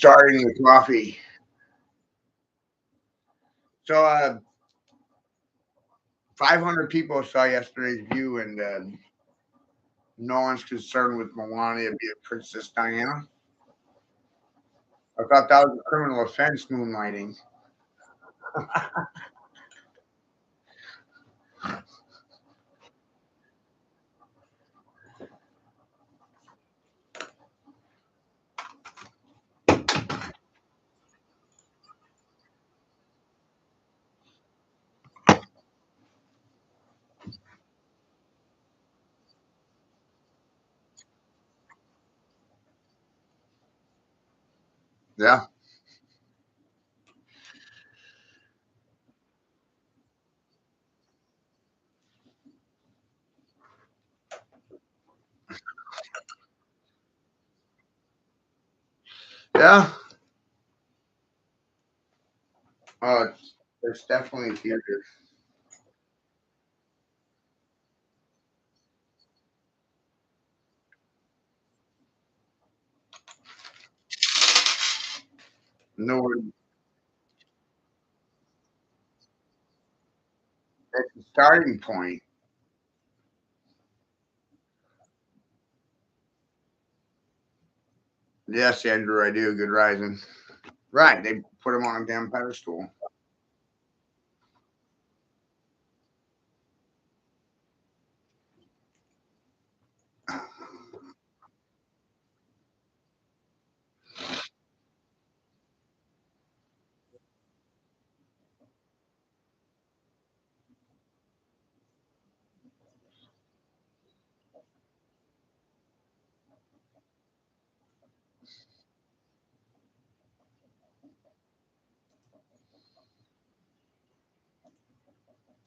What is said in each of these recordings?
starting the coffee. So, 500 people saw yesterday's view, and no one's concerned with Melania being Princess Diana. I thought that was a criminal offense, moonlighting. Yeah. Yeah. There's definitely a future. No, that's the starting point. Yes, Andrew, I do. Good rising. Right. They put him on a damn pedestal.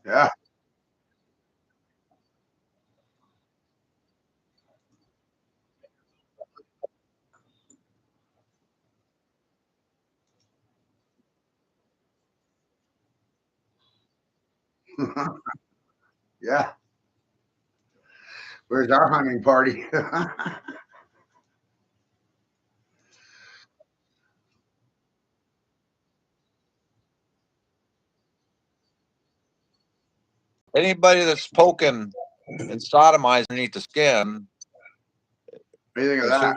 Yeah. Yeah. Where's our hunting party? Anybody that's poking and sodomizing underneath the skin. What do you think of that?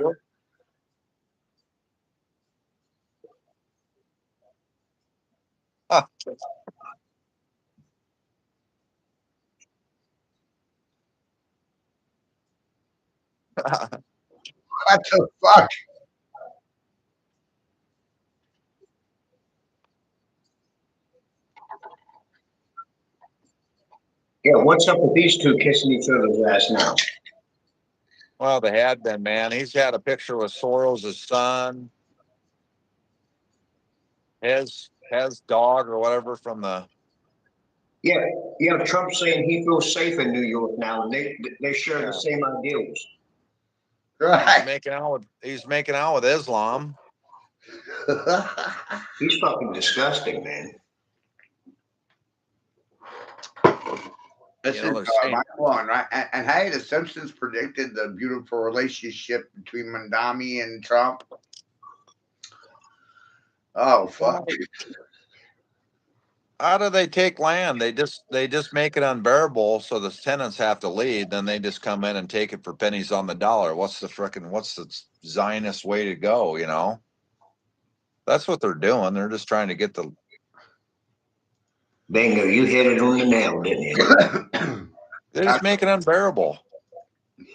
Huh. What the fuck? Yeah, what's up with these two kissing each other's ass now? Well, they had been, man. He's had a picture with Soros' son, his dog or whatever from the. Yeah, yeah. Trump's saying he feels safe in New York now, and they share the same ideals. Right. He's making out with Islam. He's fucking disgusting, man. This You know, they're is saying, mind blowing, right? And hey, the Simpsons predicted the beautiful relationship between Mandami and Trump. Oh fuck! how do they take land? They just make it unbearable, so the tenants have to leave. Then they just come in and take it for pennies on the dollar. What's the Zionist way to go? You know, that's what they're doing. They're just trying to get the. Bingo, you hit it on the nail, didn't you? They just make it unbearable.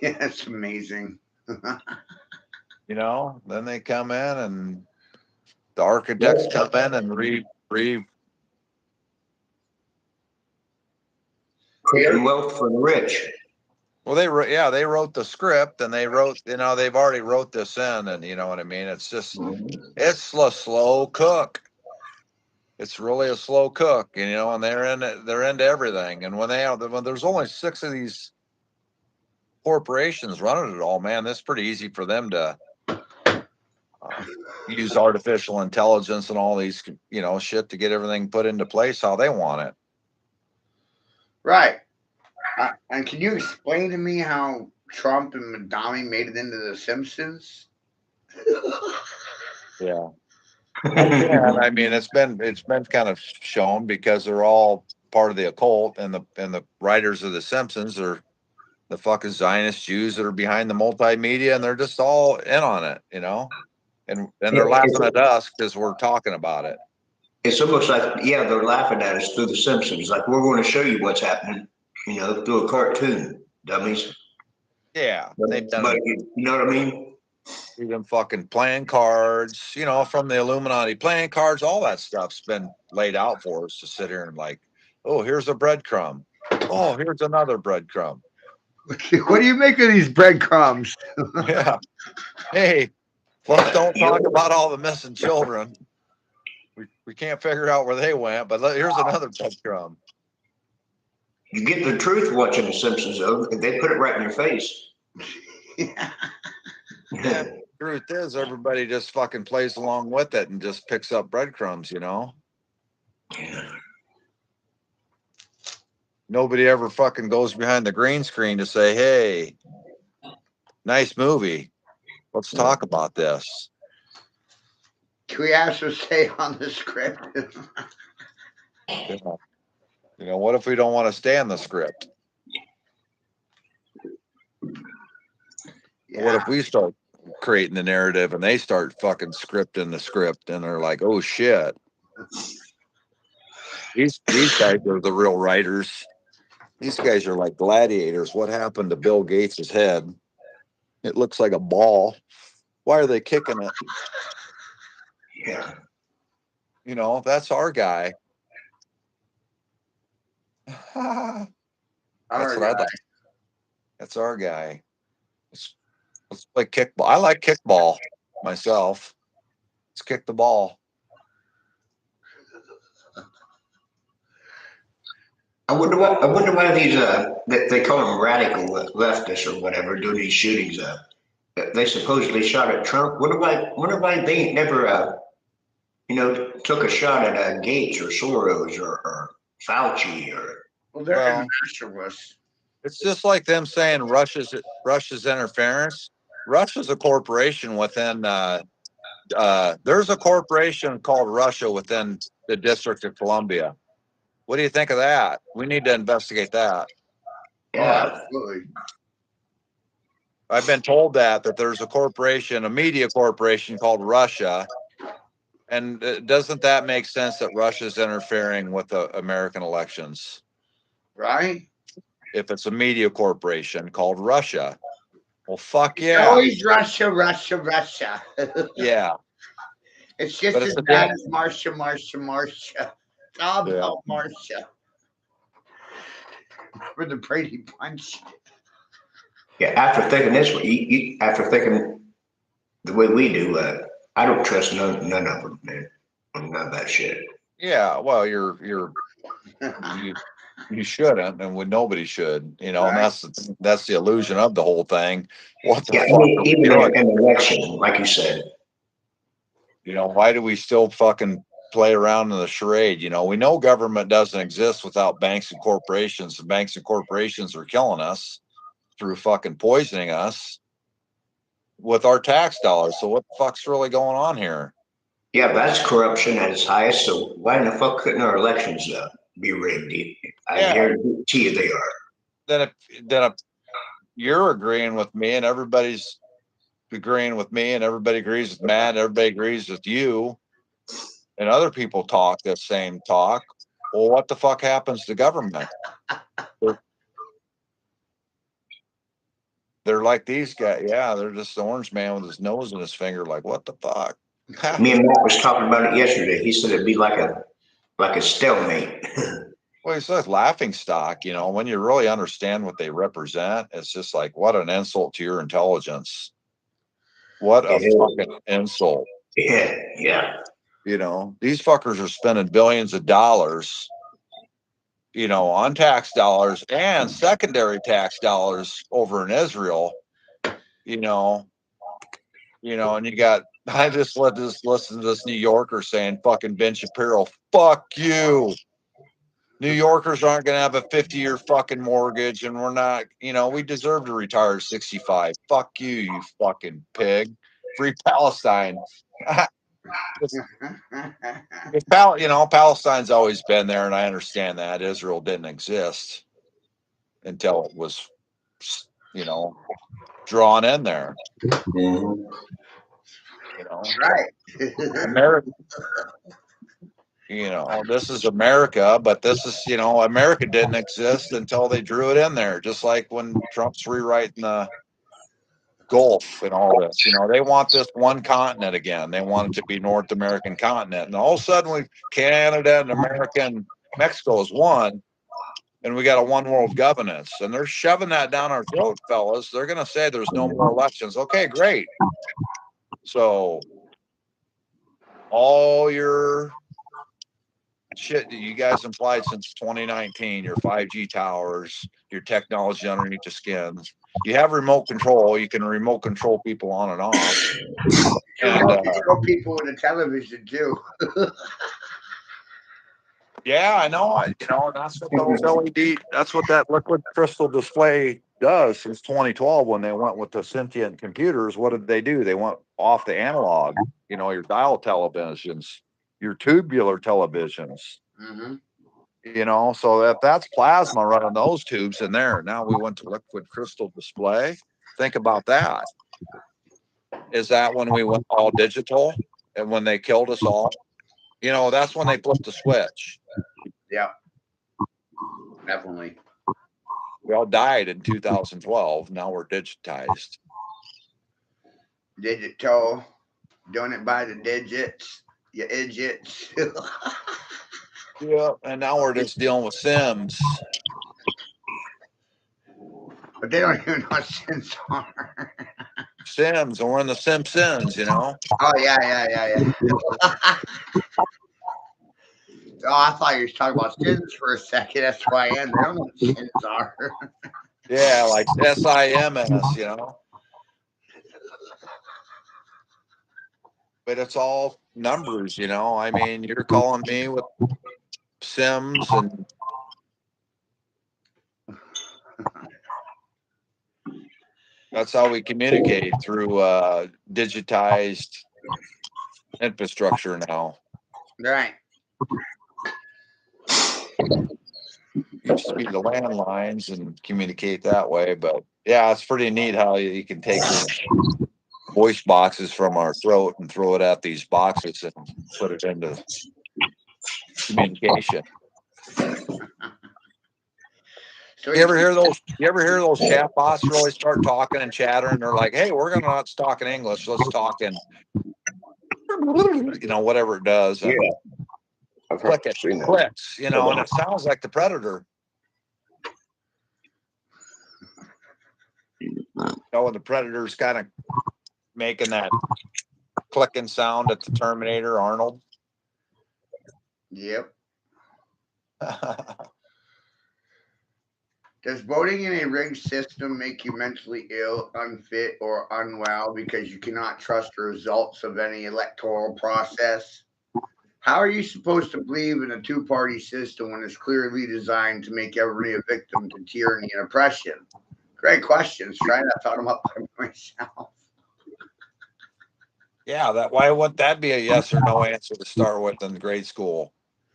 Yeah, it's amazing. You know, then they come in and the architects come in and creating wealth for the rich. Well, they wrote the script and they've already wrote this in, and you know what I mean. It's just it's a slow cook. It's really a slow cook, you know, and they're into everything. And when there's only 6 of these corporations running it all, man, that's pretty easy for them to use artificial intelligence and all these, you know, shit to get everything put into place how they want it. Right. And can you explain to me how Trump and Madami made it into The Simpsons? Yeah. Yeah, I mean, it's been kind of shown because they're all part of the occult, and the writers of the Simpsons are the fucking Zionist Jews that are behind the multimedia, and they're just all in on it, you know. And they're laughing at us because we're talking about it. It's almost like, yeah, they're laughing at us through the Simpsons. Like, we're going to show you what's happening, you know, through a cartoon, dummies. Yeah, they've done But it. you know what I mean? Even fucking playing cards, you know, from the Illuminati playing cards, all that stuff's been laid out for us to sit here and like, oh, here's a breadcrumb. Oh, here's another breadcrumb. What do you make of these breadcrumbs? Yeah. Hey, let's don't talk about all the missing children. We can't figure out where they went, but here's another breadcrumb. You get the truth watching The Simpsons, though, and they put it right in your face. Yeah. Yeah, truth is, everybody just fucking plays along with it and just picks up breadcrumbs, you know? Yeah. Nobody ever fucking goes behind the green screen to say, hey, nice movie. Let's talk about this. Can we also say on the script? Yeah. You know, what if we don't want to stay in the script? Yeah. What if we start creating the narrative and they start fucking scripting the script and they're like, oh shit. These guys are the real writers. These guys are like gladiators. What happened to Bill Gates' head? It looks like a ball. Why are they kicking it? Yeah. You know, that's our guy. That's what I'd like. That's our guy. Let's play kickball. I like kickball myself. Let's kick the ball. I wonder why these they call them radical leftists or whatever doing these shootings. They supposedly shot at Trump. Wonder why they ain't never you know, took a shot at Gates or Soros or Fauci or. Well, they're Well, internationalists. it's just like them saying Russia's interference. Russia's a corporation within. There's a corporation called Russia within the District of Columbia. What do you think of that? We need to investigate that. Oh, absolutely. I've been told that there's a corporation, a media corporation called Russia, and doesn't that make sense that Russia's interfering with the American elections? Right? If it's a media corporation called Russia, well, fuck It's yeah, always Russia, Russia, Russia. yeah. It's just But as it's a bad damn, as Marcia, Marcia, Marcia. It's all yeah. about Marcia. For the Brady Bunch. Yeah, after thinking this, after thinking the way we do, I don't trust none of them, man. None of that shit. Yeah, well, you shouldn't, and nobody should, you know. And Right. that's the illusion of the whole thing. What the Yeah, I fuck mean, are we even doing? an election, like you said. You know, why do we still fucking play around in the charade? You know, we know government doesn't exist without banks and corporations. The banks and corporations are killing us through fucking poisoning us with our tax dollars. So what the fuck's really going on here? Yeah, that's corruption at its highest. So why in the fuck couldn't our elections be rigged? I Yeah. guarantee you they are. Then if you're agreeing with me and everybody's agreeing with me and everybody agrees with Matt, and everybody agrees with you, and other people talk the same talk, well, what the fuck happens to government? They're like these guys. Yeah, they're just the orange man with his nose in his finger. Like, what the fuck? Me and Matt was talking about it yesterday. He said it'd be like a stalemate. Well, it's like laughing stock, you know, when you really understand what they represent, it's just like, what an insult to your intelligence. What a fucking insult. Yeah, yeah. You know, these fuckers are spending billions of dollars, you know, on tax dollars and secondary tax dollars over in Israel, you know, and you got, I just listen to this New Yorker saying fucking Ben Shapiro, fuck you. New Yorkers aren't going to have a 50-year fucking mortgage, and we're not, you know, we deserve to retire at 65. Fuck you, you fucking pig. Free Palestine. Palestine's always been there, and I understand that Israel didn't exist until it was, drawn in there. Right. America. This is America, but this is, America didn't exist until they drew it in there. Just like when Trump's rewriting the Gulf and all this, they want this one continent again. They want it to be North American continent. And all of a sudden Canada and America and Mexico is one, and we got a one world governance, and they're shoving that down our throat, fellas. They're going to say there's no more elections. Okay, great. So all your shit that you guys implied since 2019, your 5G towers, your technology underneath the skins, you have remote control. You can remote control people on and off. And control people with a television too. Yeah, I know. That's what those LED, that's what that liquid crystal display does since 2012 when they went with the sentient computers. What did they do? They went off the analog, your dial televisions, your tubular televisions. Mm-hmm. So that's plasma running those tubes in there. Now we went to liquid crystal display. Think about that. Is that when we went all digital and when they killed us all? That's when they flipped the switch. Yeah, definitely. We all died in 2012. Now we're digitized. Digital, doing it by the digits, you idiots. Yeah, and now we're just dealing with Sims. But they don't even know what Sims are. Sims, and we're in the Simpsons, Oh, yeah. Oh, I thought you were talking about Sims for a second. That's why I am. They don't know what Sims are. Yeah, like SIMS, But it's all numbers, I mean, you're calling me with Sims and that's how we communicate through digitized infrastructure now. Right. Used to be the landlines and communicate that way, but yeah, it's pretty neat how you can take voice boxes from our throat and throw it at these boxes and put it into communication. So You ever hear those chat bots really start talking and chattering? They're like, "Hey, we're gonna not talk in English. Let's talk in, whatever it does." And I've click it, seen that. clicks, and it sounds like the Predator. And the Predator's kind of making that clicking sound at the Terminator, Arnold. Yep. Does voting in a rigged system make you mentally ill, unfit, or unwell because you cannot trust the results of any electoral process? How are you supposed to believe in a two-party system when it's clearly designed to make everybody a victim to tyranny and oppression? Great questions, right? I thought them up by myself. Yeah, why wouldn't that be a yes or no answer to start with in grade school?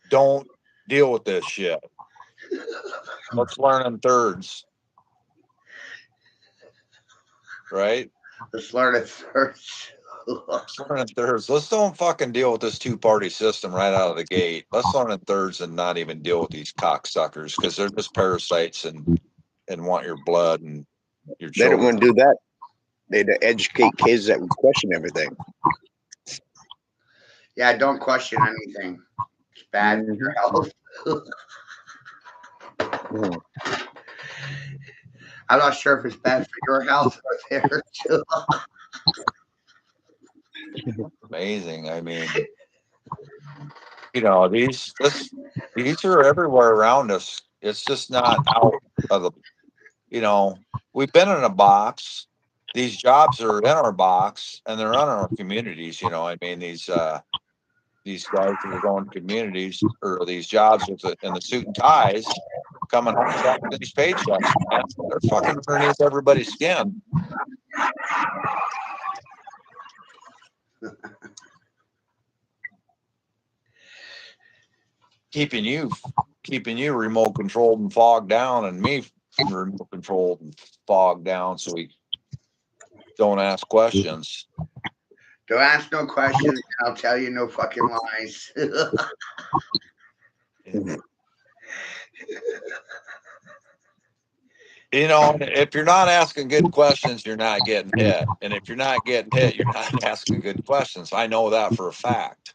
Don't deal with this shit. Let's learn in thirds. Right? Let's learn in thirds. Let's don't fucking deal with this two-party system right out of the gate. Let's learn in thirds and not even deal with these cocksuckers because they're just parasites and want your blood and your children. They don't want to do that. They educate kids that would question everything. Yeah, don't question anything. It's bad for your health. I'm not sure if it's bad for your health or theirs too. Amazing. I mean, these are everywhere around us. It's just not out of the, we've been in a box. These jobs are in our box and they're in our communities. I mean, these guys that are going to communities or these jobs in the suit and ties coming home collecting these paychecks, man. They're fucking underneath everybody's skin. keeping you remote controlled and fogged down, and me remote controlled and fogged down, so we don't ask questions. Don't ask no questions, and I'll tell you no fucking lies. You know, if you're not asking good questions, you're not getting hit. And if you're not getting hit, you're not asking good questions. I know that for a fact.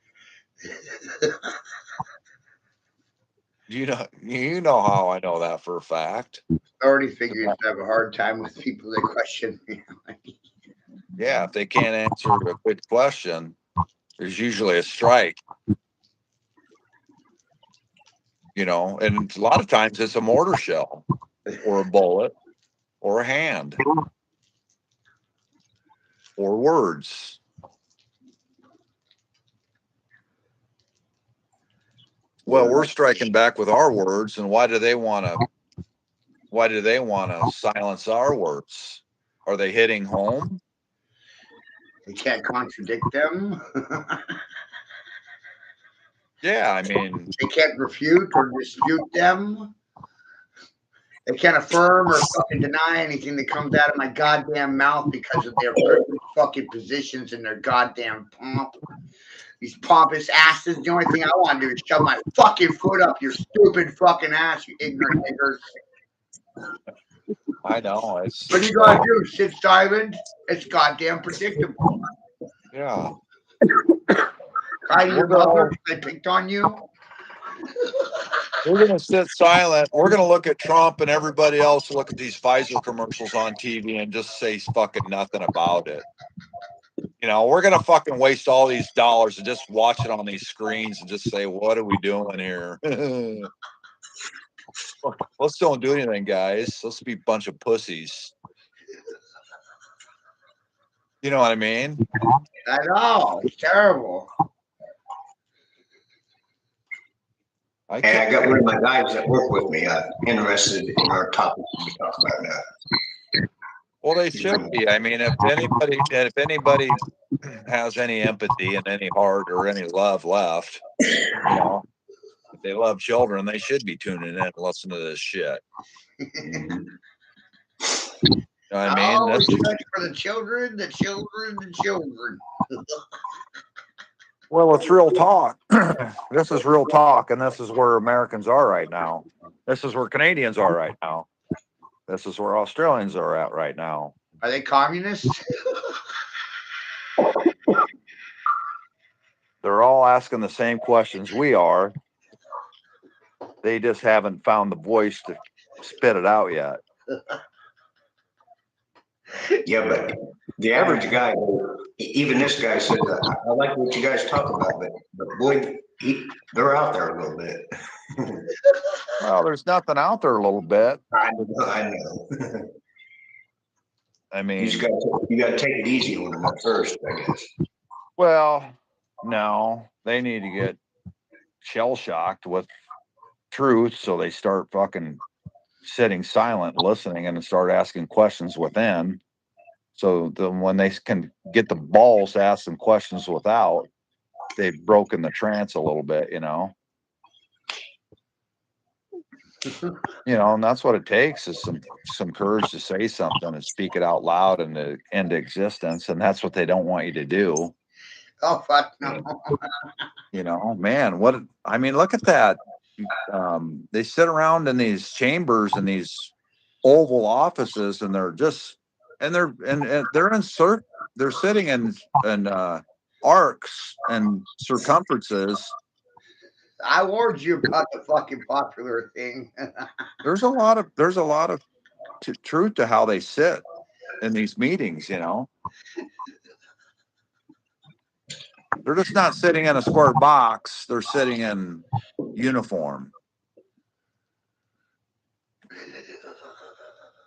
You know how I know that for a fact. I already figured you'd have a hard time with people that question me. Yeah, if they can't answer a good question, there's usually a strike. You know, and a lot of times it's a mortar shell or a bullet or a hand or words. Well, we're striking back with our words, and why do they want to silence our words? Are they hitting home? You can't contradict them. Yeah, I mean, They can't refute or dispute them. They can't affirm or fucking deny anything that comes out of my goddamn mouth because of their fucking positions and their goddamn pomp. These pompous asses. The only thing I want to do is shove my fucking foot up your stupid fucking ass, you ignorant niggers. I know. It's What do you gotta do? Sit silent? It's goddamn predictable. yeah. Cry to your mother. I picked on you. We're gonna sit silent. We're gonna look at Trump and everybody else look at these Pfizer commercials on TV and just say fucking nothing about it. You know, we're gonna fucking waste all these dollars and just watch it on these screens and just say, what are we doing here? Let's don't do anything, guys. Let's be a bunch of pussies. You know what I mean? I know. It's terrible. And I got one of my guys that work with me interested in our topic we talk about now. Well, they should be. I mean, if anybody has any empathy and any heart or any love left, you know, if they love children, they should be tuning in and listening to this shit. You know what I mean? Oh, That's respect for the children, the children, the children. well, it's real talk. This is real talk, and this is where Americans are right now. This is where Canadians are right now. This is where Australians are at right now. Are they communists? They're all asking the same questions we are. They just haven't found the voice to spit it out yet. Yeah, but the average guy, even this guy said, I like what you guys talk about, but boy, they're out there a little bit. Well, there's nothing out there a little bit. I know. I mean, you got to take it easy on them at first, I guess. well, no, they need to get shell shocked with truth, so they start fucking sitting silent, listening, and start asking questions within. So then, when they can get the balls to ask them questions without, they've broken the trance a little bit, you know. You know, and that's what it takes is some courage to say something and speak it out loud and into existence, and that's what they don't want you to do. Oh fuck no! You know, man, what I mean, look at that. They sit around in these chambers and these oval offices, and they're just and they're sitting in arcs and circumferences. I warned you about the fucking popular thing. There's a lot of truth to how they sit in these meetings, you know. They're just not sitting in a square box, they're sitting in uniform.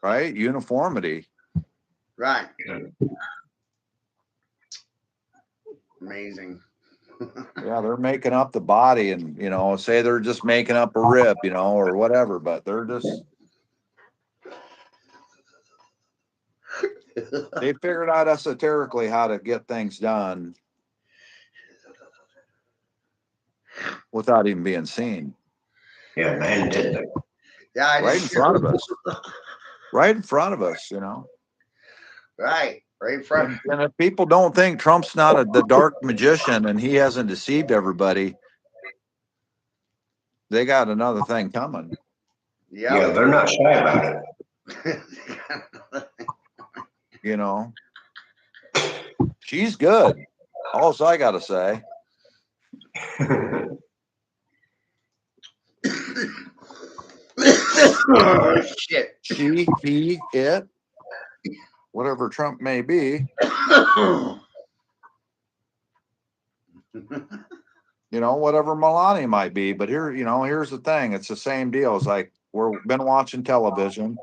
Right? Uniformity. Right. Amazing. Yeah, they're making up the body, and you know, say they're just making up a rib, you know, or whatever, but they're just they figured out esoterically how to get things done without even being seen. Yeah, man, did they? Yeah, I Right in just front of us. Right in front of us, you know. right in front. And if people don't think Trump's not the dark magician and he hasn't deceived everybody, they got another thing coming. Yeah, Yeah. they're not shy about it. You know, she's good. All I got to say. Oh, shit. She, he, it, whatever Trump may be. You know, whatever Melania might be. But here, you know, here's the thing. It's the same deal. It's like we've been watching television.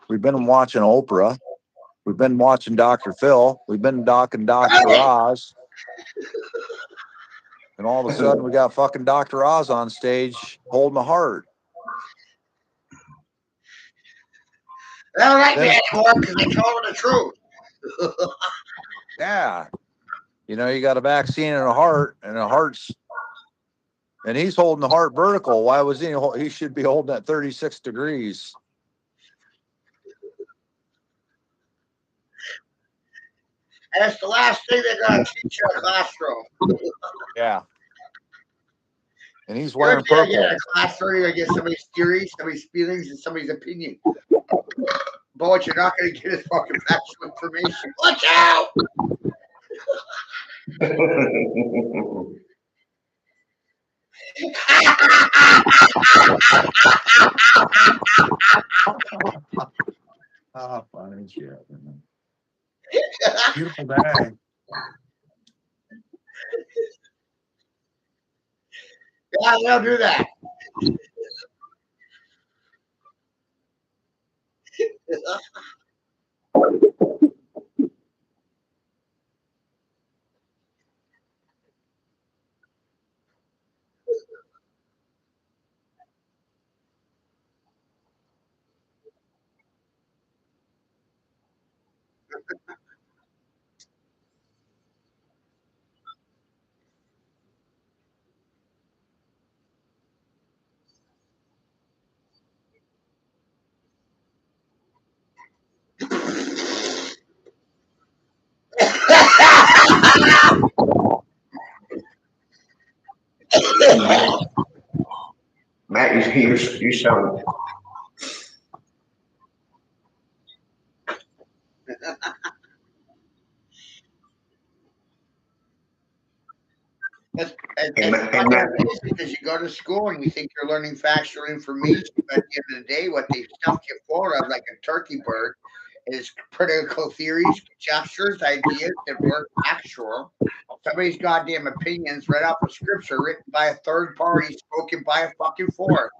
We've been watching Oprah. We've been watching Dr. Phil. We've been docking Dr. Oz. And all of a sudden we got fucking Dr. Oz on stage holding a heart. They don't like Then me it- anymore because they told me the truth. Yeah. You know, you got a vaccine and a heart, and a heart's, and he's holding the heart vertical. Why was he should be holding at 36 degrees. And it's the last thing they're going to teach you in a classroom. Yeah. And he's You're wearing going to get purple. in a classroom, you're going to get somebody's theories, somebody's feelings, and somebody's opinion. But what you're not going to get is fucking factual information. Watch out! Oh, funny shit. Beautiful day. Yeah, they'll do that. Matt, you sound. It's Hey, Matt, hey, fucking Matt, amazing because you go to school and you think you're learning factual information, but at the end of the day, what they stuffed you full of, like a turkey bird, is political theories, conjectures, ideas that weren't actual. Somebody's goddamn opinions read off of scripture written by a third party, spoken by a fucking fourth.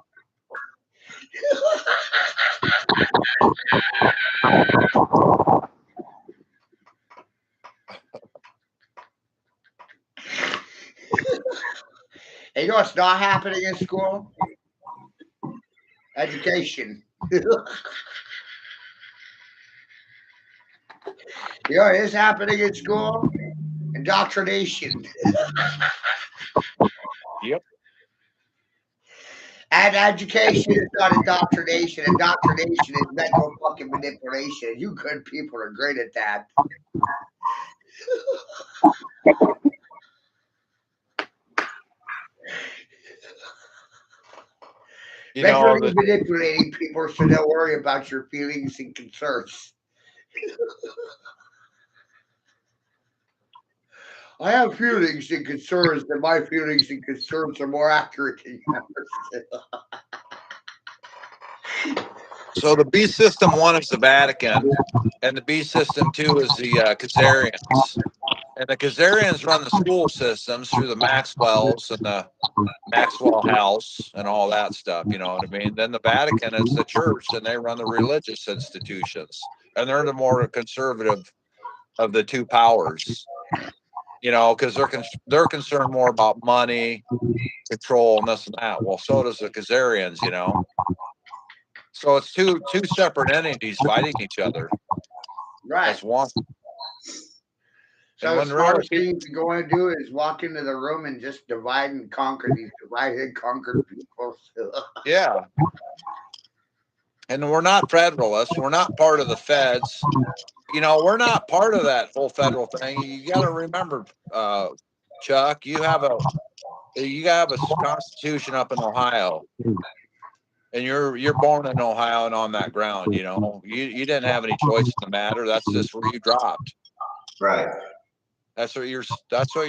And you know what's not happening in school? Education. You know what is happening in school? Indoctrination. Yep. And education is not indoctrination. Indoctrination is mental fucking manipulation. You good people are great at that. You know, Mentally manipulating people so they'll worry about your feelings and concerns. I have feelings and concerns, and my feelings and concerns are more accurate than yours. so the B system 1 is the Vatican, and the B system 2 is the Khazarians. And the Khazarians run the school systems through the Maxwells and the Maxwell House and all that stuff. You know what I mean? Then the Vatican is the church, and they run the religious institutions, and they're the more conservative of the two powers. You know, because they're concerned more about money, control, and this and that. Well, so does the Khazarians. You know, so it's two separate entities fighting each other Right. as one. So And the when really smartest thing you're going to do is walk into the room and just divide and conquer these divide and conquer people. yeah. And we're not federalists. We're not part of the feds. You know, we're not part of that whole federal thing. You got to remember, Chuck, you have a constitution up in Ohio, and you're born in Ohio and on that ground. You know, you didn't have any choice in the matter. That's just where you dropped. Right. That's what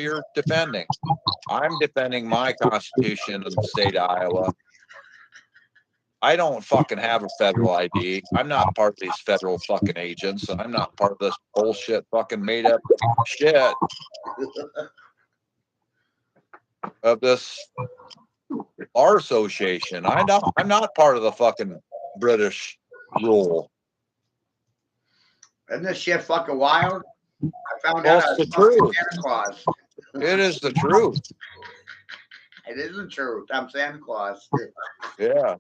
you're defending. I'm defending my constitution in the state of Iowa. I don't fucking have a federal ID. I'm not part of these federal fucking agents. I'm not part of this bullshit fucking made up shit of this our association. I'm not part of the fucking British rule. Isn't this shit fucking wild? I found Well, out I it's the was fucking truth. Santa Claus. It is the truth. It is the truth. I'm Santa Claus. Yeah.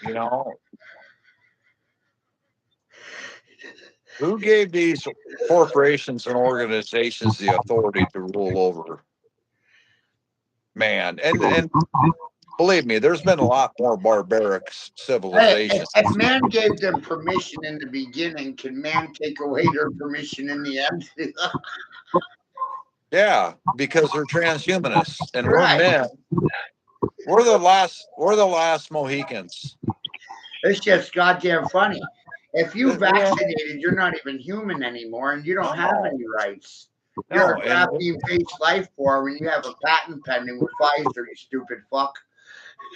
You know, who gave these corporations and organizations the authority to rule over man? And believe me, there's been a lot more barbaric Hey, civilizations. if man gave them permission in the beginning, can man take away their permission in the end? Yeah, because they're transhumanists and we're Right. men. We're the last Mohicans. It's just goddamn funny. If you Yeah. vaccinated, you're not even human anymore, and you don't have No. any rights. You're No, a graphene-based life form, and you have a patent pending with Pfizer, you stupid fuck.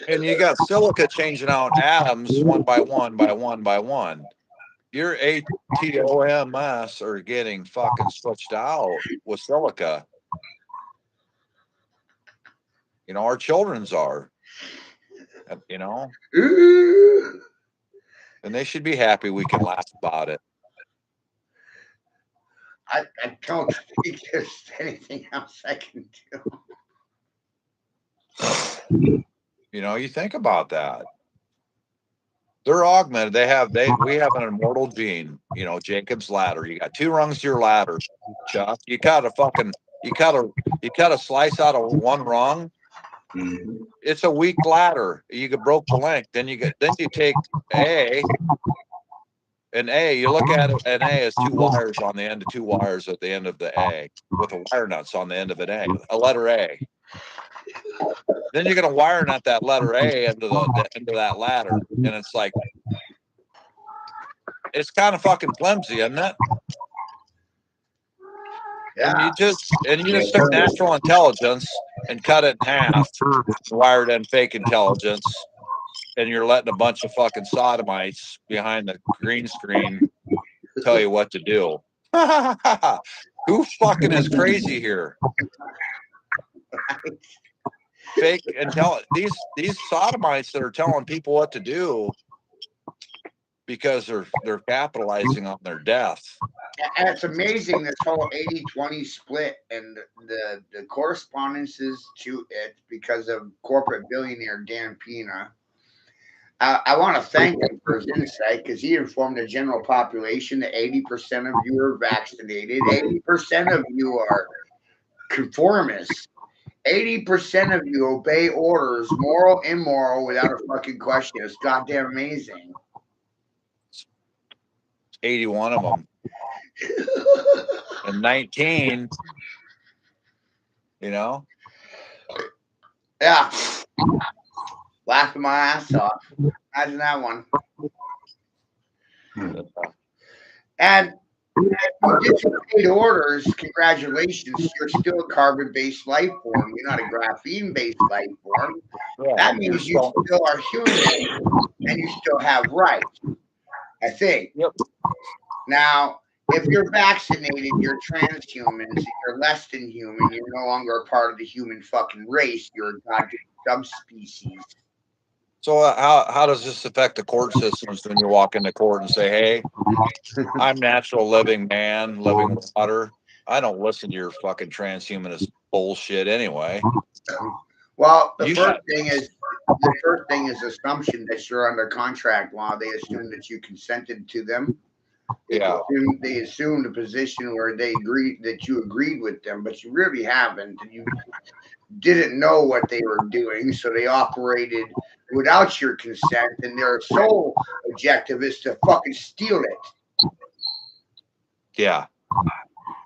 and you got silica changing out atoms one by one by one by one. Your atoms are getting fucking switched out with silica. You know, our children's are. You know, Ooh. and they should be happy we can laugh about it. I don't think there's anything else I can do. You know, you think about that. They're augmented. We have an immortal gene, you know, Jacob's ladder. You got two rungs to your ladder, Chuck. You cut a slice out of one rung. It's a weak ladder. You get broke the length. Then you take A, and A, you look at it, and A is two wires on the end of two wires at the end of the A with a wire nuts on the end of an A letter A. Then you're gonna wire nut that letter A into that ladder, and it's like it's kind of fucking flimsy, isn't it? Yeah. And you just took natural intelligence and cut it in half, wired in fake intelligence, and you're letting a bunch of fucking sodomites behind the green screen tell you what to do. Who fucking is crazy here? Fake intelligence. These sodomites that are telling people what to do because they're capitalizing on their death. And it's amazing this whole 80-20 split and the correspondences to it because of corporate billionaire Dan Pena. I want to thank him for his insight because he informed the general population that 80% of you are vaccinated, 80% of you are conformists, 80% of you obey orders, moral, immoral, without a fucking question. It's goddamn amazing. 81 of them. And 19, you know? Yeah. Laughing my ass off. Imagine that one. And you disobeyed orders, congratulations, you're still a carbon-based life form. You're not a graphene-based life form. Yeah, That means you still are human and you still have rights, I think. Yep. Now, if you're vaccinated, you're transhumans, you're less than human, you're no longer a part of the human fucking race, you're a goddamn subspecies. So how does this affect the court systems when you walk into court and say, hey, I'm natural living man, living water. I don't listen to your fucking transhumanist bullshit anyway. Well, the first thing is assumption that you're under contract law. They assume that you consented to them. Yeah. They assumed a position where they agreed that you agreed with them, but you really haven't, and you didn't know what they were doing, so they operated without your consent, and their sole objective is to fucking steal it. Yeah.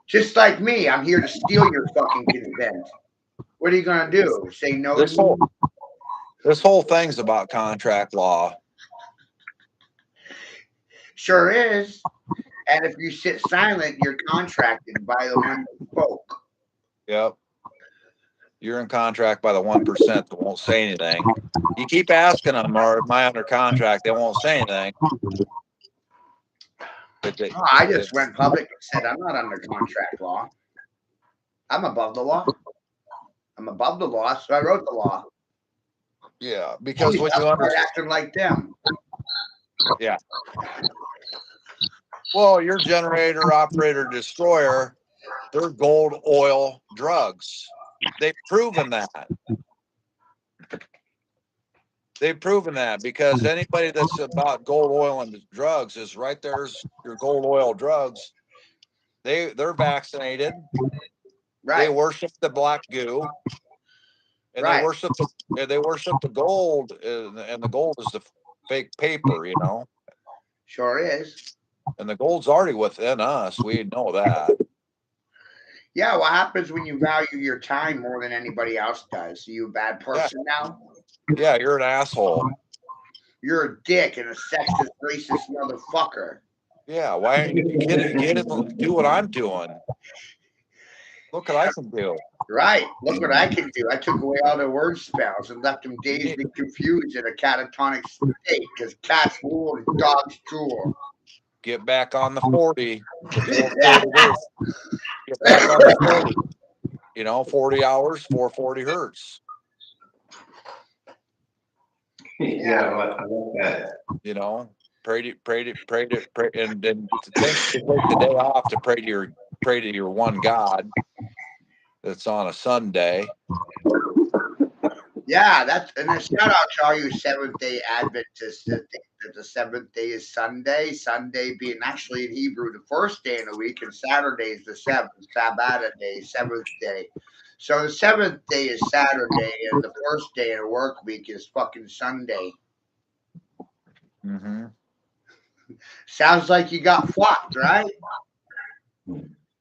Just like me, I'm here to steal your fucking consent. What are you gonna do? Say no This to me? this whole thing's about contract law. Sure is. And if you sit silent, you're contracted by the one that spoke. Yep. You're in contract by the 1% that won't say anything. You keep asking them, or am I under contract? They won't say anything. Oh, I just went public and said I'm not under contract law. I'm above the law. I'm above the law, so I wrote the law. Yeah, because Please, when I'll you start understand, acting like them. yeah. Well, your generator, operator, destroyer, they're gold, oil, drugs. They've proven that. They've proven that because anybody that's about gold, oil, and drugs is right there's your gold, oil, drugs. They're vaccinated. Right. They worship the black goo, and Right. they worship the gold, and the gold is the fake paper, you know. Sure is. And the gold's already within us. We know that. Yeah, what happens when you value your time more than anybody else does? Are you a bad person now? Yeah, you're an asshole. You're a dick and a sexist, racist motherfucker. Yeah, why don't you get it, do what I'm doing? Look what I can do. Right. Look what I can do. I took away all the word spells and left them dazed and confused in a catatonic state because cats rule and dogs drool. Get back on the 40. Get back on the 40. You know, 40 hours, 440 hertz. Yeah, I like that. You know, pray, and then to take the day off to pray to your one God. That's on a Sunday. Yeah, that's and a shout out to all you Seventh Day Adventists that think that the seventh day is Sunday. Sunday being actually in Hebrew the first day in the week, and Saturday is the seventh. Sabbath day, seventh day. So the seventh day is Saturday, and the first day of the work week is fucking Sunday. Mm-hmm. Sounds like you got fucked, right?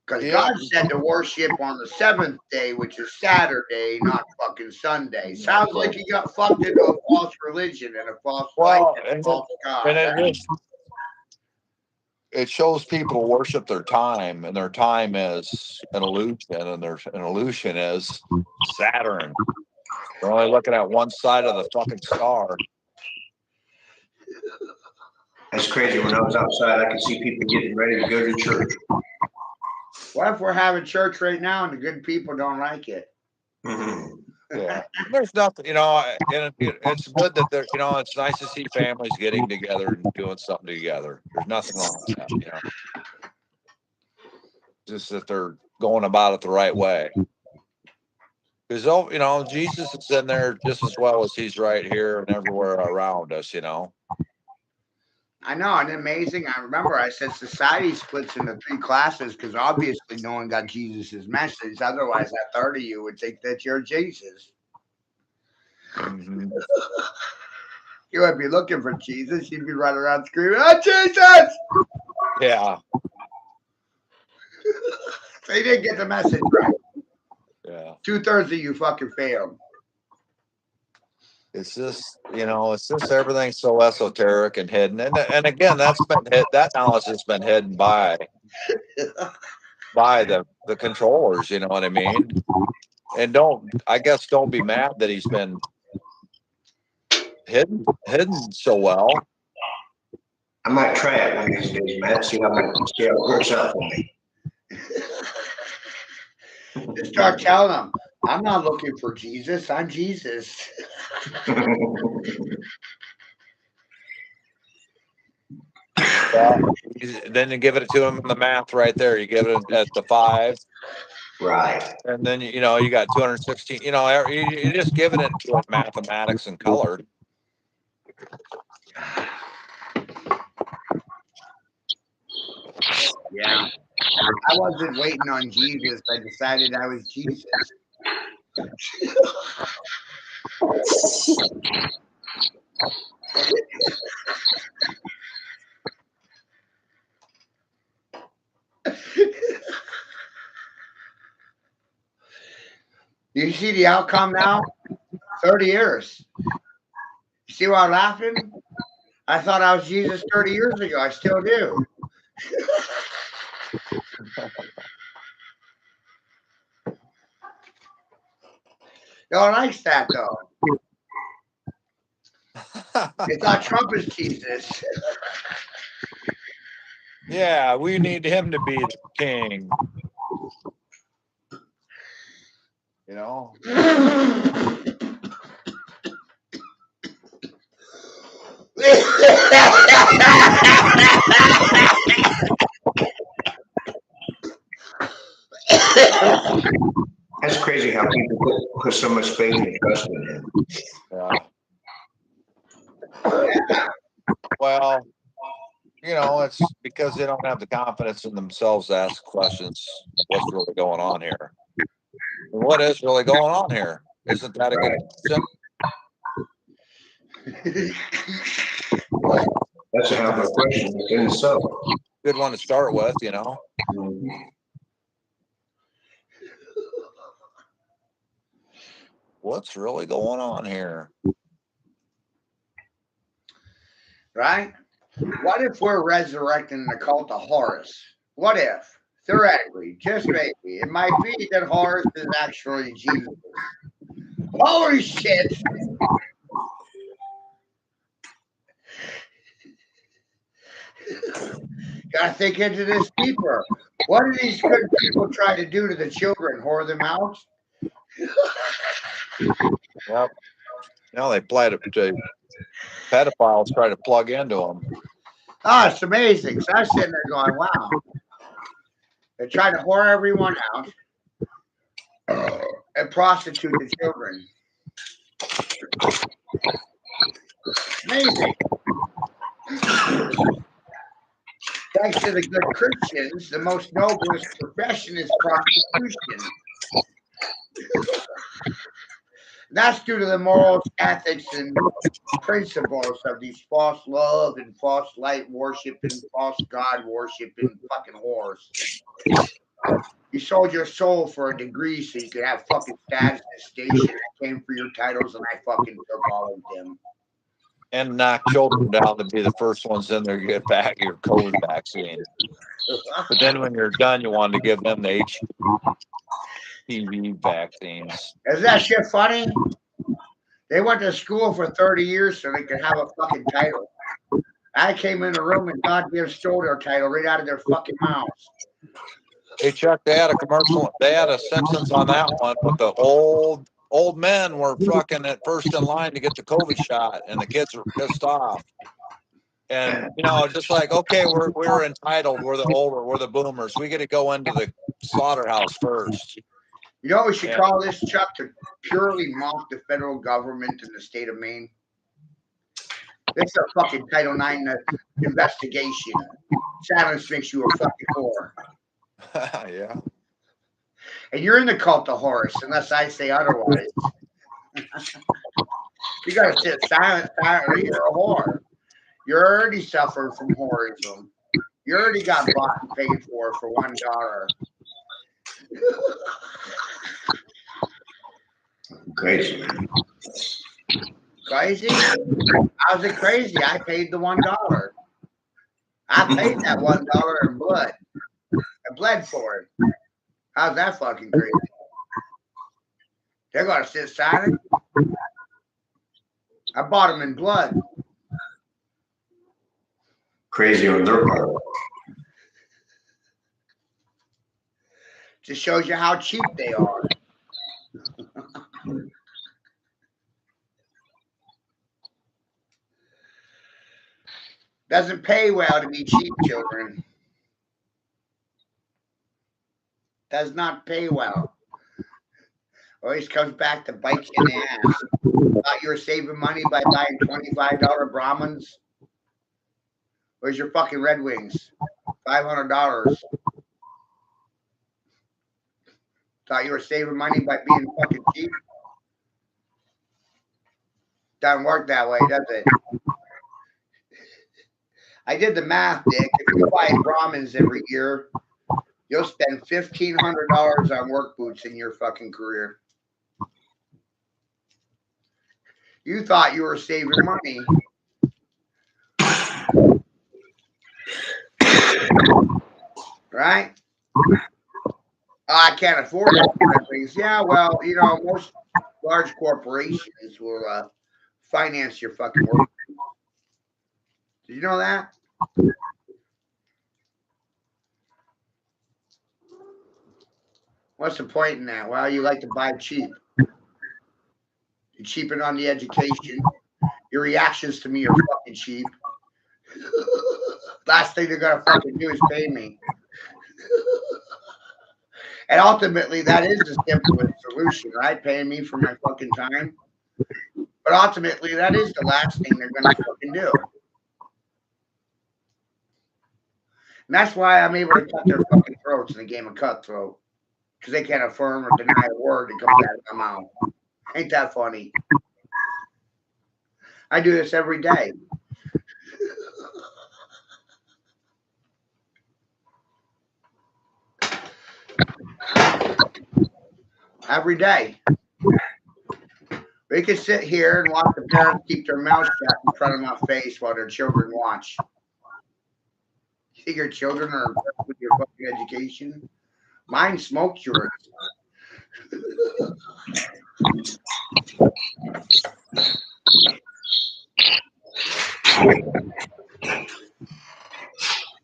Because Yeah. God said to worship on the seventh day, which is Saturday, not fucking Sunday. Sounds like you got fucked into a false religion and a false life and a false God. And it shows people to worship their time, and their time is an illusion, and an illusion is Saturn. They're only looking at one side of the fucking star. That's crazy. When I was outside, I could see people getting ready to go to church. What if we're having church right now and the good people don't like it? Mm-hmm. Yeah, there's nothing, you know, and it's good that there, you know, it's nice to see families getting together and doing something together. There's nothing wrong with that, you know. Just that they're going about it the right way. Because, you know, Jesus is in there just as well as he's right here and everywhere around us, you know. I know, and amazing. I remember I said society splits into three classes because obviously no one got Jesus's message. Otherwise, that third of you would think that you're Jesus. Mm-hmm. You would be looking for Jesus. You'd be running around screaming, "Oh, Jesus!" Yeah. So you didn't get the message right. Yeah. 2/3 of you fucking failed. It's just, you know, it's just everything's so esoteric and hidden. And again, that knowledge has been hidden by the controllers, you know what I mean? And don't be mad that he's been hidden so well. I might try it one of these days, man. See how it works out for me. Just start telling them, I'm not looking for Jesus. I'm Jesus. Yeah. Then you give it to him in the math right there. You give it at the 5. Right. And then, you know, you got 216. You know, you just giving it to mathematics and color. Yeah. I wasn't waiting on Jesus. I decided I was Jesus. You see the outcome now? 30 years. You see why I'm laughing? I thought I was Jesus 30 years ago. I still do. No one likes that, though. They thought Trump is Jesus. Yeah, we need him to be the king. You know? That's crazy how people put so much faith and trust in him. Yeah. Well, you know, it's because they don't have the confidence in themselves to ask questions. What's really going on here? What is really going on here? Isn't that a good question? That's a hell of a question in itself. Good one to start with, you know. Mhm. What's really going on here? Right? What if we're resurrecting the cult of Horus? What if, theoretically, just maybe, it might be that Horus is actually Jesus? Holy shit! Gotta think into this deeper. What do these good people try to do to the children? Whore them out? Yep. Now they play to pedophiles try to plug into them. Oh, it's amazing. So I was sitting there going, wow. They're trying to whore everyone out and prostitute the children. Amazing. Thanks to the good Christians, the most noblest profession is prostitution. That's due to the morals, ethics, and principles of these false love and false light worship and false God worship and fucking whores. You sold your soul for a degree so you could have fucking status and station. I came for your titles and I fucking took all of them. And knock children down to be the first ones in there to get back your COVID vaccine. But then when you're done, you want to give them the HPV vaccines. Is that shit funny? They went to school for 30 years so they could have a fucking title. I came in the room and goddamn stole their title right out of their fucking mouths. Hey Chuck, they had a commercial. They had a sections on that one with the old men were fucking at first in line to get the COVID shot, and the kids were pissed off. And you know, just like, okay, we're entitled, we're the older, we're the boomers, we get to go into the slaughterhouse first. You know what we should call this, Chuck, to purely mock the federal government in the state of Maine? This is a fucking Title IX investigation. Silence makes you a fucking whore. Yeah. And you're in the cult of Horus, unless I say otherwise. You gotta sit silent, you're a whore. You're already suffering from whorism. You already got bought and paid for $1. Crazy, man. Crazy? How's it crazy? I paid the $1. I paid that $1 in blood. I bled for it. How's that fucking crazy? They're gonna sit silent. I bought them in blood. Crazy on their part. Just shows you how cheap they are. Doesn't pay well to be cheap, children. Does not pay well. Always comes back to bite you in the ass. Thought you were saving money by buying $25 Brahmins? Where's your fucking Red Wings? $500. Thought you were saving money by being fucking cheap? Doesn't work that way, does it? I did the math, Dick. If you buy Brahmins every year, you'll spend $1,500 on work boots in your fucking career. You thought you were saving money. Right? I can't afford it. Yeah, well, you know, most large corporations will finance your fucking work. Did you know that? What's the point in that? Well, you like to buy cheap. You cheapen on the education. Your reactions to me are fucking cheap. Last thing they're gonna fucking do is pay me. And ultimately, that is the simplest solution, right? Paying me for my fucking time. But ultimately, that is the last thing they're gonna fucking do. And that's why I'm able to cut their fucking throats in the game of cutthroat. Because they can't affirm or deny a word that comes out of my mouth. Ain't that funny? I do this every day. Every day. We can sit here and watch the parents keep their mouths shut in front of my face while their children watch. You think your children are impressed with your fucking education? Mine smoked yours.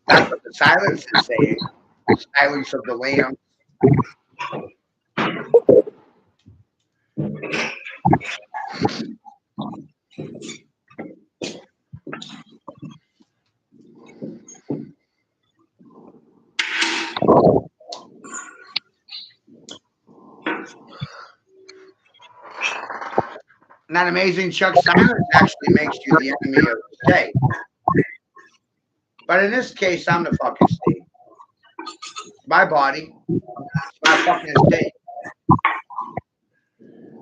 That's what the silence is saying. The silence of the lambs. Isn't that amazing? Chuck silence actually makes you the enemy of the state. But in this case, I'm the fucking state. My body, my fucking estate.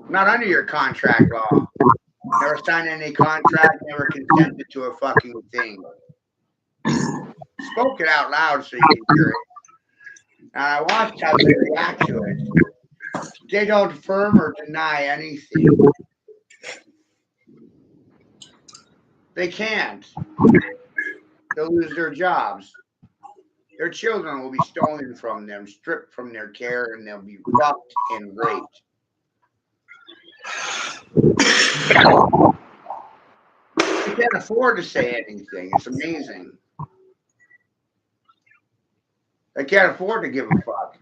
I'm not under your contract law. Never signed any contract, never consented to a fucking thing. Spoke it out loud so you can hear it. And I watched how they react to it. They don't affirm or deny anything. They can't. They'll lose their jobs. Their children will be stolen from them, stripped from their care, and they'll be robbed and raped. They can't afford to say anything. It's amazing. They can't afford to give a fuck.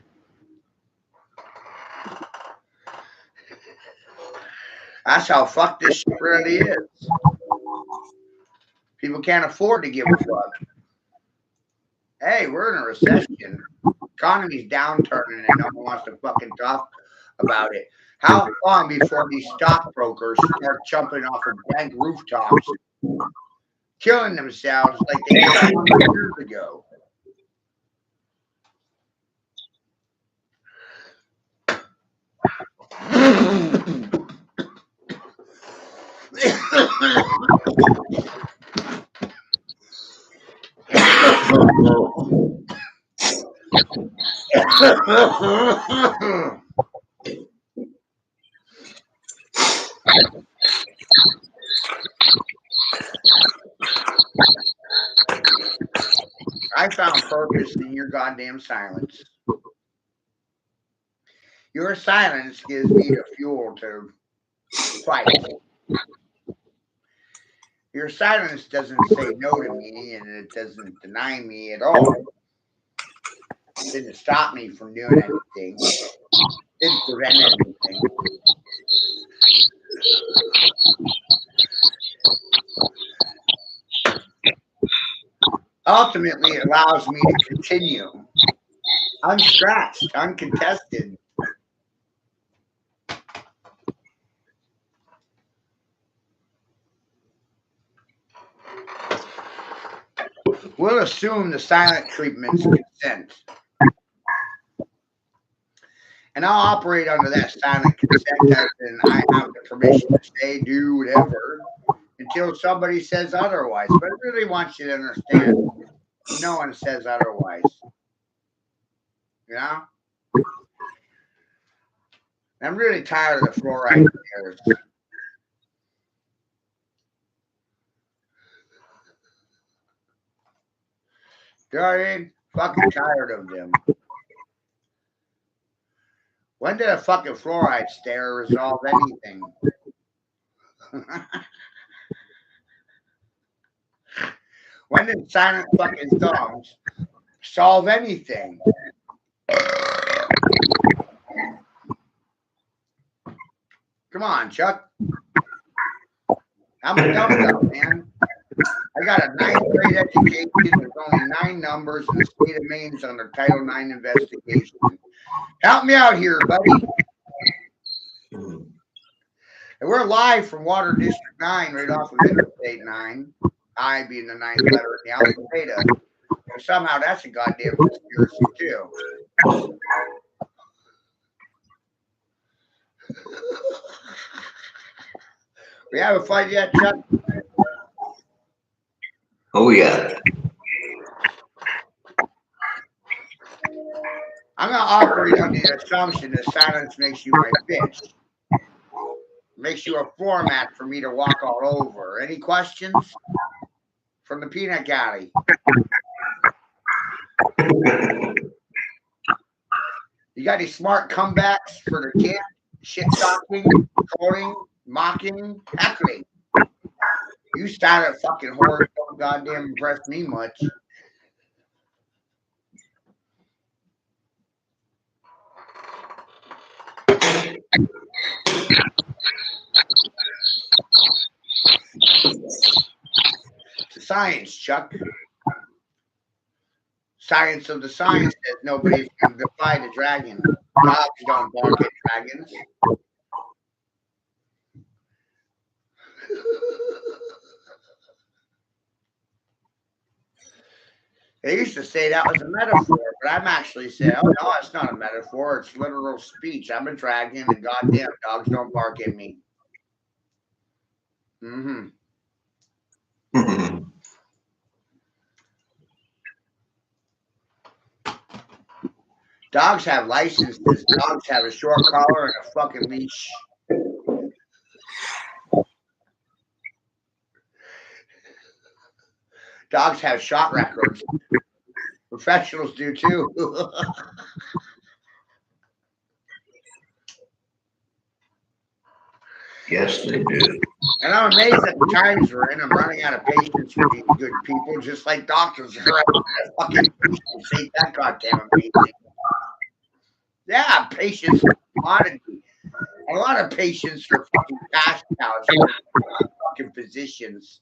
That's how fucked this shit really is. People can't afford to give a fuck. Hey, we're in a recession. Economy's downturning and no one wants to fucking talk about it. How long before these stockbrokers start jumping off of bank rooftops, killing themselves like they did 100 years ago? I found purpose in your goddamn silence. Your silence gives me the fuel to fight. Your silence doesn't say no to me and it doesn't deny me at all. It didn't stop me from doing anything. It didn't prevent anything. Ultimately, it allows me to continue unscratched, uncontested. We'll assume the silent treatment's consent. And I'll operate under that silent consent as in I have the permission to say, do whatever until somebody says otherwise. But I really want you to understand no one says otherwise. You know? I'm really tired of the fluoride scares. You know what I mean? Fucking tired of them. When did a fucking fluoride stare resolve anything? When did silent fucking thumbs solve anything? Come on, Chuck. I'm a dumb dumb, man. I got a 9th grade education. There's only 9 numbers in the state of Maine's under Title IX investigation. Help me out here, buddy. And we're live from Water District 9, right off of Interstate 9. I being the 9th letter in the alpha beta. And somehow that's a goddamn conspiracy, too. We haven't fight yet, Chuck? Oh, yeah. I'm going to operate on the assumption that silence makes you my bitch. Makes you a format for me to walk all over. Any questions? From the peanut gallery. You got any smart comebacks for the kid? Shit talking, trolling, mocking, heckling. You started fucking horror, don't goddamn impress me much. Science, Chuck. Science of the science says nobody can defy the dragon. Dogs don't bark at dragons. They used to say that was a metaphor, but I'm actually saying, oh no, it's not a metaphor. It's literal speech. I'm a dragon, and goddamn dogs don't bark at me. Dogs have licenses. Dogs have a short collar and a fucking leash. Dogs have shot records. Professionals do too. Yes, they do. And I'm amazed at the times we're in. I'm running out of patience for these good people, just like doctors are running out of fucking patience. Ain't that goddamn amazing? Yeah, patience for commodity. A lot of patience for fucking cash cows, fucking physicians,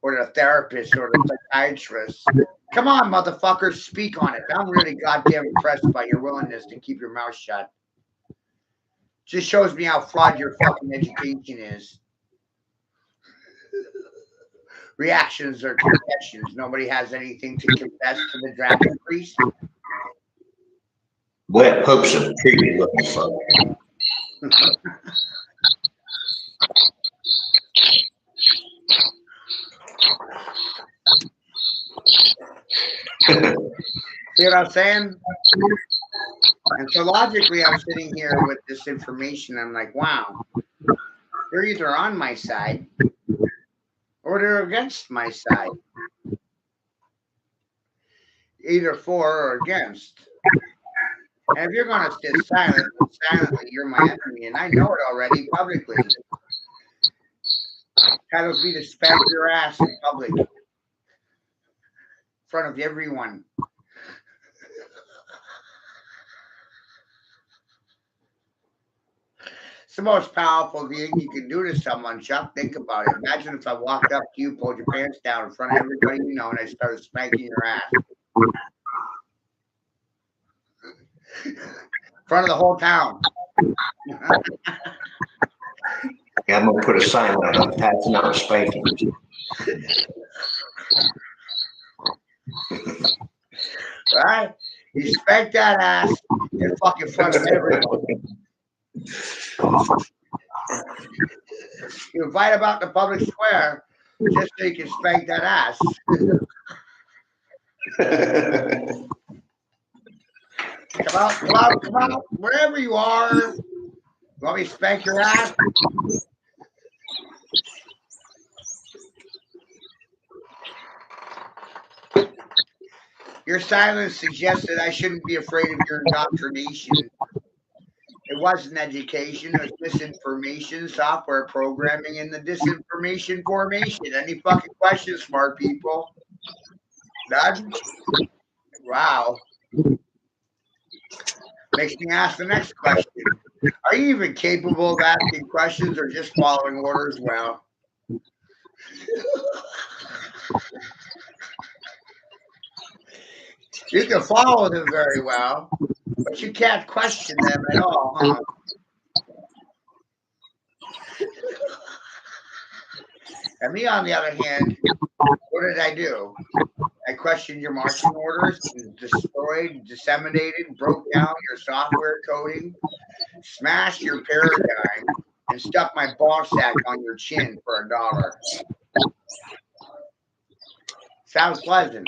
or the therapist, or the psychiatrist. Come on, motherfuckers, speak on it. I'm really goddamn impressed by your willingness to keep your mouth shut. Just shows me how flawed your fucking education is. Reactions are confessions. Nobody has anything to confess to the dragon priest. Wet hooks of creepy looking fuck. See what I'm saying? And so logically, I'm sitting here with this information. I'm like, wow, they're either on my side or they're against my side. Either for or against. And if you're going to sit silently, you're my enemy. And I know it already publicly. Tells me to spank your ass in public. In front of everyone. It's the most powerful thing you can do to someone, Chuck. Think about it. Imagine if I walked up to you, pulled your pants down in front of everybody you know, and I started spanking your ass. In front of the whole town. Yeah, I'm gonna put a sign on it. I'm passing out spankings. Right? You spank that ass in fucking front of everyone. You invite them out to public square just so you can spank that ass. Come out, wherever you are. You want me to spank your ass? Your silence suggested I shouldn't be afraid of your indoctrination. It wasn't education, it was misinformation, software programming, and the disinformation formation. Any fucking questions, smart people? None? Wow. Makes me ask the next question. Are you even capable of asking questions or just following orders well? You can follow them very well, but you can't question them at all, huh? And me, on the other hand, what did I do? I questioned your marching orders, destroyed, disseminated, broke down your software coding, smashed your paradigm, and stuck my ball sack on your chin for $1. Sounds pleasant.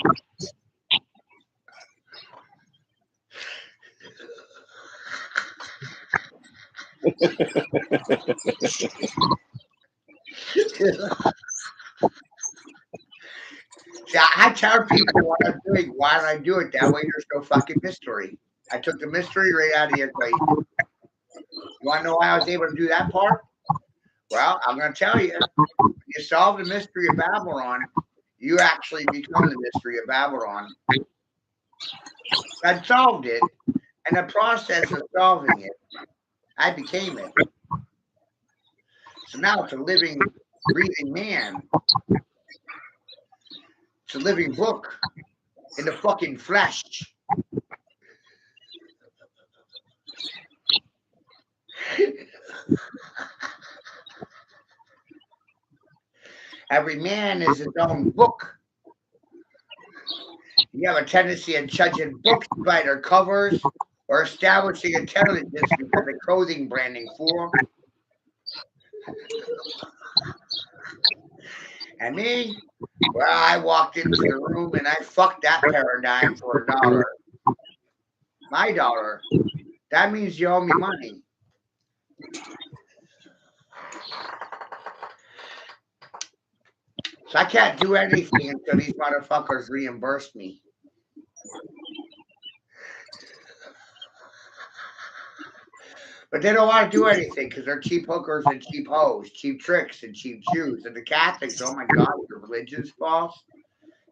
See, I tell people what I'm doing. Why did I do it? That way there's no fucking mystery. I took the mystery right out of the equation. You want to know why I was able to do that part? Well, I'm going to tell you. When you solve the mystery of Babylon, you actually become the mystery of Babylon. I solved it. And the process of solving it, I became it. So now it's a living, breathing man. It's a living book in the fucking flesh. Every man is his own book. You have a tendency of judging books by their covers or establishing intelligence because of clothing branding, fool. And me, well, I walked into the room and I fucked that paradigm for $1. My $1. That means you owe me money. So I can't do anything until these motherfuckers reimburse me. But they don't want to do anything because they're cheap hookers and cheap hoes, cheap tricks and cheap Jews. And the Catholics, oh my God, your religion's false.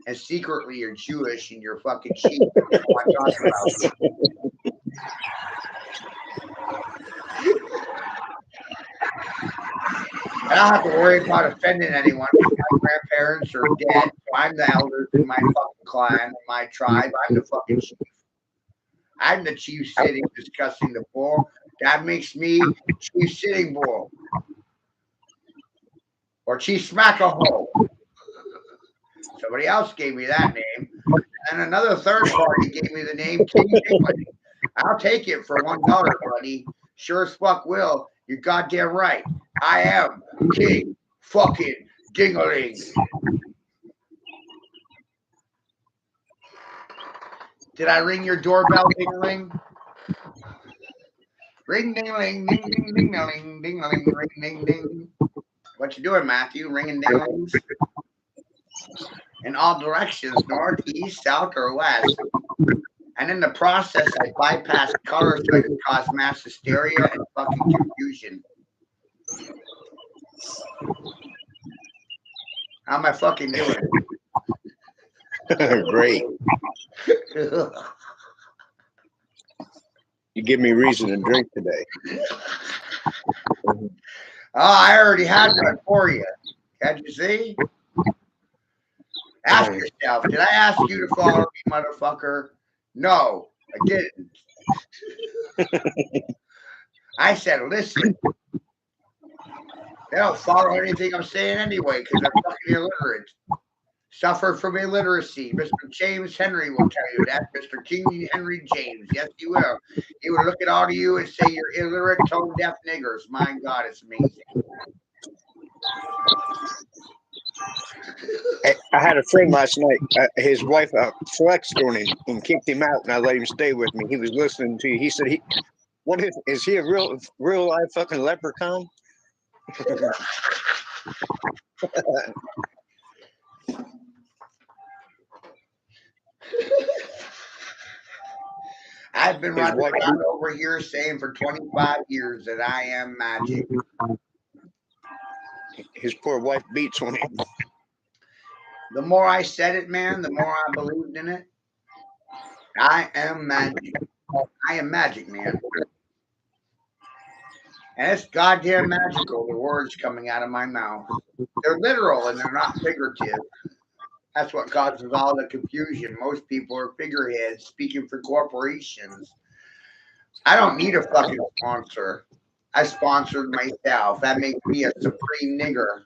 And secretly you're Jewish and you're fucking cheap. That's what I'm talking about. I don't have to worry about offending anyone because my grandparents are dead. So I'm the elders in my fucking clan, my tribe. I'm the fucking chief. I'm the chief sitting discussing the bull. That makes me Chief Sitting Bull. Or Chief Smack-a-Hole. Somebody else gave me that name. And another third party gave me the name King Dingling. I'll take it for $1, buddy. Sure as fuck will. You're goddamn right. I am King fucking Dingling. Did I ring your doorbell, Dingling? Ring ding ling ding ding ding ding ding ring ding ding. What you doing, Matthew? Ringing ding-lings? In all directions, north, east, south, or west. And in the process, I bypass colors so I can cause mass hysteria and fucking confusion. How am I fucking doing? Great. You give me reason to drink today. Oh, I already had one for you. Can't you see? Ask yourself, did I ask you to follow me, motherfucker? No, I didn't. I said, listen. They don't follow anything I'm saying anyway because they're fucking illiterate. Suffer from illiteracy. Mr. James Henry will tell you that. Mr. King Henry James. Yes, he will. He will look at all of you and say you're illiterate, tone deaf niggers. My God, it's amazing. I had a friend last night. His wife flexed on him and kicked him out, and I let him stay with me. He was listening to you. He said, "What is he a real life fucking leprechaun?" I've been His running wife, around over here saying for 25 years that I am magic. his poor wife beats on him. The more I said it, man, the more I believed in it. I am magic. I am magic, man. And it's goddamn magical, the words coming out of my mouth. They're literal and they're not figurative. That's what causes all the confusion. Most people are figureheads speaking for corporations. I don't need a fucking sponsor. I sponsored myself. That makes me a supreme nigger.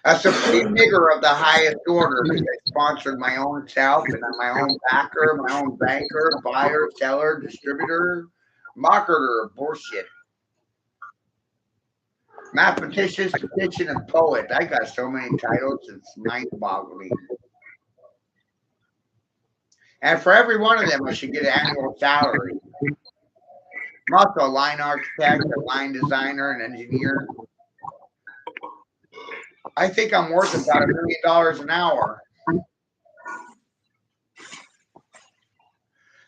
A supreme nigger of the highest order because I sponsored my own self and I'm my own backer, my own banker, buyer, seller, distributor, marketer of bullshit. Mathematician, statistician, and poet. I got so many titles, it's mind-boggling. And for every one of them, I should get an annual salary. I'm also a line architect, a line designer, an engineer. I think I'm worth about $1 million an hour.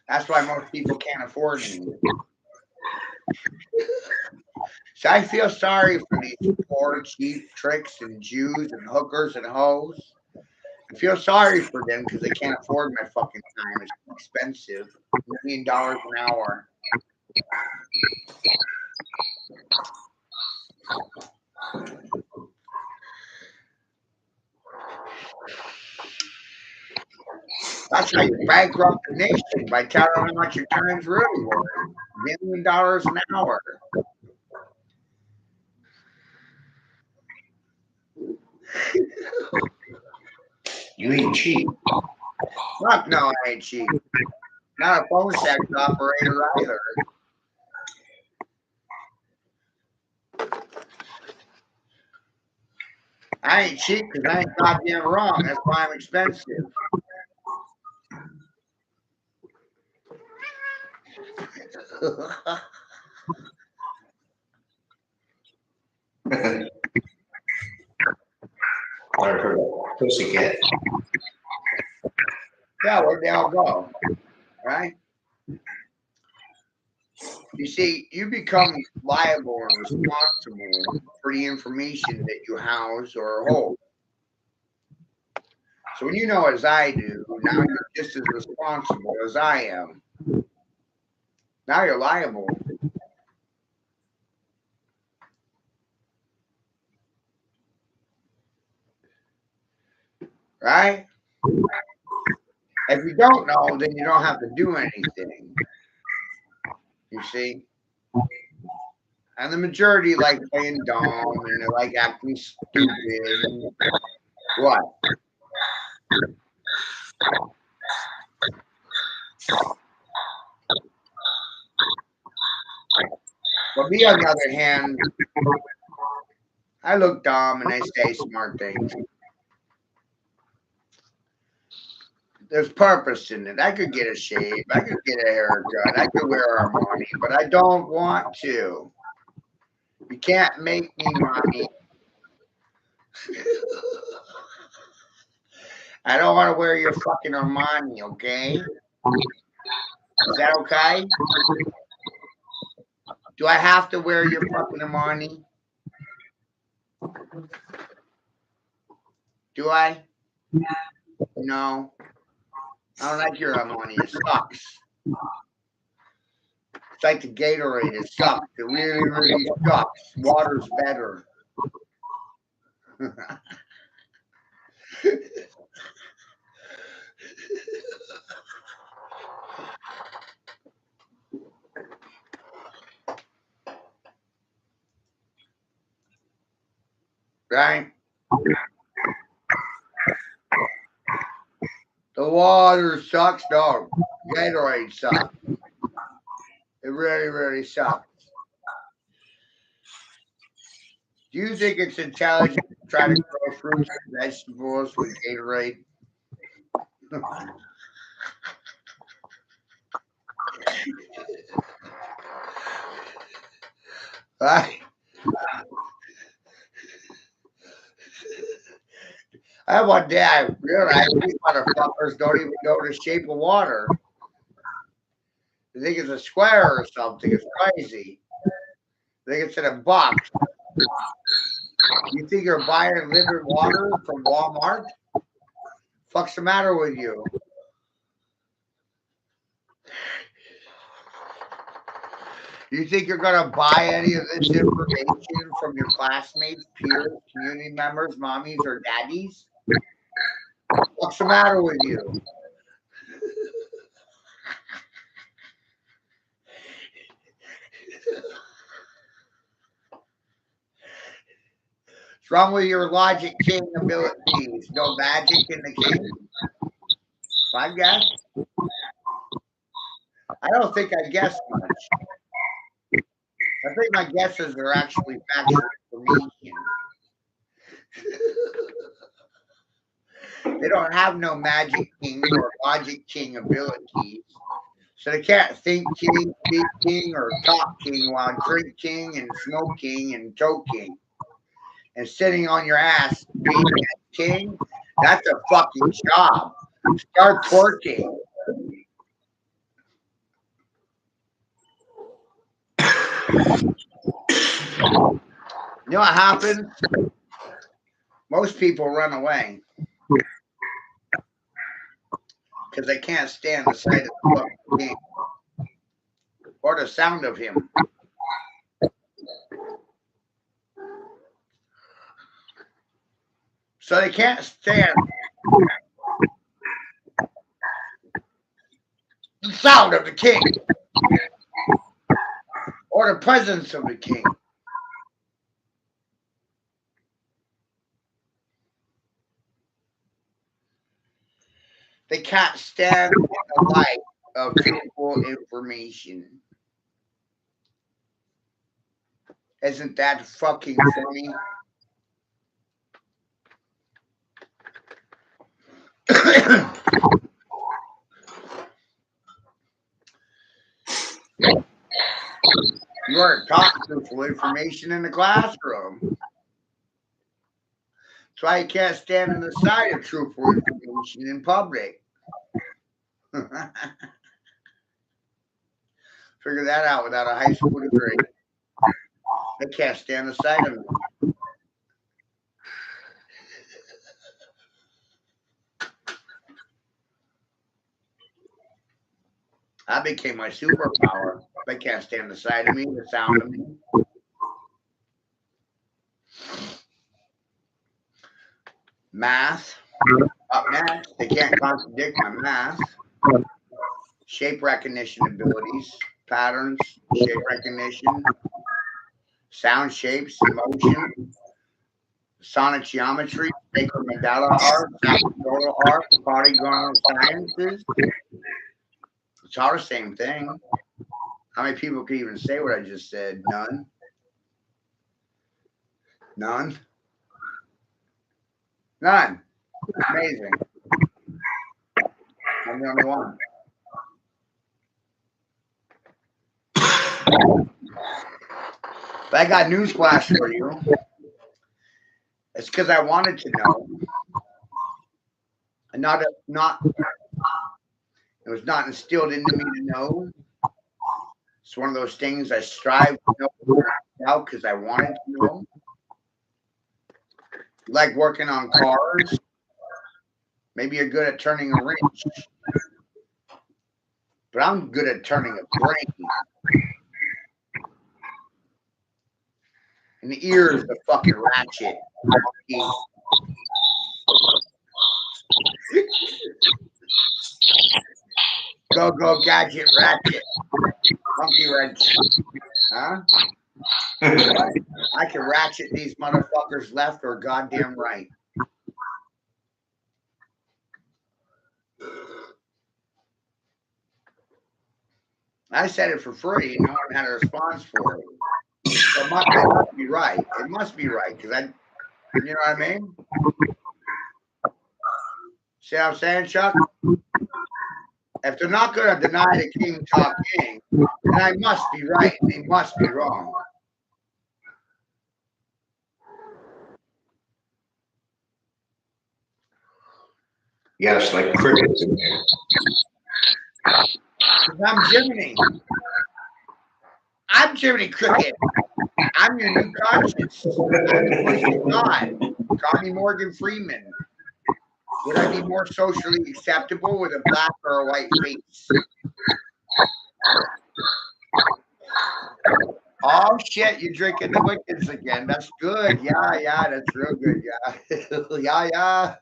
That's why most people can't afford me. So I feel sorry for these poor, cheap tricks and Jews and hookers and hoes. I feel sorry for them because they can't afford my fucking time. It's expensive. $1 million an hour. That's how you bankrupt the nation by telling them how much your time's really worth. $1 million an hour. You ain't cheap. Fuck no, I ain't cheap. Not a phone sex operator either. I ain't cheap because I ain't goddamn wrong. That's why I'm expensive. I heard a pussycat. Yeah, where'd they all go? Right? You see, you become liable and responsible for the information that you house or hold. So when you know as I do, now you're just as responsible as I am. Now you're liable. Right? If you don't know, then you don't have to do anything. You see? And the majority like playing dumb and they like acting stupid. What? But me, on the other hand, I look dumb and I say smart things. There's purpose in it. I could get a shave. I could get a haircut. I could wear Armani, but I don't want to. You can't make me money. I don't want to wear your fucking Armani, okay? Is that okay? Do I have to wear your fucking Armani? Do I? No. I don't like your Armani. It sucks. It's like the Gatorade. It sucks. It really, really sucks. Water's better. right? The water sucks, dog. Gatorade sucks. It really, really sucks. Do you think it's intelligent to try to grow fruits and vegetables with Gatorade? Right? I have one day I realized these motherfuckers don't even know the shape of water. They think it's a square or something. It's crazy. They think it's in a box. You think you're buying living water from Walmart? Fuck's the matter with you? You think you're gonna buy any of this information from your classmates, peers, community members, mommies, or daddies? What's the matter with you? What's wrong with your logic king abilities? No magic in the king? I guess. I don't think I guessed much. I think my guesses are actually factual information. They don't have no magic king or logic king abilities. So they can't think king, speak king, or talk king while drink king and smoke king and choke king. And sitting on your ass being a king, that's a fucking job. Start twerking. You know what happens? Most people run away because they can't stand the sight of the fucking king or the sound of him. So they can't stand the sound of the king or the presence of the king. They can't stand the light of truthful information. Isn't that fucking funny? You aren't taught truthful information in the classroom. That's why you can't stand on the side of truthful information in public. Figure that out without a high school degree. They can't stand the sight of it. That became my superpower. They can't stand the sight of me, the sound of me. Math. Up next, they can't contradict my math. Shape recognition abilities, patterns, shape recognition, sound shapes, motion, sonic geometry, sacred mandala art, sacerdotal art, polygonal sciences. It's all the same thing. How many people can even say what I just said? None. None. None. Amazing. I'm the only one. But I got news flash for you. It's because I wanted to know. And it was not instilled into me to know. It's one of those things I strive to know because I wanted to know. Like working on cars. Maybe you're good at turning a wrench. But I'm good at turning a brain. And the ear is the fucking ratchet. Go gadget ratchet. Monkey wrench. Huh? I can ratchet these motherfuckers left or goddamn right. I said it for free. No one had a response for it. So it must be right. It must be right because you know what I mean? See what I'm saying, Chuck? If they're not going to deny the king top king, then I must be right. They must be wrong. Yeah, it's like crickets in there. I'm Jiminy. I'm Jiminy Cricket. I'm your new conscience. I'm the voice of God. Call me Morgan Freeman. Would I be more socially acceptable with a black or a white face? Oh shit, you're drinking the Wickens again. That's good. Yeah, that's real good. Yeah. yeah.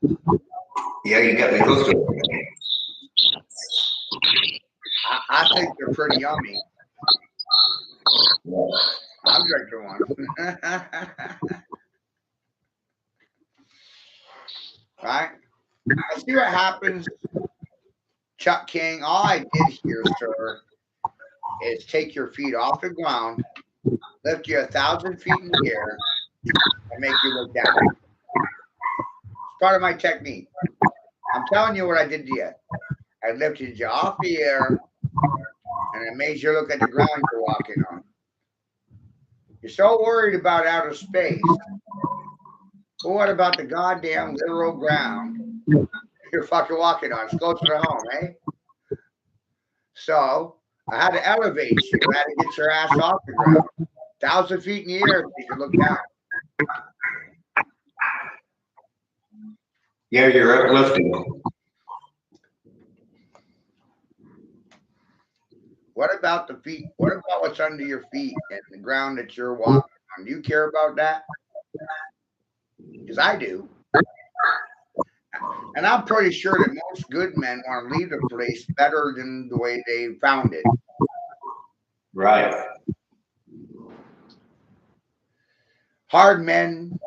Yeah, you got me hooked. I think they're pretty yummy. I'm drinking one. Right? I see what happens, Chuck King. All I did here, sir, is take your feet off the ground, lift you 1,000 feet in the air, and make you look down. It's part of my technique. I'm telling you what I did to you. I lifted you off the air, and I made you look at the ground you're walking on. You're so worried about outer space. But what about the goddamn literal ground you're fucking walking on? It's closer to home, eh? So I had to elevate you. I had to get your ass off the ground. 1,000 feet in the air so you can look down. Yeah, you're uplifting. What about the feet? What about what's under your feet and the ground that you're walking on? Do you care about that? Because I do. And I'm pretty sure that most good men want to leave the place better than the way they found it. Right. Hard men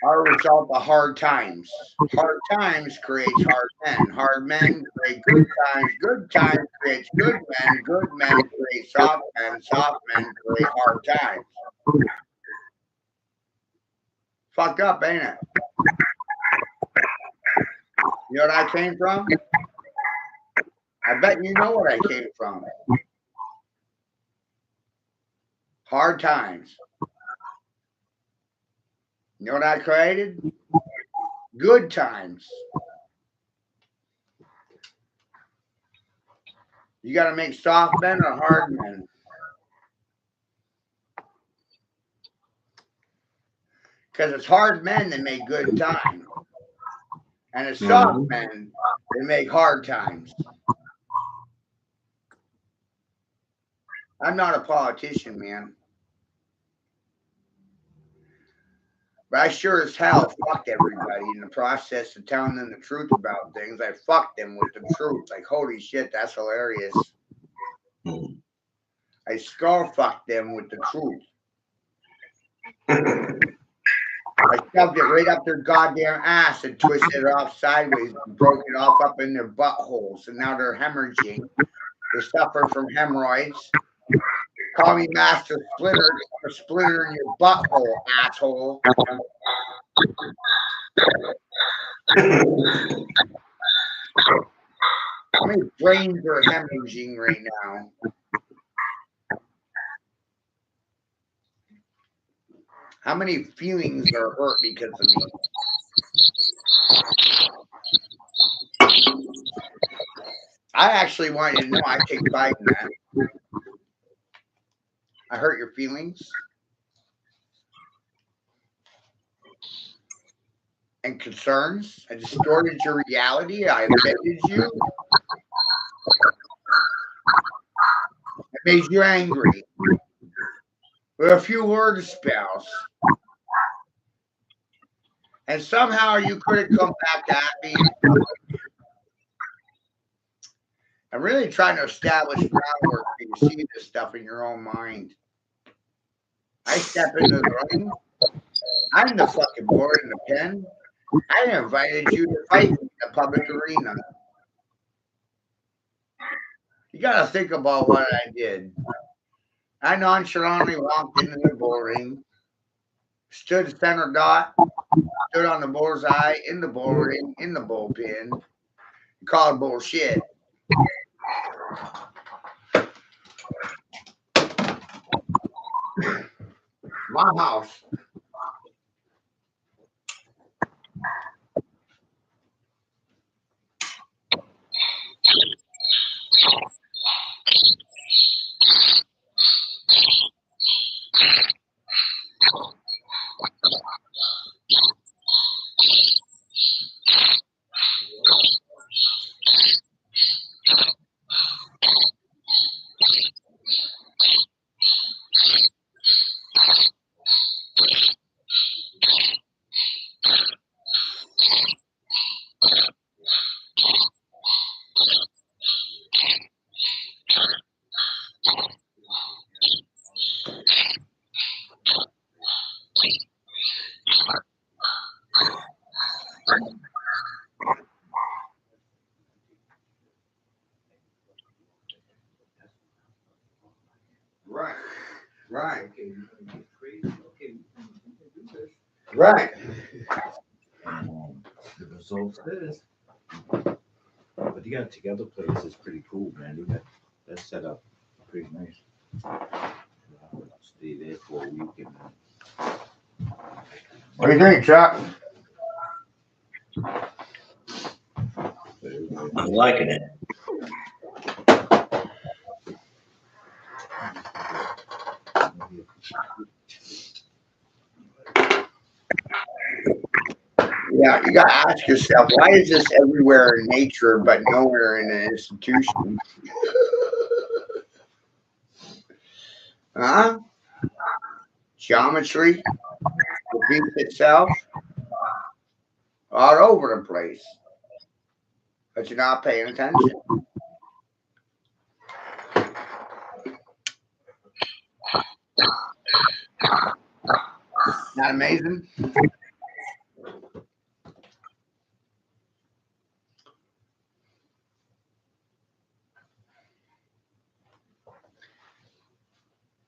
are a result of hard times. Hard times creates hard men. Hard men create good times. Good times creates good men. Good men create soft men. Soft men create hard times. Fucked up, ain't it? You know what I came from? I bet you know what I came from. Hard times. You know what I created? Good times. You got to make soft men or hard men. Because it's hard men that make good times. And it's soft men that make hard times. I'm not a politician, man. But I sure as hell fucked everybody in the process of telling them the truth about things. I fucked them with the truth. Like, holy shit, that's hilarious. I skull fucked them with the truth. I shoved it right up their goddamn ass and twisted it off sideways and broke it off up in their buttholes. And now they're hemorrhaging. They suffer from hemorrhoids. Call me Master Splinter. I'm a splinter in your butthole, asshole. How many brains are hemorrhaging right now? How many feelings are hurt because of me? I actually want you to know I take pride in that. I hurt your feelings and concerns. I distorted your reality. I offended you. I made you angry with a few word spells. And somehow you couldn't come back at me. I'm really trying to establish groundwork for you to see this stuff in your own mind. I step into the ring. I'm the fucking boy in the pen. I invited you to fight in the public arena. You got to think about what I did. I nonchalantly walked into the bull ring, stood center dot, stood on the bullseye, in the bull ring, in the bullpen, called bullshit. My house. Right. Right. Right. The results is. But you got together place is pretty cool, man. You got that set up pretty nice. Stay there for a week and What do you think, Chuck? I'm liking it. Yeah, you got to ask yourself, why is this everywhere in nature but nowhere in an institution? Huh? Geometry repeats itself all over the place, but you're not paying attention. Not amazing?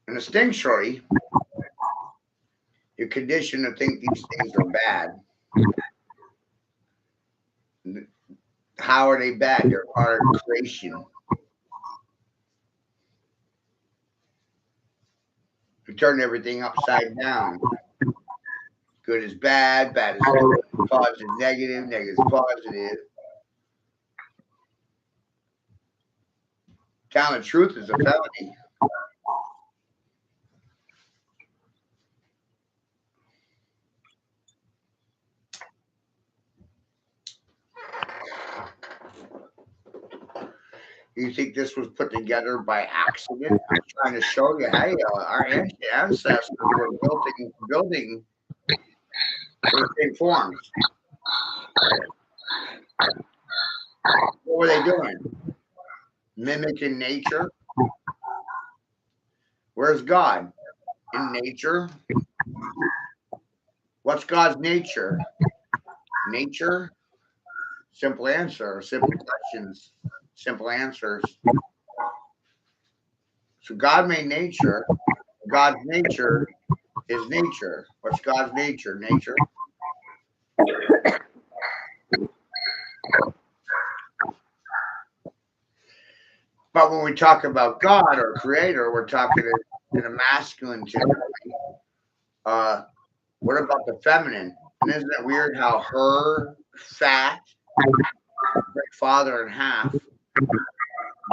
And instinctually, you're conditioned to think these things are bad. How are they bad? They're part of creation. You turn everything upside down. Good is bad, bad is good, positive, negative, negative is positive. Telling the truth is a felony. You think this was put together by accident? I'm trying to show you, hey, our ancestors were building earthly forms. What were they doing? Mimicking nature. Where's God? In nature. What's God's nature? Nature? Simple answer. Simple questions. Simple answers. So God made nature. God's nature is nature. What's God's nature? Nature. But when we talk about God or Creator, we're talking in a masculine gender. What about the feminine? And isn't it weird how her fat break father in half?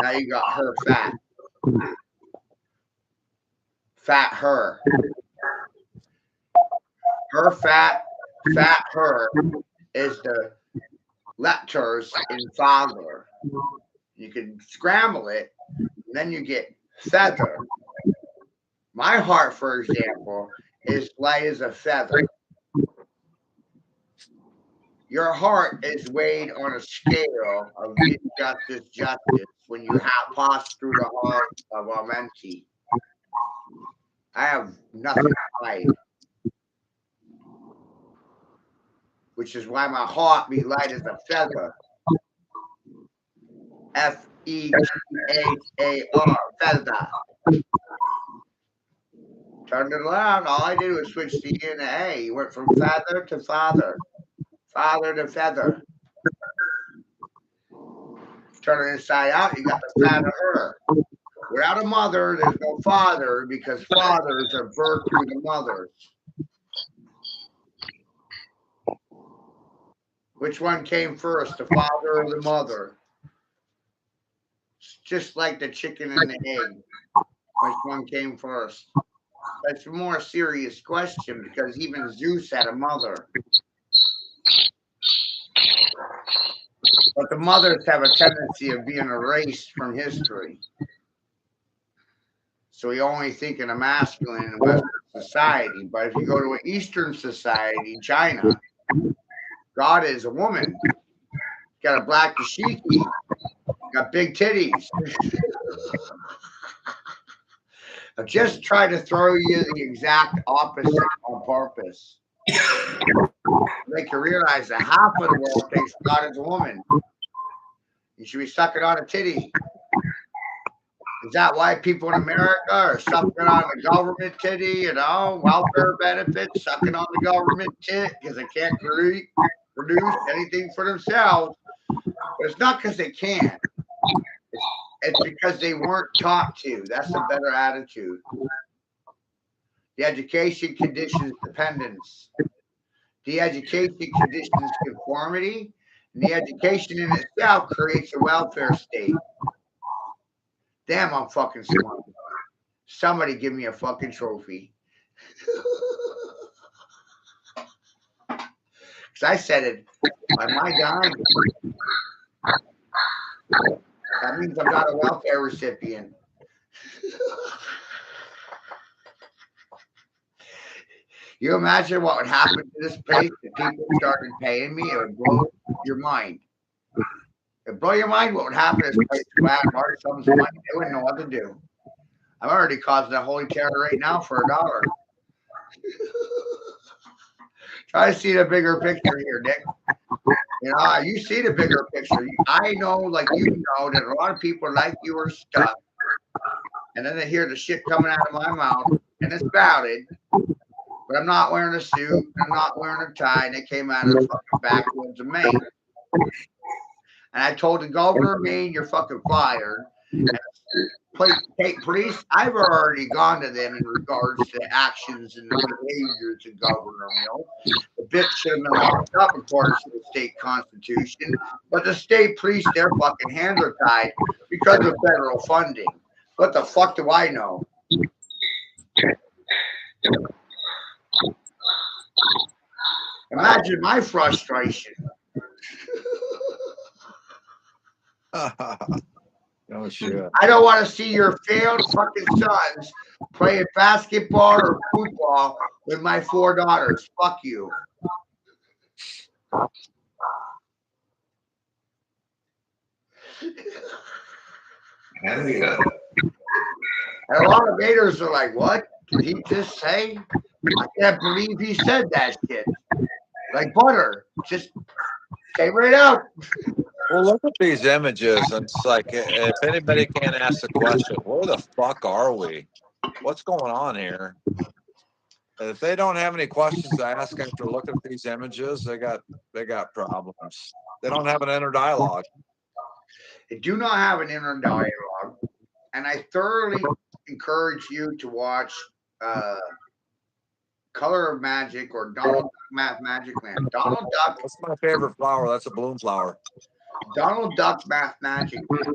Now you got her fat. Fat her. Her fat her is the letters in father. You can scramble it, and then you get feather. My heart, for example, is light as a feather. Your heart is weighed on a scale of justice when you have passed through the heart of Amenti. I have nothing to hide, which is why my heart be light as a feather. Feghar, feather. Turned it around. All I did was switch the E and the A. You went from feather to father, father to feather. Turn it inside out, you got the father. Without a mother, there's no father because fathers are birthed through the mothers. Which one came first, the father or the mother? It's just like the chicken and the egg. Which one came first? That's a more serious question because even Zeus had a mother. But the mothers have a tendency of being erased from history. So we only think in a masculine in Western society. But if you go to an Eastern society, China, God is a woman. Got a black dashiki, got big titties. I just try to throw you the exact opposite on purpose. Make you realize that half of the world thinks God is a woman. You should be sucking on a titty. Is that why people in America are sucking on the government titty, welfare benefits, sucking on the government tit because they can't produce anything for themselves? But it's not because they can't. It's because they weren't taught to. That's a better attitude. The education conditions dependence. The education conditions conformity. And the education in itself creates a welfare state. Damn, I'm fucking smart. Somebody give me a fucking trophy. Because I said it by my dime. That means I'm not a welfare recipient. You imagine what would happen to this place if people started paying me? It would blow your mind. It would blow your mind what would happen to this place if I had Mark Sums money. They wouldn't know what to do. I'm already causing a holy terror right now for $1. Try to see the bigger picture here, Nick. You see the bigger picture. I know, like that a lot of people like you are stuck. And then they hear the shit coming out of my mouth, and it's valid. But I'm not wearing a suit. I'm not wearing a tie. And they came out of the fucking backwoods of Maine. And I told the governor of Maine, you're fucking fired. Hey, police, I've already gone to them in regards to actions and the behaviors of Governor Mill. The bitch should have been locked up according to the state constitution, but the state police, their fucking hands are tied because of federal funding. What the fuck do I know? Imagine my frustration. Oh shit. I don't want to see your failed fucking sons playing basketball or football with my 4 daughters. Fuck you. Hell yeah. And a lot of haters are like, what did he just say? I can't believe he said that shit. Like butter. Just say right out. Well, look at these images, and it's like, if anybody can't ask the question, where the fuck are we? What's going on here? And if they don't have any questions to ask after looking at these images, they got problems. They don't have an inner dialogue. They do not have an inner dialogue, and I thoroughly encourage you to watch Color of Magic or Donald Duck Math Magic Man. Donald Duck. That's my favorite flower. That's a bloom flower. Donald Duck Math Magic Man,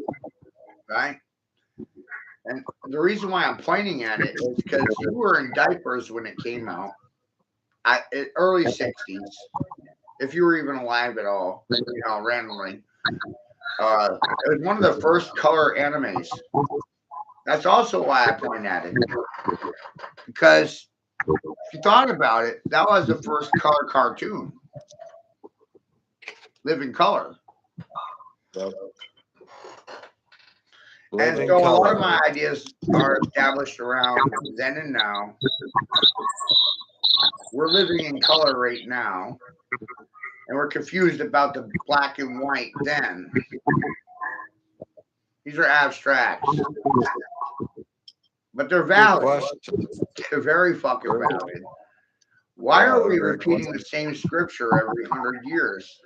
right? And the reason why I'm pointing at it is because you were in diapers when it came out, early 60s, if you were even alive at all, randomly. It was one of the first color animes. That's also why I point at it. Because if you thought about it, that was the first color cartoon. Living color. Yep. And Living so a lot color. of my ideas are established around then and now. We're living in color right now, and we're confused about the black and white then. These are abstracts, but they're Good valid. question. They're very fucking Very- valid. Why Yeah, are we they're very repeating clever. the same scripture every 100 years?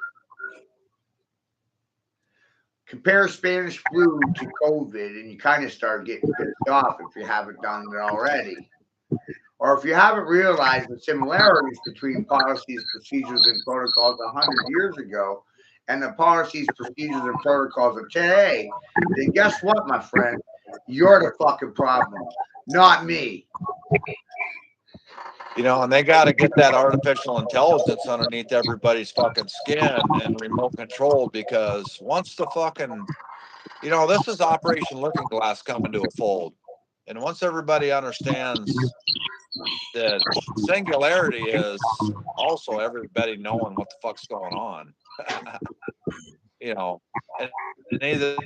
Compare Spanish flu to COVID, and you kind of start getting pissed off if you haven't done it already. Or if you haven't realized the similarities between policies, procedures, and protocols 100 years ago and the policies, procedures, and protocols of today, then guess what, my friend? You're the fucking problem, not me. You know, and they got to get that artificial intelligence underneath everybody's fucking skin and remote controlled, because once the fucking, you know, this is Operation Looking Glass coming to a fold. And once everybody understands that singularity is also everybody knowing what the fuck's going on, you know, and either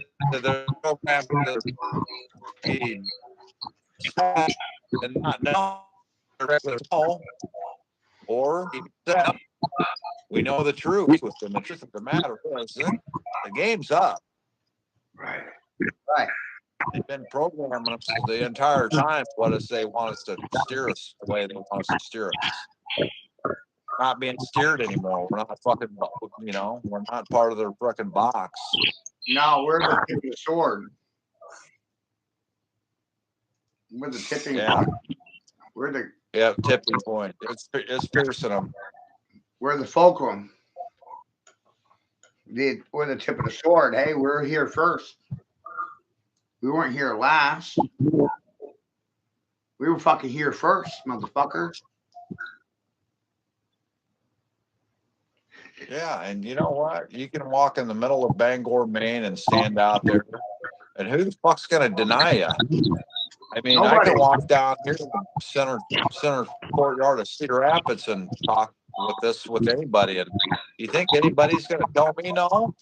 they're programmed to be and not know directly at all, or we know the truth with them. The truth of the matter is that the game's up. Right. Right. They've been programming us the entire time. What is they want us to steer us the way they want us to steer us. Not being steered anymore. We're not fucking, you know, we're not part of their fucking box. No, we're the tip of the sword. We're the tipping Yeah. point. We're the Tipping point. It's piercing them. we're the fulcrum. We're the tip of the sword. Hey, we're here first. We weren't here last. We were fucking here first, motherfucker. Yeah, and you know what? You can walk in the middle of Bangor, Maine, and stand out there, and who the fuck's gonna deny you? I mean, I Nobody. can walk down here to the center courtyard of Cedar Rapids and talk with anybody, and you think anybody's gonna tell me no?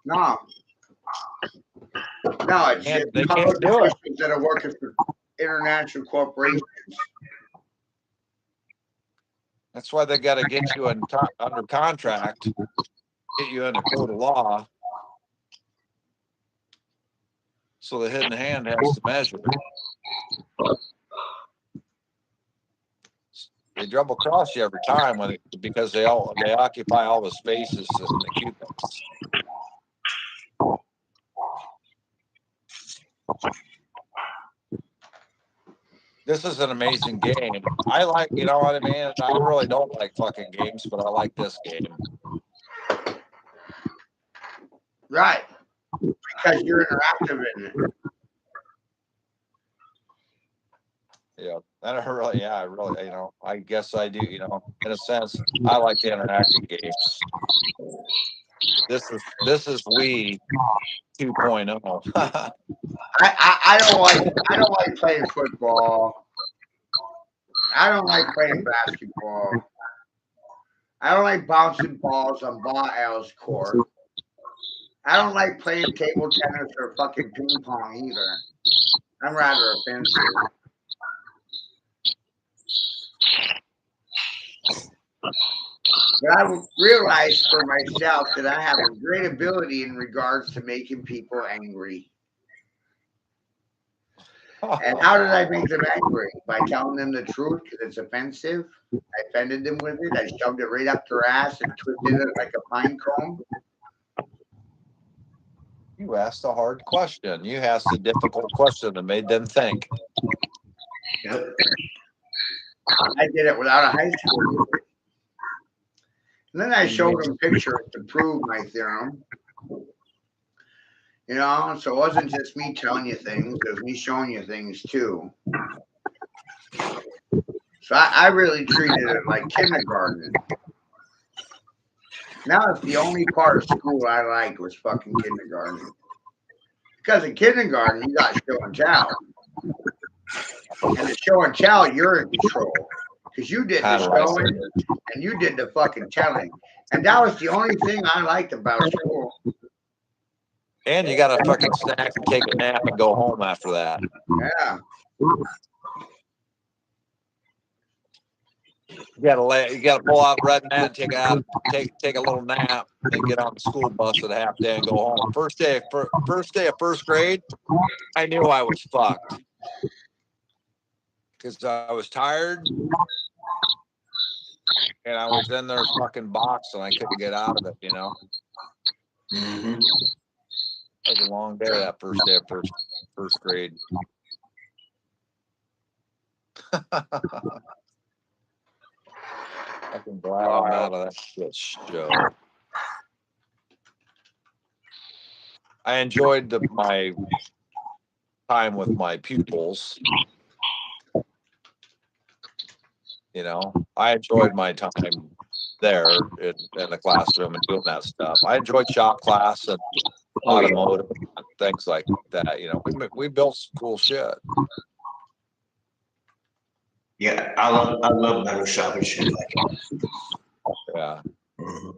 No. No, it's just They public can't do it. officials that are working for international corporations. That's why they got to get you under contract, get you in the code of law, so the hidden hand has to measure. They double cross you every time because they occupy all the spaces in the cubits. This is an amazing game. I like, you know what I mean? I really don't like fucking games, but I like this game. Right. Because you're interactive in it. Yeah. And I really, you know, I guess I do, you know, in a sense, I like the interactive games. This is we 2.0. I don't like playing football. I don't like playing basketball. I don't like bouncing balls on Baal's court. I don't like playing table tennis or fucking ping pong either. I'm rather offensive. But I realized for myself that I have a great ability in regards to making people angry. And how did I make them angry? By telling them the truth because it's offensive. I offended them with it. I shoved it right up their ass and twisted it like a pine cone. You asked a hard question. You asked a difficult question that made them think. Yep. I did it without a high school degree. And then I showed them pictures to prove my theorem. You know, so it wasn't just me telling you things, it was me showing you things too. So I really treated it like kindergarten. Now it's the only part of school I liked was fucking kindergarten. Because in kindergarten, you got show and tell. And the show and tell, you're in control. Because you did the showing and you did the fucking telling. And that was the only thing I liked about school. And you got to fucking snack and take a nap and go home after that. Yeah. You gotta pull out red mat and take a little nap, then get on the school bus at half day and go home. First day of first grade, I knew I was fucked because I was tired and I was in their fucking box and I couldn't get out of it. You know, Mm-hmm. it was a long day that first day of first grade. I'm glad I'm out of that shit show. I enjoyed my time with my pupils. You know, I enjoyed my time there in the classroom and doing that stuff. I enjoyed shop class and automotive and things like that. You know, we built some cool shit. Yeah, I love metal shop and shit like that. Yeah. Mm-hmm.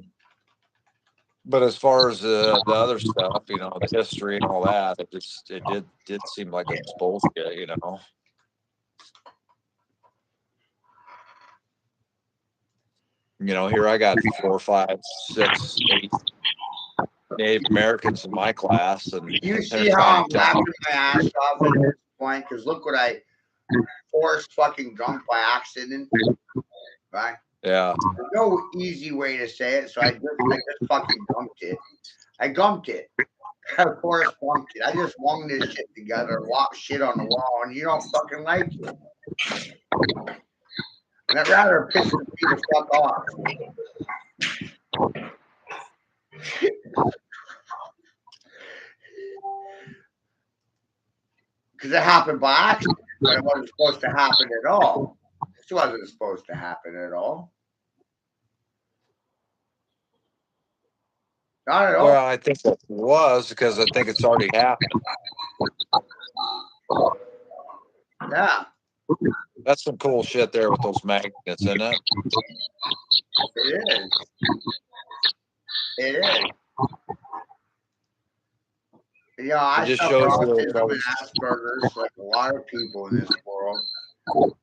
But as far as the other stuff, you know, the history and all that, it did seem like it was bullshit, you know. You know, here I got 4, 5, 6, 8 Native Americans in my class, and You see they're how trying I'm to tell me, laughing my ass off at this point? Because look what I forced fucking gumped by accident. Right? yeah, There's no easy way to say it, so I just fucking gumped it. I gumped it. I forced gumped it. I just wung this shit together, walk shit on the wall, and you don't fucking like it. And I'd rather piss me the fuck off. Because it happened by accident, but it wasn't supposed to happen at all. This wasn't supposed to happen at all. Not at all. well, I think it was because I think it's already happened. Yeah, That's some cool shit there with those magnets, isn't it? it is. It is. You know, I just suffer shows you autism and Asperger's like a lot of people in this world.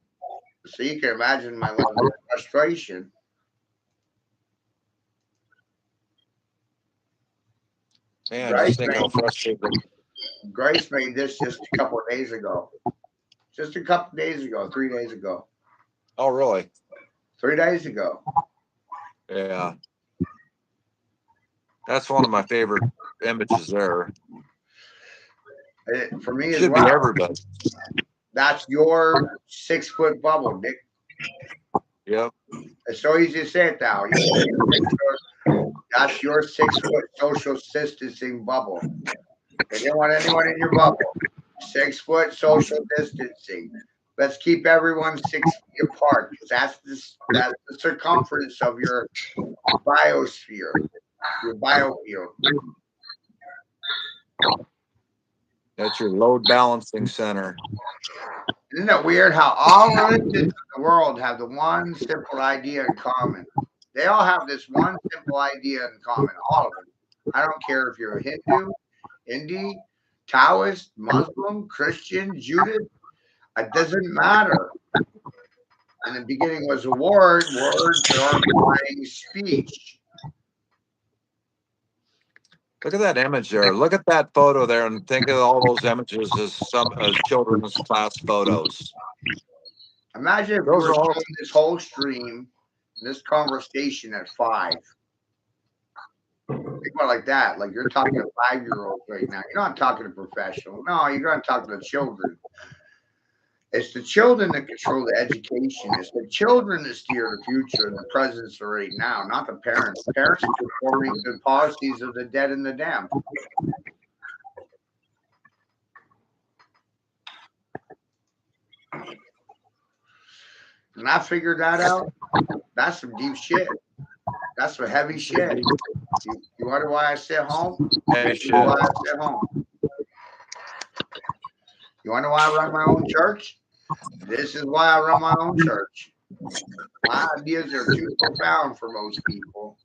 So you can imagine my level of frustration. Man, just think how frustrating. Grace made this just a couple of days ago. Just a couple of days ago, 3 days ago. Oh, really? 3 days ago. Yeah. That's one of my favorite images there. For me as Should be well. everybody. That's your 6 foot bubble, Nick. Yep. It's so easy to say it now. That's your 6 foot social distancing bubble. They didn't want anyone in your bubble. 6 foot social distancing. Let's keep everyone 6 feet apart because that's the circumference of your biosphere, your biofield. That's your load balancing center. Isn't it weird how all religions in the world have the one simple idea in common? They all have this one simple idea in common, all of them. I don't care if you're a Hindu, Hindi, Taoist, Muslim, Christian, Judas. It doesn't matter. In the beginning was a word. Words are implying speech. Look at that image there. Look at that photo there, and think of all those images as children's class photos. Imagine if we were showing this whole stream, this conversation at 5. Think about it like that. Like you're talking to 5-year-olds right now. You're not talking to professionals. No, you're going to talk to the children. It's the children that control the education. It's the children that steer the future and the presence of right now, not the parents. The parents are conforming to the policies of the dead and the damned. And I figured that out. That's some deep shit. That's some heavy shit. You wonder why I sit home? Hey, This is why I sit home. You wonder why I run my own church? This is why I run my own church. My ideas are too profound for most people.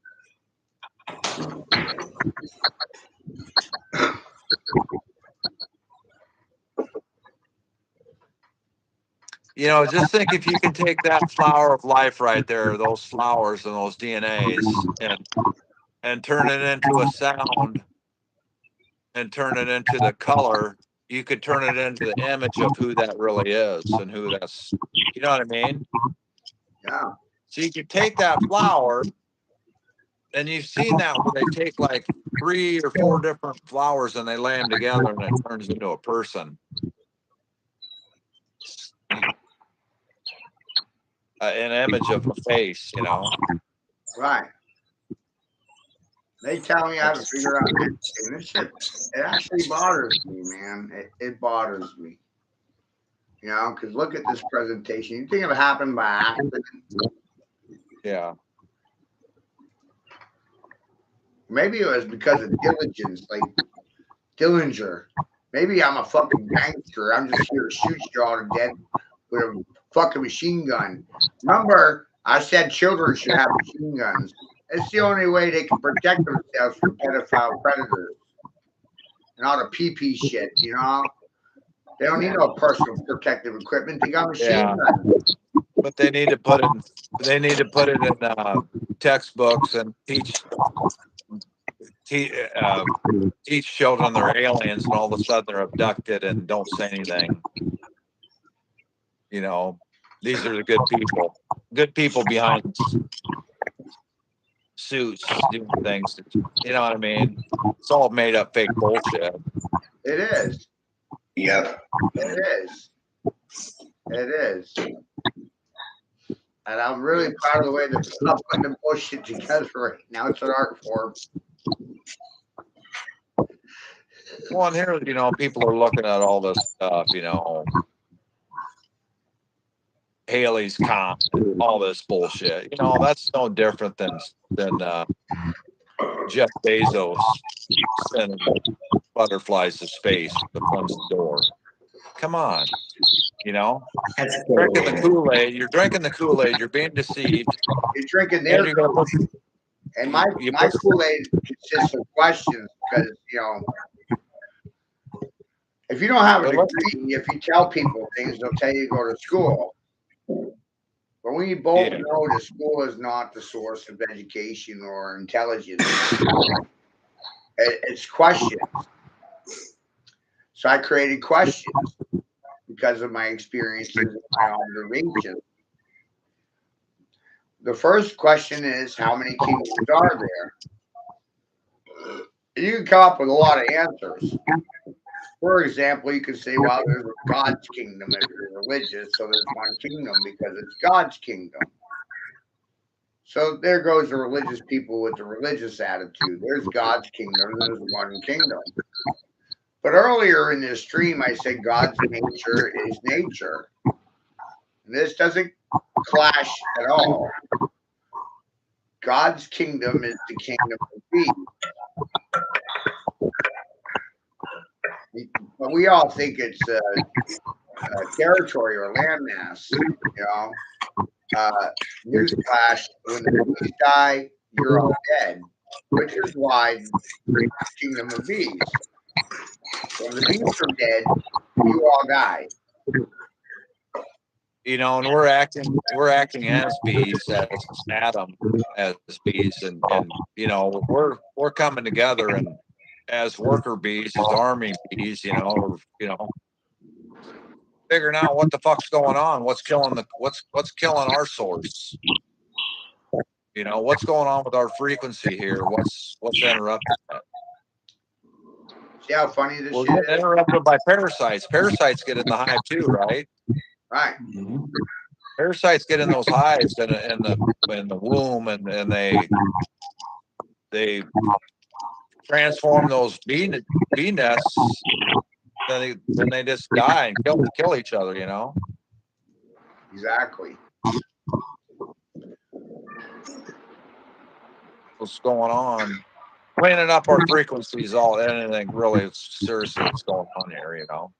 You know, just think if you can take that flower of life right there, those flowers and those DNAs, and turn it into a sound and turn it into the color, you could turn it into the image of who that really is and who that's, you know what I mean? Yeah. So you could take that flower, and you've seen that where they take like 3 or 4 different flowers and they lay them together and it turns into a person. An image of a face, you know. Right. They tell me I have to figure out and this shit. It actually bothers me, man. It bothers me. You know, because look at this presentation. You think it happened by accident? Yeah. Maybe it was because of diligence, like Dillinger. Maybe I'm a fucking gangster. I'm just here to shoot you all to death with a fucking machine gun. Remember, I said children should have machine guns. It's the only way they can protect themselves from pedophile predators and all the pee shit, you know? They don't need no personal protective equipment. They got machine guns. But they need to put it in, textbooks and teach children they're aliens, and all of a sudden they're abducted and don't say anything. You know, these are the good people behind suits doing things. You know what I mean? It's all made up fake bullshit. It is. Yep. It is. It is. And I'm really proud of the way they're putting the bullshit together right now. It's an art form. Well, and here, you know, people are looking at all this stuff, you know, Haley's Comet, all this bullshit. You know, that's no different than Jeff Bezos sending butterflies to space at the front door. Come on, you know, drinking the Kool-Aid. You're drinking the Kool-Aid. You're being deceived. You're drinking their Kool-Aid. And my Kool-Aid consists of questions because, you know, if you don't have a degree, if you tell people things, they'll tell you to go to school. But we both know that school is not the source of education or intelligence. It's questions. So I created questions because of my experiences and my observations. The first question is, how many kingdoms are there? You can come up with a lot of answers. For example, you could say, well, there's God's kingdom if you're religious, so there's one kingdom because it's God's kingdom. So there goes the religious people with the religious attitude. There's God's kingdom, there's one kingdom. But earlier in this stream, I said God's nature is nature. And this doesn't clash at all. God's kingdom is the kingdom of peace. But we all think it's territory or landmass, you know. Newsflash: when the bees die, you're all dead, which is why the kingdom of bees. When the bees are dead, you all die. You know, and we're acting as bees, as Adam as bees, and you know, we're coming together and as worker bees, as army bees, you know, figuring out what the fuck's going on, what's killing our source. You know, what's going on with our frequency here? What's interrupting that? See how funny this We're shit getting interrupted by parasites. Parasites get in the hive too, right? Right. Parasites get in those hives in the womb, and they transform those bee nests. Then they just die and kill each other. You know. Exactly. What's going on? Cleaning up our frequencies, all anything really seriously that's going on here. You know.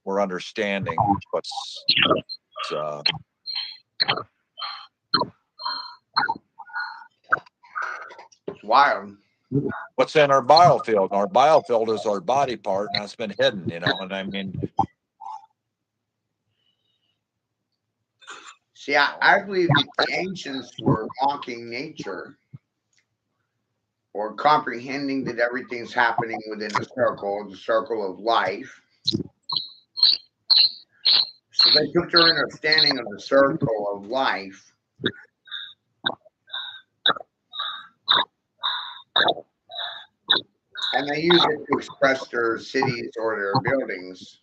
We're understanding what's it's wild. what's in our biofield. Our biofield is our body part, and that's been hidden, you know. And I mean, See, I believe that the ancients were mocking nature or comprehending that everything's happening within a circle, the circle of life. So they took their understanding of the circle of life and they use it to express their cities or their buildings.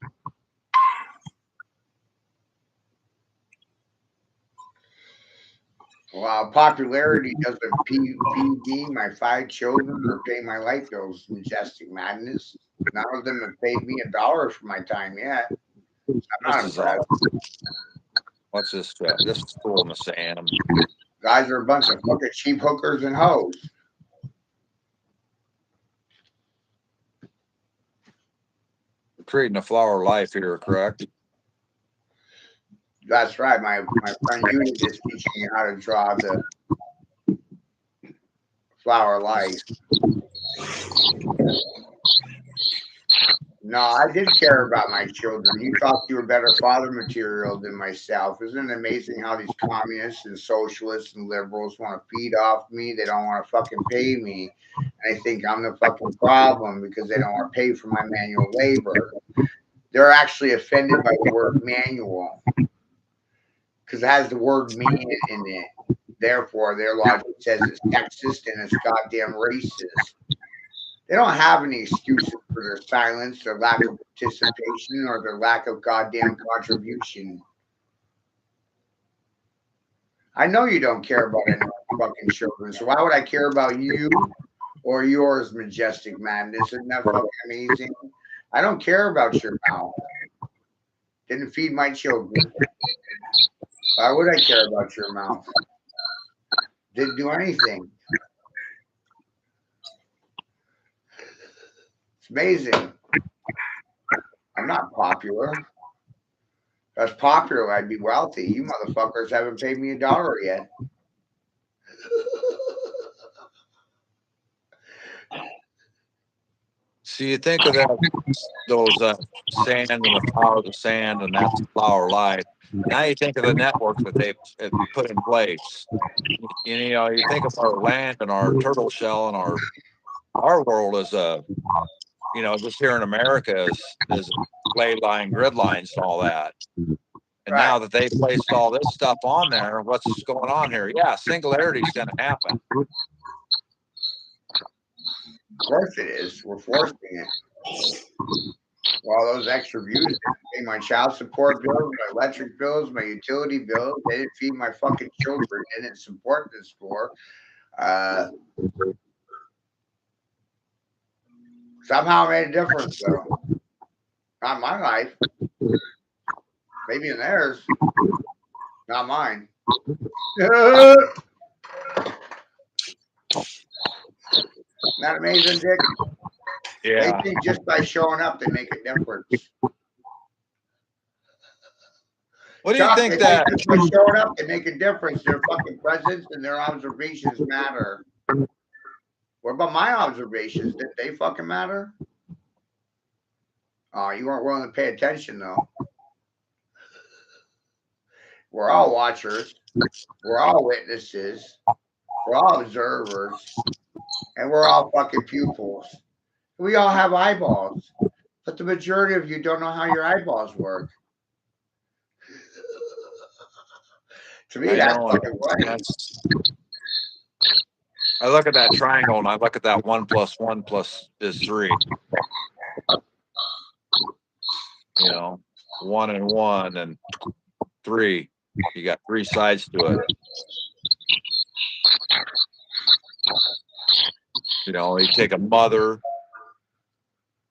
While popularity doesn't feed me, my 5 children, or pay my light bills, majestic madness. None of them have paid me $1 for my time yet. I'm not this is impressed. what's this? This is cool, Miss Sam. Guys are a bunch of fucking cheap hookers and hoes. Creating a flower life here, correct? That's right. My friend Unit is teaching me how to draw the flower life. No, I did care about my children. You thought you were better father material than myself. Isn't it amazing how these communists and socialists and liberals want to feed off me? They don't want to fucking pay me. And I think I'm the fucking problem because they don't want to pay for my manual labor. They're actually offended by the word manual because it has the word man in it. Therefore, their logic says it's sexist and it's goddamn racist. They don't have any excuses for their silence, their lack of participation, or their lack of goddamn contribution. I know you don't care about any fucking children, so why would I care about you or yours, majestic madness? Isn't that fucking amazing? I don't care about your mouth. Didn't feed my children. Why would I care about your mouth? Didn't do anything. It's amazing. I'm not popular. If I was popular, I'd be wealthy. You motherfuckers haven't paid me $1 yet. So you think of that, those sand and the power of the sand, and that's the flower life. Now you think of the networks that they put in place. You know, you think of our land and our turtle shell and our world as a, you know, just here in America is ley line, grid lines, and all that. And now that they placed all this stuff on there, what's going on here? Yeah, singularity is going to happen. Of course it is. We're forcing it. Well, those extra views didn't pay my child support bills, my electric bills, my utility bills. They didn't feed my fucking children. They didn't support this for. Somehow it made a difference, though. Not in my life. Maybe in theirs. Not mine. Not amazing, Dick? Yeah. They think just by showing up, they make a difference. What do you think that? Just by showing up, they make a difference. Their fucking presence and their observations matter. What about my observations? Did they fucking matter? Oh, you weren't willing to pay attention, though. We're all watchers. We're all witnesses. We're all observers. And we're all fucking pupils. We all have eyeballs. But the majority of you don't know how your eyeballs work. To me, that's fucking funny. I look at that triangle and I look at that 1 + 1 is 3. You know, 1 and 1 and 3. You got 3 sides to it. You know, you take a mother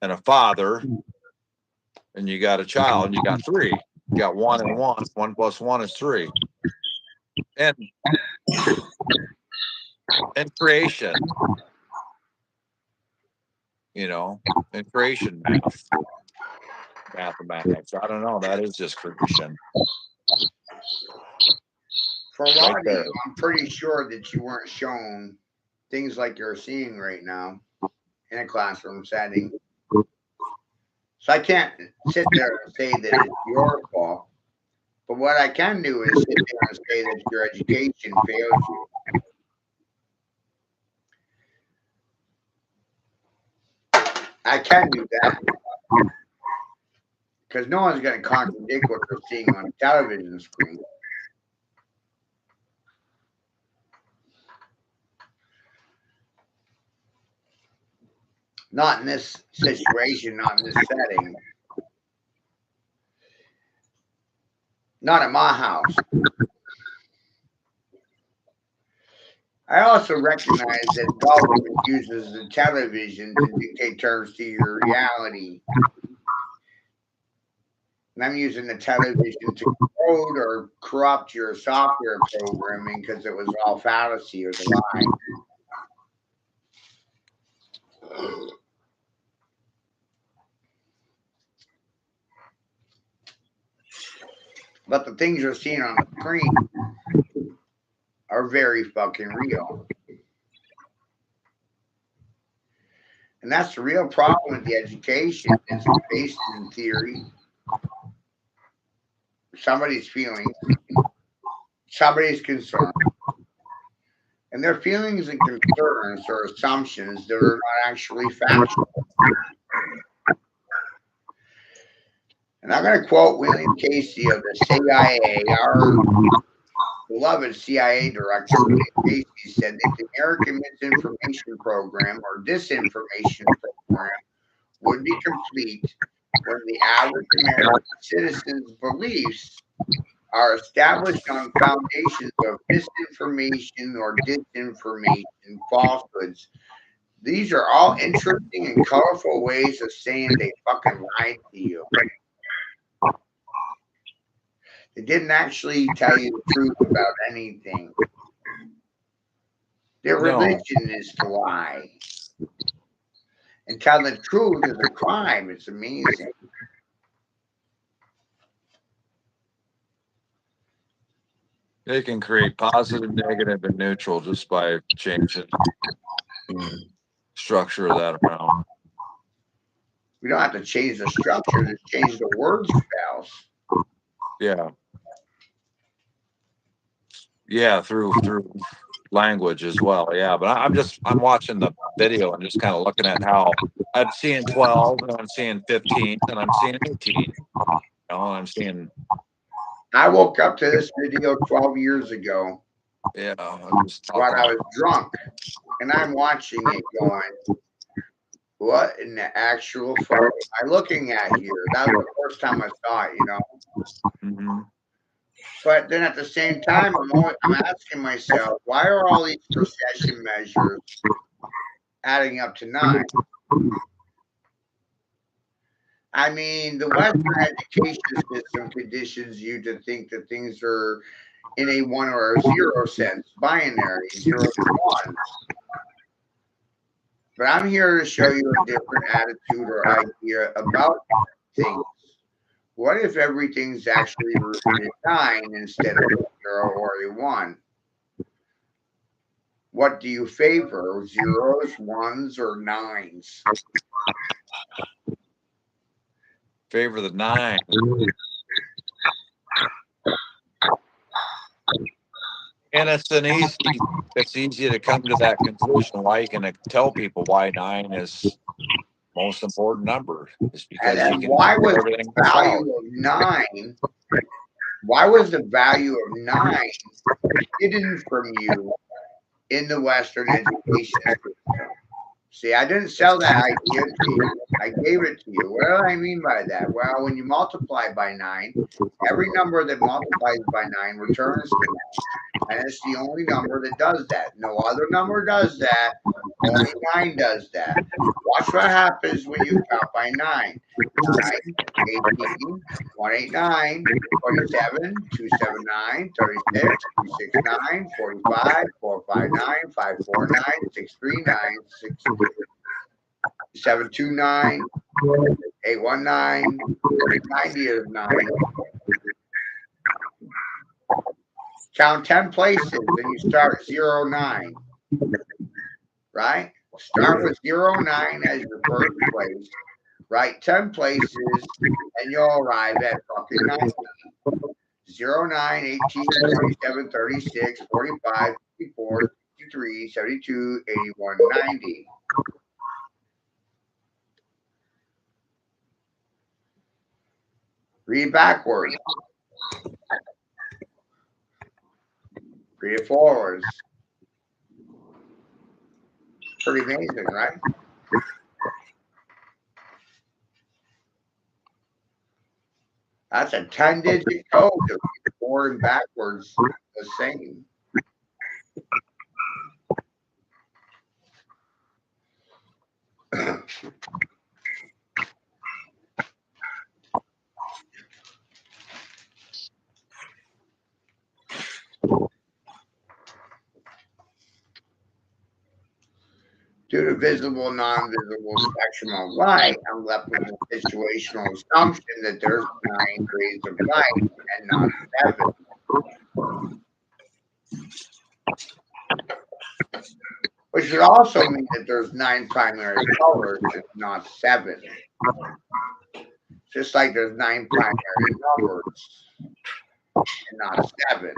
and a father, and you got a child, and you got 3. You got 1 and 1. 1 + 1 is 3. And creation, you know, and creation mathematics. I don't know. That is just creation. For a lot of you, I'm pretty sure that you weren't shown things like you're seeing right now in a classroom setting. So I can't sit there and say that it's your fault. But what I can do is sit there and say that your education fails you. I can do that. Because no one's going to contradict what they're seeing on a television screen. Not in this situation, not in this setting. Not at my house. I also recognize that government uses the television to dictate terms to your reality. And I'm using the television to code or corrupt your software programming because it was all fallacy or a lie. But the things you're seeing on the screen are very fucking real. And that's the real problem with the education. It's based in theory, somebody's feelings, somebody's concern. And their feelings and concerns are assumptions that are not actually factual. And I'm going to quote William Casey of the CIA, our beloved CIA director. William Casey said that the American misinformation program or disinformation program would be complete when the average American citizen's beliefs are established on foundations of misinformation or disinformation, falsehoods. These are all interesting and colorful ways of saying they fucking lied to you. They didn't actually tell you the truth about anything. Their religion is to lie. And tell the truth is a crime. It's amazing. They can create positive, negative, and neutral just by changing the structure of that around. We don't have to change the structure, just change the word spells. Yeah. Yeah, through language as well. Yeah, but I'm watching the video and just kind of looking at how I'm seeing 12 and I'm seeing 15 and I'm seeing 18. You know, I'm seeing. I woke up to this video 12 years ago. Yeah, I'm just when I was drunk, and I'm watching it going, what in the actual fuck am I looking at here? That was the first time I saw it, you know. Mm-hmm. But then at the same time, I'm asking myself, why are all these procession measures adding up to 9? I mean, the Western education system conditions you to think that things are in a 1 or a 0 sense, binary, 0 to 1. But I'm here to show you a different attitude or idea about things. What if everything's actually rooted in 9 instead of a 0 or a 1? What do you favor, 0s, 1s, or 9s? Favor the 9. And it's easy to come to that conclusion. Why you can tell people why 9 is most important number is because and you can why was everything the value of 9? Why was the value of 9 hidden from you in the Western education system? See, I didn't sell that idea to you. I gave it to you. What do I mean by that? Well, when you multiply by 9, every number that multiplies by 9 returns to 9. And it's the only number that does that. No other number does that. Only 9 does that. Watch what happens when you count by 9. 9, 18, 189, 27, 279, 36, 269, 45, 459, 549, 639, 729, 819, 90 is 9. Count 10 places, then you start 0, 9. right? Start with 09 as your first place. Write 10 places, and you'll arrive at fucking 90. 09, 18, 27, 36, 45, 54, 53, 72, 81, 90. Read backwards. Read it forwards. Pretty amazing, right? That's a 10-digit code to read forward and backwards the same. Due to visible, non-visible spectrum of light, I'm left with a situational assumption that there's 9 rays of light and not 7. Which would also mean that there's 9 primary colors and not 7. Just like there's 9 primary numbers and not 7.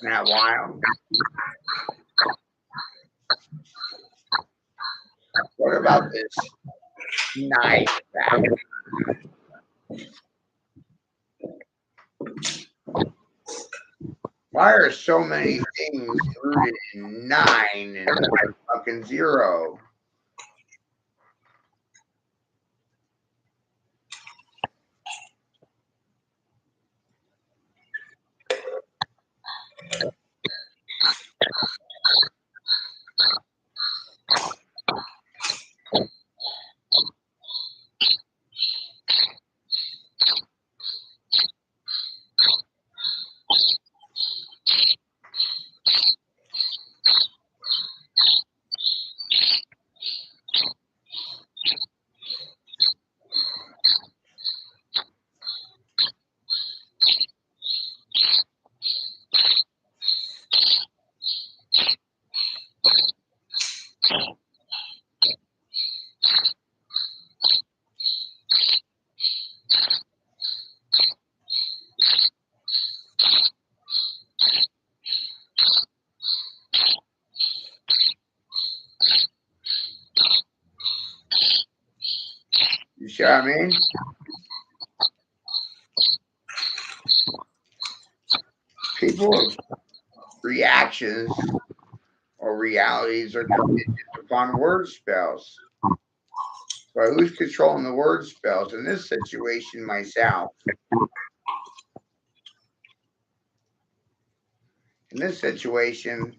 Isn't that wild? What about this knife factor? Why are so many things rooted in 9 and fucking 0? You see what I mean? People's reactions or realities are contingent upon word spells. But who's controlling the word spells? In this situation, myself. In this situation,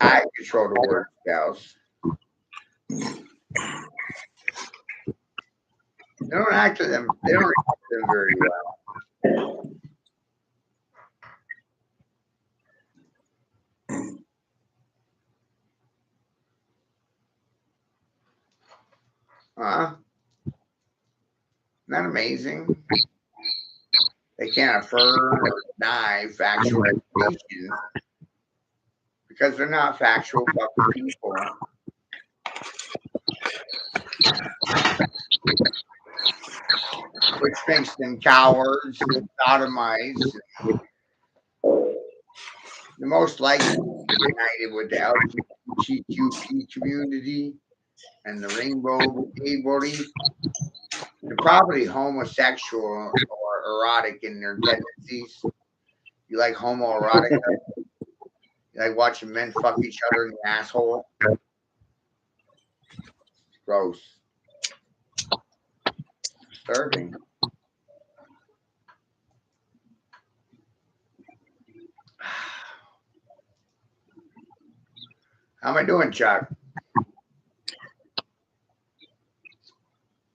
I control the word spells. They don't react to them very well. Isn't that amazing? They can't affirm or deny factual information because they're not factual fucking people. Which makes them cowards and sodomites. The most likely to be united with the LGBTQ community and the rainbow gay body. They're probably homosexual or erotic in their tendencies. You like homoerotic? You like watching men fuck each other in the asshole? Gross. Disturbing. How am I doing, Chuck?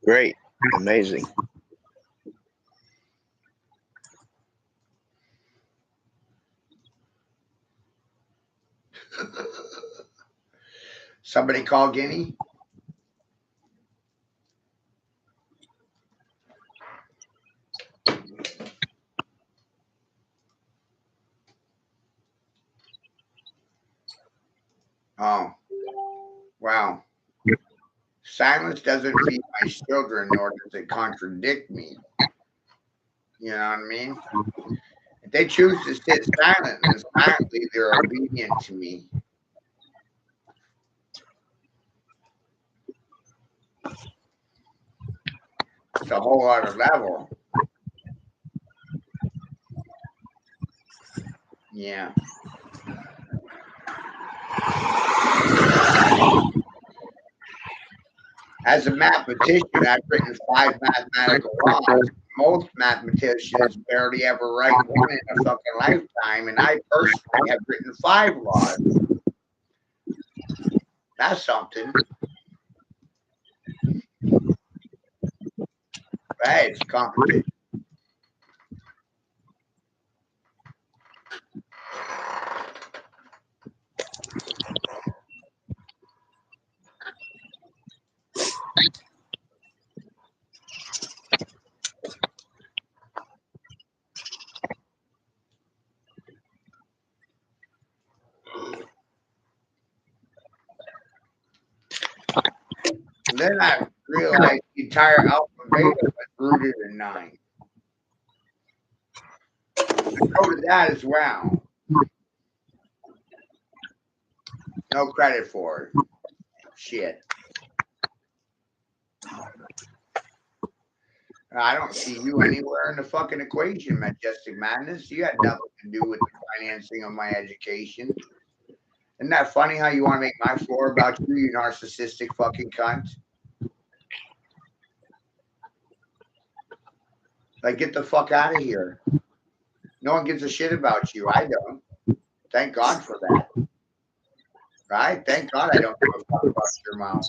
Great. Amazing. Somebody call Guinea? Oh, wow. Silence doesn't feed my children, nor does it contradict me. You know what I mean? If they choose to sit silent, then silently they're obedient to me. It's a whole other level. Yeah. As a mathematician, I've written 5 mathematical laws. Most mathematicians barely ever write one in a fucking lifetime, and I personally have written 5 laws. That's something. Hey, it's competition. And then I realized the entire alphabet was rooted in 9. I coded that as well. No credit for it. Shit. I don't see you anywhere in the fucking equation, Majestic Madness. You had nothing to do with the financing of my education. Isn't that funny how you want to make my floor about you, you narcissistic fucking cunt? Like, get the fuck out of here. No one gives a shit about you. I don't. Thank God for that. Right? Thank God I don't give a fuck about your mouth.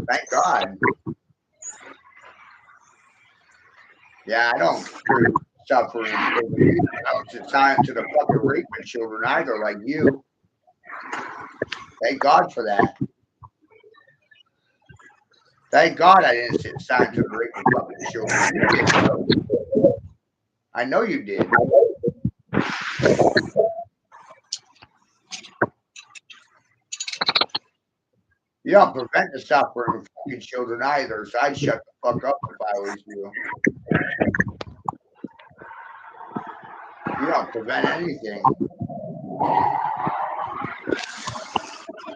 Thank God. Yeah, I don't suffer in children. I don't sit silent to the fucking raping children either, like you. Thank God for that. Thank God I didn't sit silent to the raping fucking children. You did, though. I know you did. You don't prevent the suffering of fucking children either, so I'd shut the fuck up if I was you. You don't prevent anything.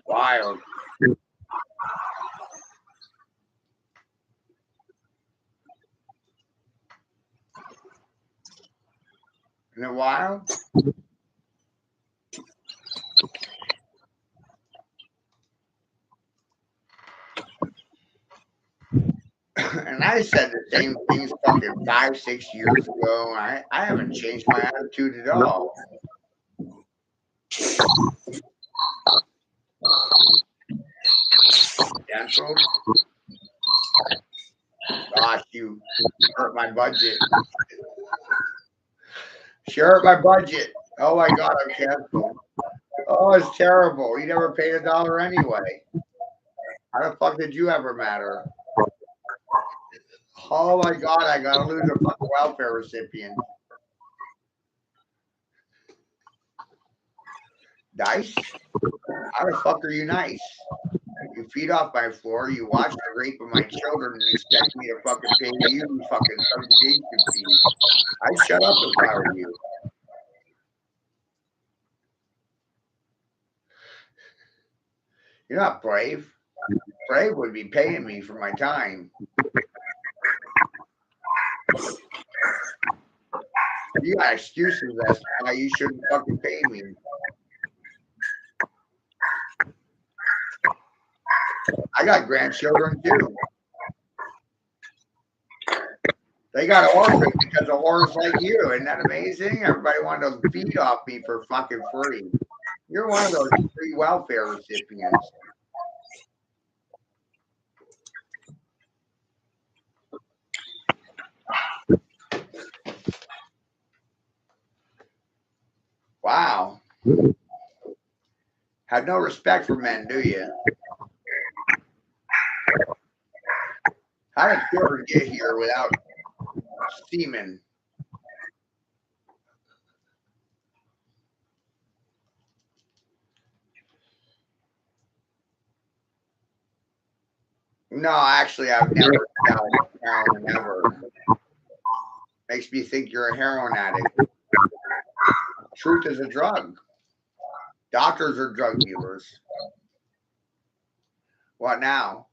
Wild. Isn't it wild? And I said the same things fucking 5, 6 years ago. I haven't changed my attitude at all. Cancelled? Gosh, you hurt my budget. She hurt my budget. Oh my God, I'm canceled. Oh, it's terrible. You never paid $1 anyway. How the fuck did you ever matter? Oh my God, I gotta lose a fucking welfare recipient. Nice? How the fuck are you nice? You feed off my floor, you watch the rape of my children and expect me to fucking pay you fucking subjugation fees. I'd shut up if I were you. You're not brave. Brave would be paying me for my time. You got excuses as to why you shouldn't fucking pay me. I got grandchildren too. They got orphans because of whores like you. Isn't that amazing? Everybody wanted to feed off me for fucking free. You're one of those free welfare recipients. Wow. Have no respect for men, do you? How did children get here without semen? No, actually, I've never dealt with heroin ever. Makes me think you're a heroin addict. Truth is a drug. Doctors are drug dealers. What now?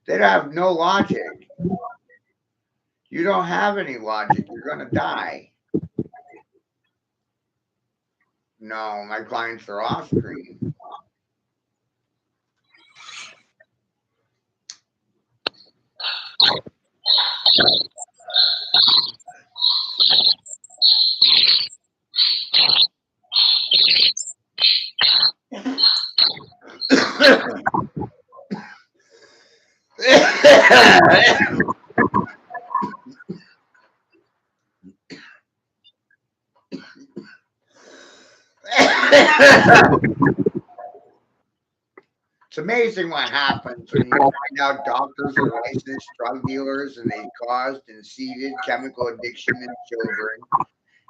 They have no logic. You don't have any logic. You're going to die. No, my clients are off screen. It's amazing what happens when you find out doctors are licensed drug dealers and they caused and seeded chemical addiction in children.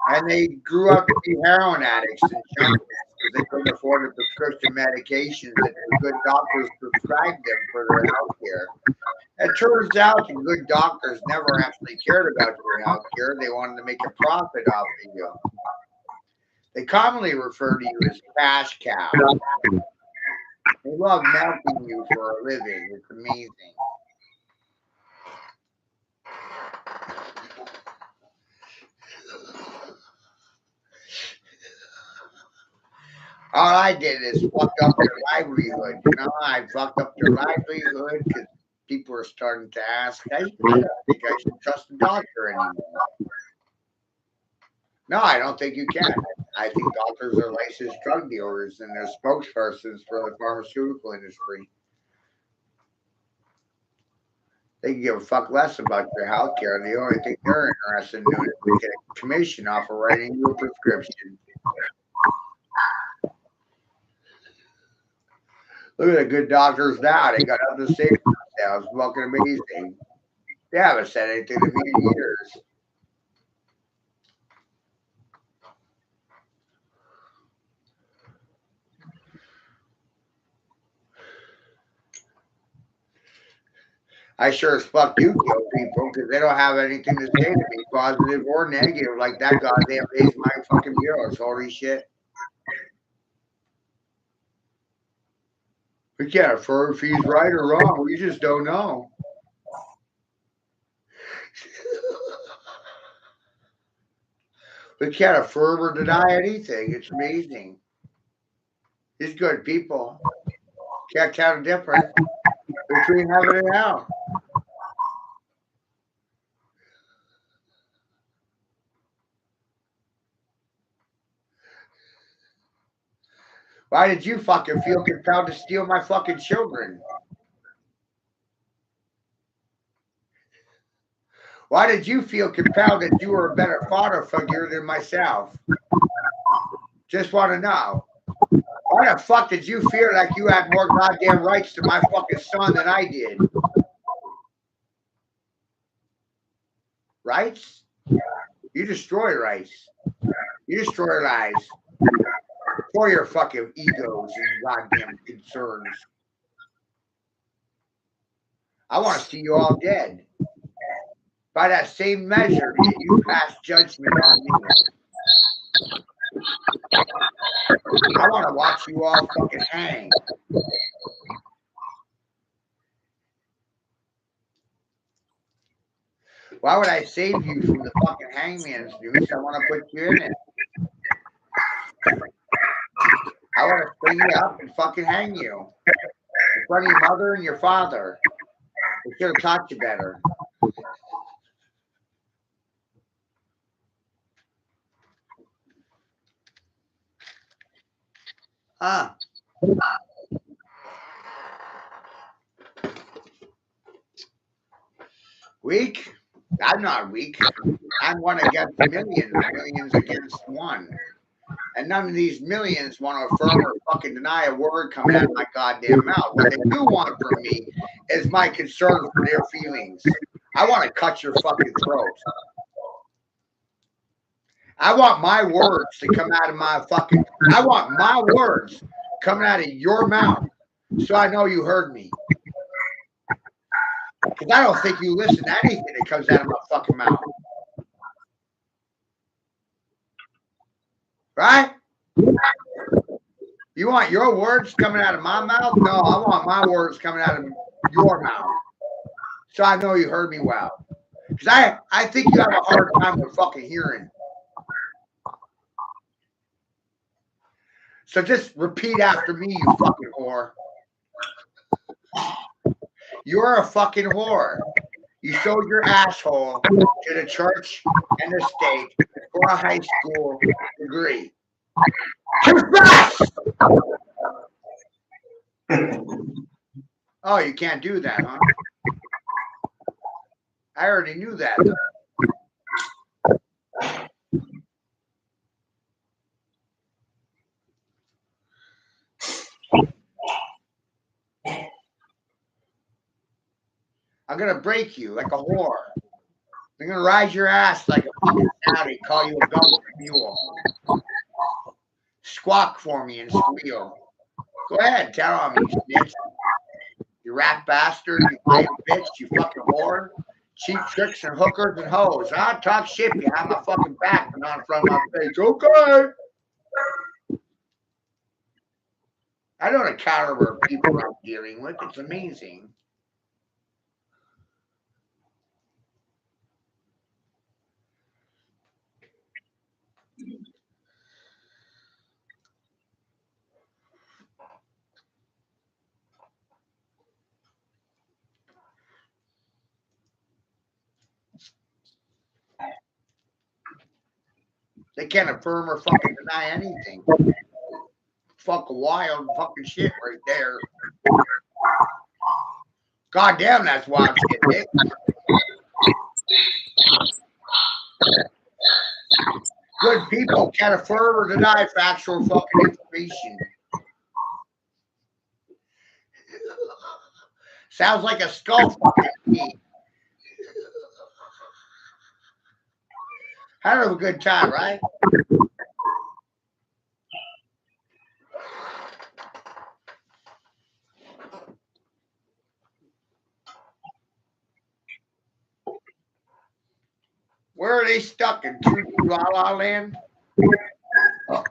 And they grew up to be heroin addicts and junkies because they couldn't afford the prescription medications that the good doctors prescribed them for their health care. It turns out the good doctors never actually cared about your health care. They wanted to make a profit off of you. They commonly refer to you as cash cow. They love milking you for a living. It's amazing. All I did is fuck up their livelihood. You know, I fucked up their livelihood because people are starting to ask, hey, I don't think I should trust a doctor anymore. No, I don't think you can. I think doctors are licensed drug dealers and they're spokespersons for the pharmaceutical industry. They can give a fuck less about your health care. The only thing they're interested in doing is making a commission off of writing you a prescription. Look at the good doctors now. They got nothing to say for themselves. Fucking amazing. They haven't said anything to me in years. I sure as fuck do kill people because they don't have anything to say to me, positive or negative, like that goddamn pays my fucking bills. Holy shit. We can't affirm if he's right or wrong. We just don't know. We can't affirm or deny anything. It's amazing. These good people can't tell the difference between heaven and hell. Why did you fucking feel compelled to steal my fucking children? Why did you feel compelled that you were a better father figure than myself? Just want to know. Why the fuck did you feel like you had more goddamn rights to my fucking son than I did? Rights? You destroy rights. You destroy lives. For your fucking egos and goddamn concerns. I want to see you all dead. By that same measure, you pass judgment on me. I want to watch you all fucking hang. Why would I save you from the fucking hangman's noose? I want to put you in it. I want to bring you up and fucking hang you in front of your mother and your father. They should have taught you better. Huh? Weak? I'm not weak. I'm one against millions, millions against one. And none of these millions want to affirm or fucking deny a word coming out of my goddamn mouth. What they do want from me is my concern for their feelings. I want to cut your fucking throat. I want my words to come out of my fucking. I want my words coming out of your mouth, so I know you heard me. Because I don't think you listen to anything that comes out of my fucking mouth. Right? You want your words coming out of my mouth? No, I want my words coming out of your mouth. So I know you heard me well. Because I think you have a hard time with fucking hearing. So just repeat after me, you fucking whore. You're a fucking whore. You sold your asshole to the church and the state for a high school degree. Confess! Oh, you can't do that, huh? I already knew that. I'm going to break you like a whore. I'm going to ride your ass like a fucking Saudi, call you a government mule. Squawk for me and squeal. Go ahead, tell on me, bitch. You rat bastard, you lying bitch, you fucking whore. Cheap tricks and hookers and hoes. I'll talk shit behind my fucking back, but not in front of my face. Okay. I know the caliber of people I'm dealing with. It's amazing. They can't affirm or fucking deny anything. Fucking wild fucking shit right there. God damn, that's wild shit, Nick. Good people can't affirm or deny factual fucking information. Sounds like a skull fucking me. Had a good time, right? Where are they stuck in 2D La La Land? Oh.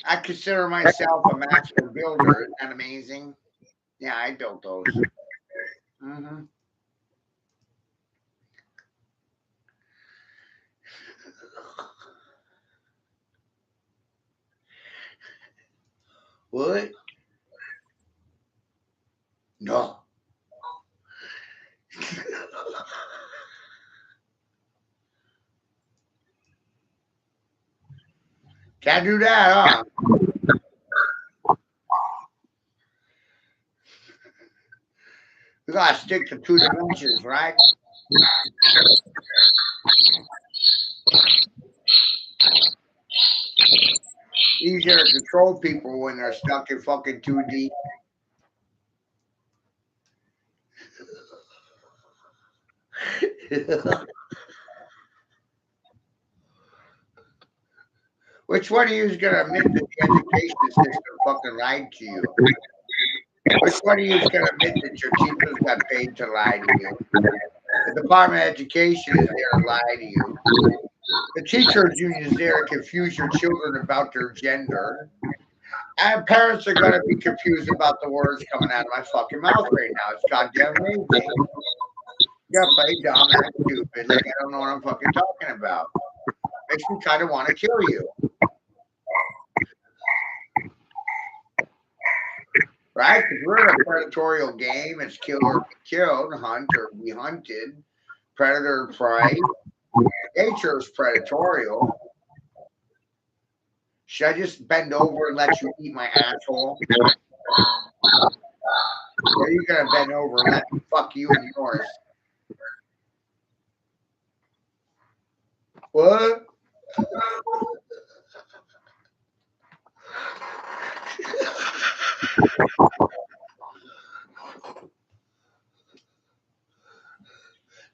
I consider myself a master builder. Isn't that amazing? Yeah, I built those. Mm-hmm. What? No. Can't do that, huh? We gotta stick to 2 dimensions, right? Easier to control people when they're stuck in fucking 2D. Which one of you is gonna admit that the education system fucking lied to you? Which one of you is gonna admit that your teachers got paid to lie to you? The Department of Education is there to lie to you. The teachers union is there to confuse your children about their gender. And parents are gonna be confused about the words coming out of my fucking mouth right now. It's goddamn amazing. You gotta play dumb, act stupid, like I don't know what I'm fucking talking about. Makes me kind of want to kill you. Right? Because we're in a predatorial game. It's kill or be killed, hunt or be hunted, predator, prey. Nature is predatorial. Should I just bend over and let you eat my asshole? Or are you gonna bend over and let me fuck you and yours? What?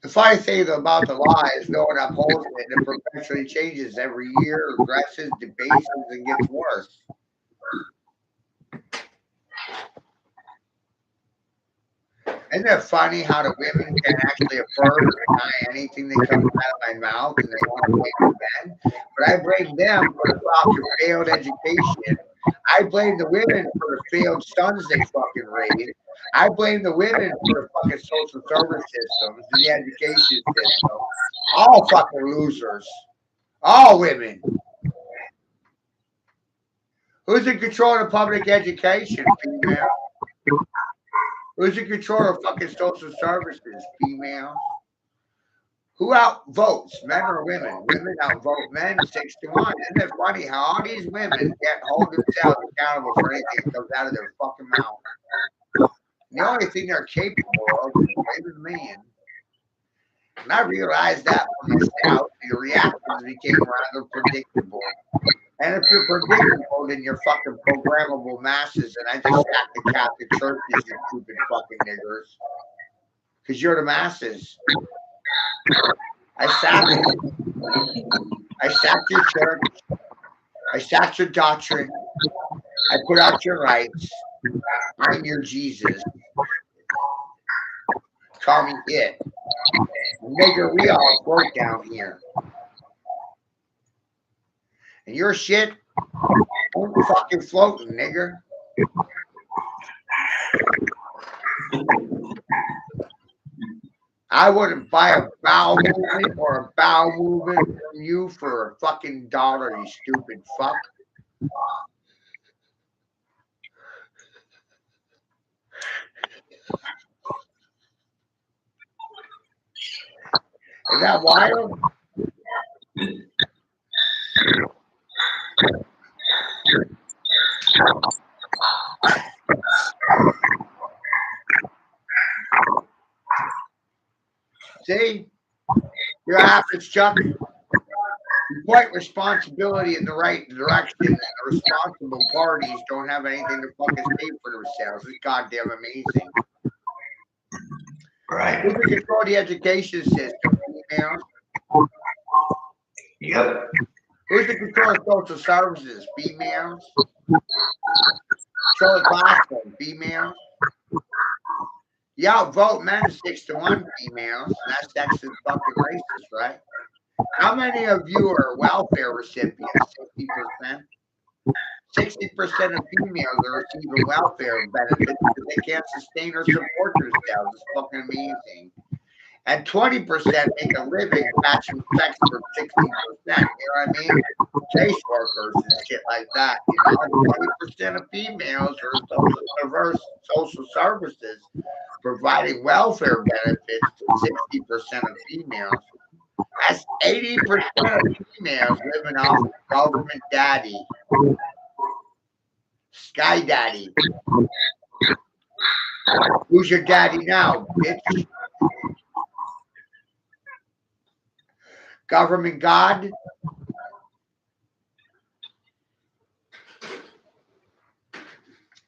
The funny thing about the law is no one upholds it, and it perpetually changes every year, regresses, debases, and gets worse. Isn't it funny how the women can actually affirm or deny anything that comes out of my mouth and they want to blame the men? But I blame them for the fucking failed education. I blame the women for the failed sons they fucking raised. I blame the women for the fucking social service systems, the education system. All fucking losers. All women. Who's in control of public education, female? Who's in control of fucking social services, female? Who outvotes, men or women? Women outvote men 6-1. Isn't it funny how all these women can't hold themselves accountable for anything that comes out of their fucking mouth? The only thing they're capable of is blaming men. And I realized that for myself, the reactions became rather predictable. And if you're predictable, then you're fucking programmable masses. And I just stack the Catholic Church as you stupid fucking niggers. Because you're the masses. I sacked your church. I sacked your doctrine. I put out your rights. I'm your Jesus. Call me it. Nigger, we all work down here. And your shit ain't fucking floating, nigger. I wouldn't buy a bowel movement or a bowel movement from you for a fucking dollar, you stupid fuck. Is that wild? See? You're average, Chuck. You point responsibility in the right direction. And the responsible parties don't have anything to fucking say for themselves. It's goddamn amazing. Right. Who can control the education system? Females? Yep. Who's in control of social services? Females? Control the classroom? Females? You outvote men 6-1, females. That's sexist fucking racist, right? How many of you are welfare recipients? 60%? 60% of females are receiving welfare benefits because they can't sustain or support themselves. It's fucking amazing. And 20% make a living matching sex for 60%. You know what I mean? Case workers and shit like that. You know, 20% of females are social services providing welfare benefits to 60% of females. That's 80% of females living off of government daddy. Sky daddy. Who's your daddy now, bitch? Government God?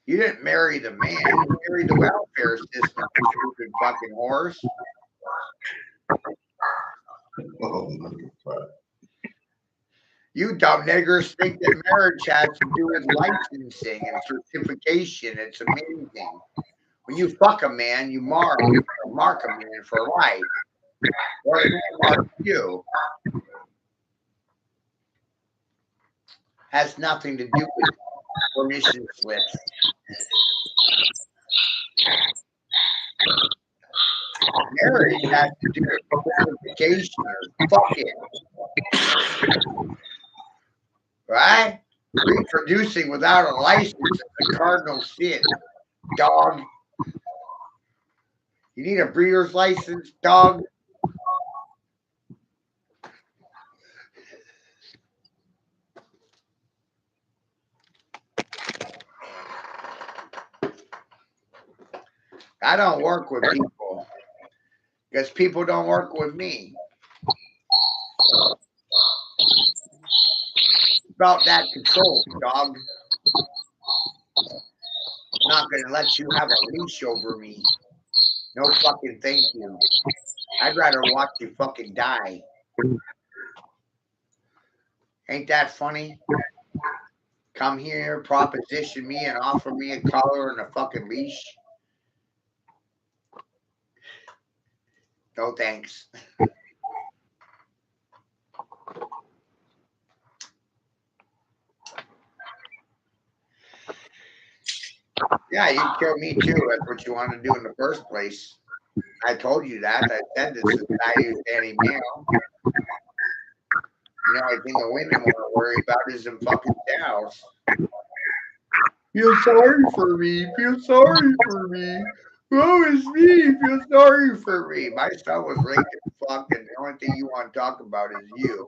You didn't marry the man, you married the welfare system, you stupid fucking horse. You dumb niggers think that marriage has to do with licensing and certification. It's amazing. When you fuck a man, you mark a man for life. Or the man marks you. Has nothing to do with permission slips. Marriage has to do with certification or fucking. Right? Reproducing without a license is a cardinal sin. Dog. You need a breeder's license, dog. I don't work with people because people don't work with me. About that control, dog. I'm not gonna let you have a leash over me. No fucking thank you. I'd rather watch you fucking die. Ain't that funny? Come here, proposition me, and offer me a collar and a fucking leash. No thanks. Yeah, you can kill me too. That's what you want to do in the first place. I told you that. I said this is value standing male. The only thing the women want to worry about is them fucking cows. Feel sorry for me. Feel sorry for me. Woe is me. Feel sorry for me. My son was raped and fucked, and the only thing you want to talk about is you.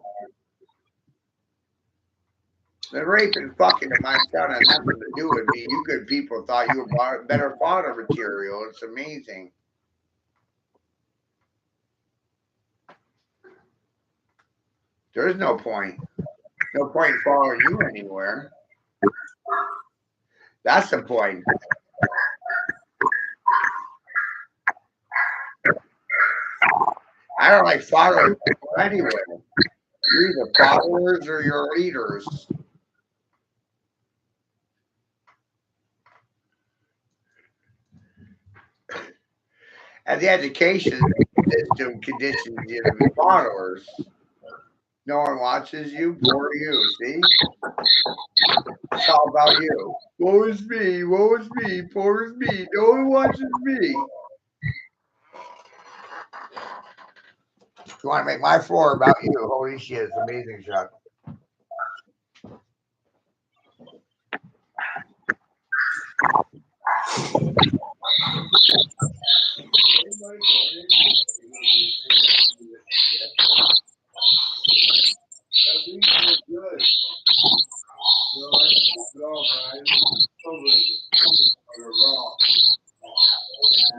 The rape and fucking of my son had nothing to do with me. You good people thought you were better fodder material. It's amazing. There's no point. No point in following you anywhere. That's the point. I don't like following people anyway. You're either followers or you're leaders. And the education system conditions you to be followers. No one watches you, poor you, see? It's all about you. Woe is me, poor is me, no one watches me. You want to make my floor about you? Holy shit, it's amazing, Chuck.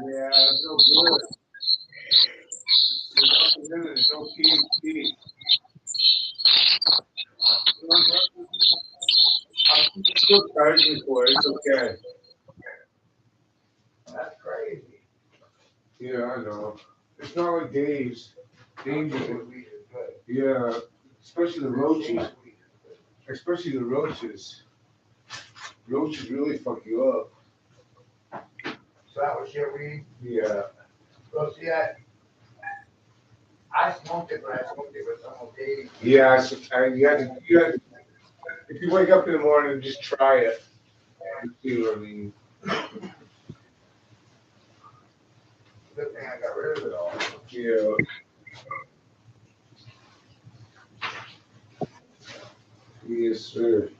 Yeah, I feel good. There's no PhD. I'm still charging for it. It's okay. That's crazy. Yeah, I know. It's not like Dave's. Yeah, especially the roaches. Especially the roaches. Roaches really fuck you up. So that was your weed? Yeah. So see that? I smoked it, but I smoked it with some of Dave. Yeah, you had to, if you wake up in the morning, just try it. You see what I mean? Good thing I got rid of it all. Yeah. Yes, sir.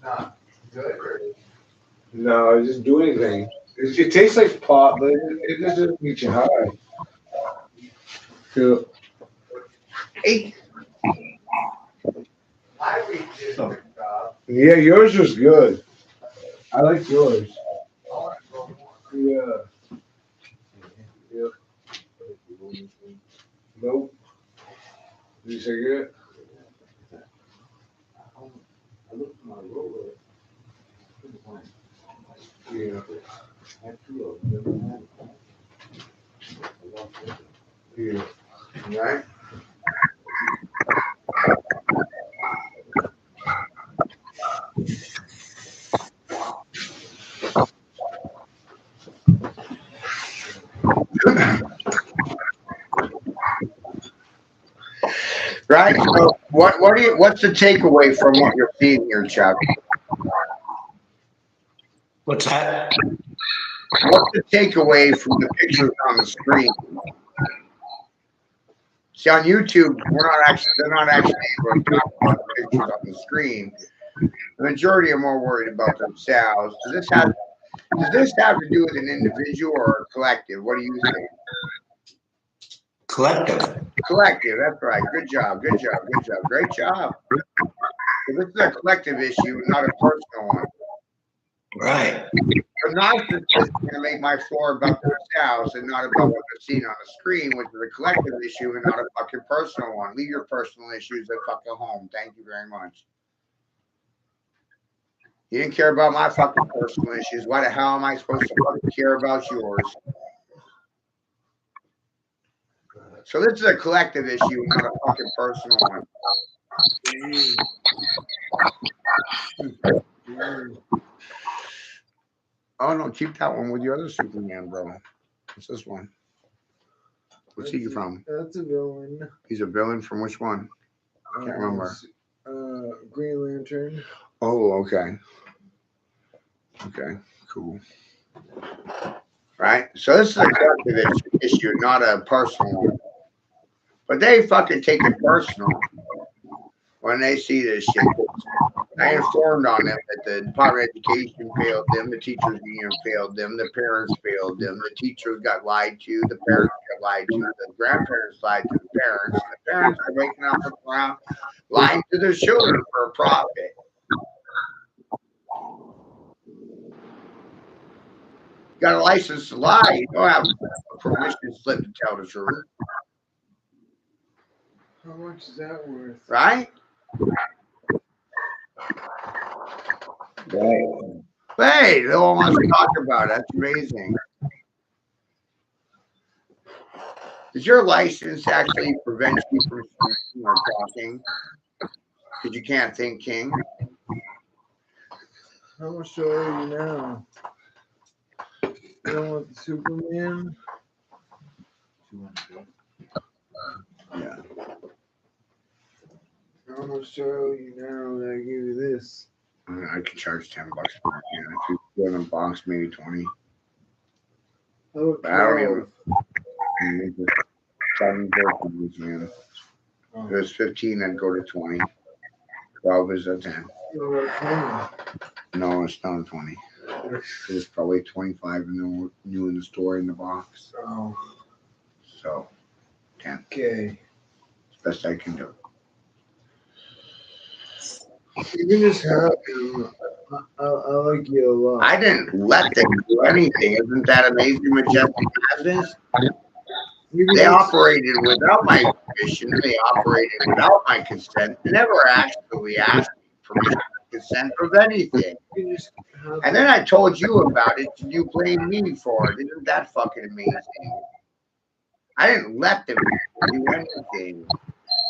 Not good. No, just do anything. It tastes like pot, but it doesn't get you high. Yeah. Hey. My weed did a good job. Yeah, yours was good. I like yours. I want to go more. Yeah. Yep. Nope. Did you say good? I looked at my roller. Couldn't find it. Yeah. I had two of them. I lost it. Yeah. Right? Right. So what's the takeaway from what you're seeing here, Chuck? What's that? What's the takeaway from the pictures on the screen? See, on YouTube, they're not actually able to talk about the pictures on the screen. The majority are more worried about themselves. Does this have to do with an individual or a collective? What do you think? Collective. Collective, that's right. Good job, good job, good job. Great job. So this is a collective issue, not a personal one. Right. The narcissist is going to make my floor about themselves and not about what they're seeing on the screen, which is a collective issue and not a fucking personal one. Leave your personal issues at fucking home. Thank you very much. You didn't care about my fucking personal issues. Why the hell am I supposed to fucking care about yours? So this is a collective issue, not a fucking personal one. Oh no, keep that one with your other Superman, bro. What's this one? What's he from? That's a villain. He's a villain from which one? I can't remember. Green Lantern. Oh, okay. Okay, cool. Right? So this is a collective issue, not a personal one. But they fucking take it personal when they see this shit. I informed on them that the Department of Education failed them, the teachers union failed them, the parents failed them, the teachers got lied to, the parents got lied to, the grandparents lied to the parents are waking up around lying to their children for a profit. Got a license to lie, you don't have a permission slip to tell the truth. How much is that worth? Right? Right. Hey, no one wants to talk about it. That's amazing. Does your license actually prevent you from speaking or talking? Because you can't think, King. How much do I owe you now? You don't want the Superman? Yeah. How much do I owe you now that I give you this? I could charge $10 for it. Yeah, if you go in a box, maybe 20. Oh, But I don't even. Man. If it was 15, I'd go to 20. 12 is a 10. No, it's not a 20. It's probably 25 and new in the store in the box. Oh. So 10. Okay. It's the best I can do. You can just have him. I like you a lot. I didn't let them do anything. Isn't that amazing, majestic madness? They operated without my permission. They operated without my consent. They never actually asked me permission or consent of anything. And then I told you about it, and you blamed me for it. Isn't that fucking amazing? I didn't let them do anything.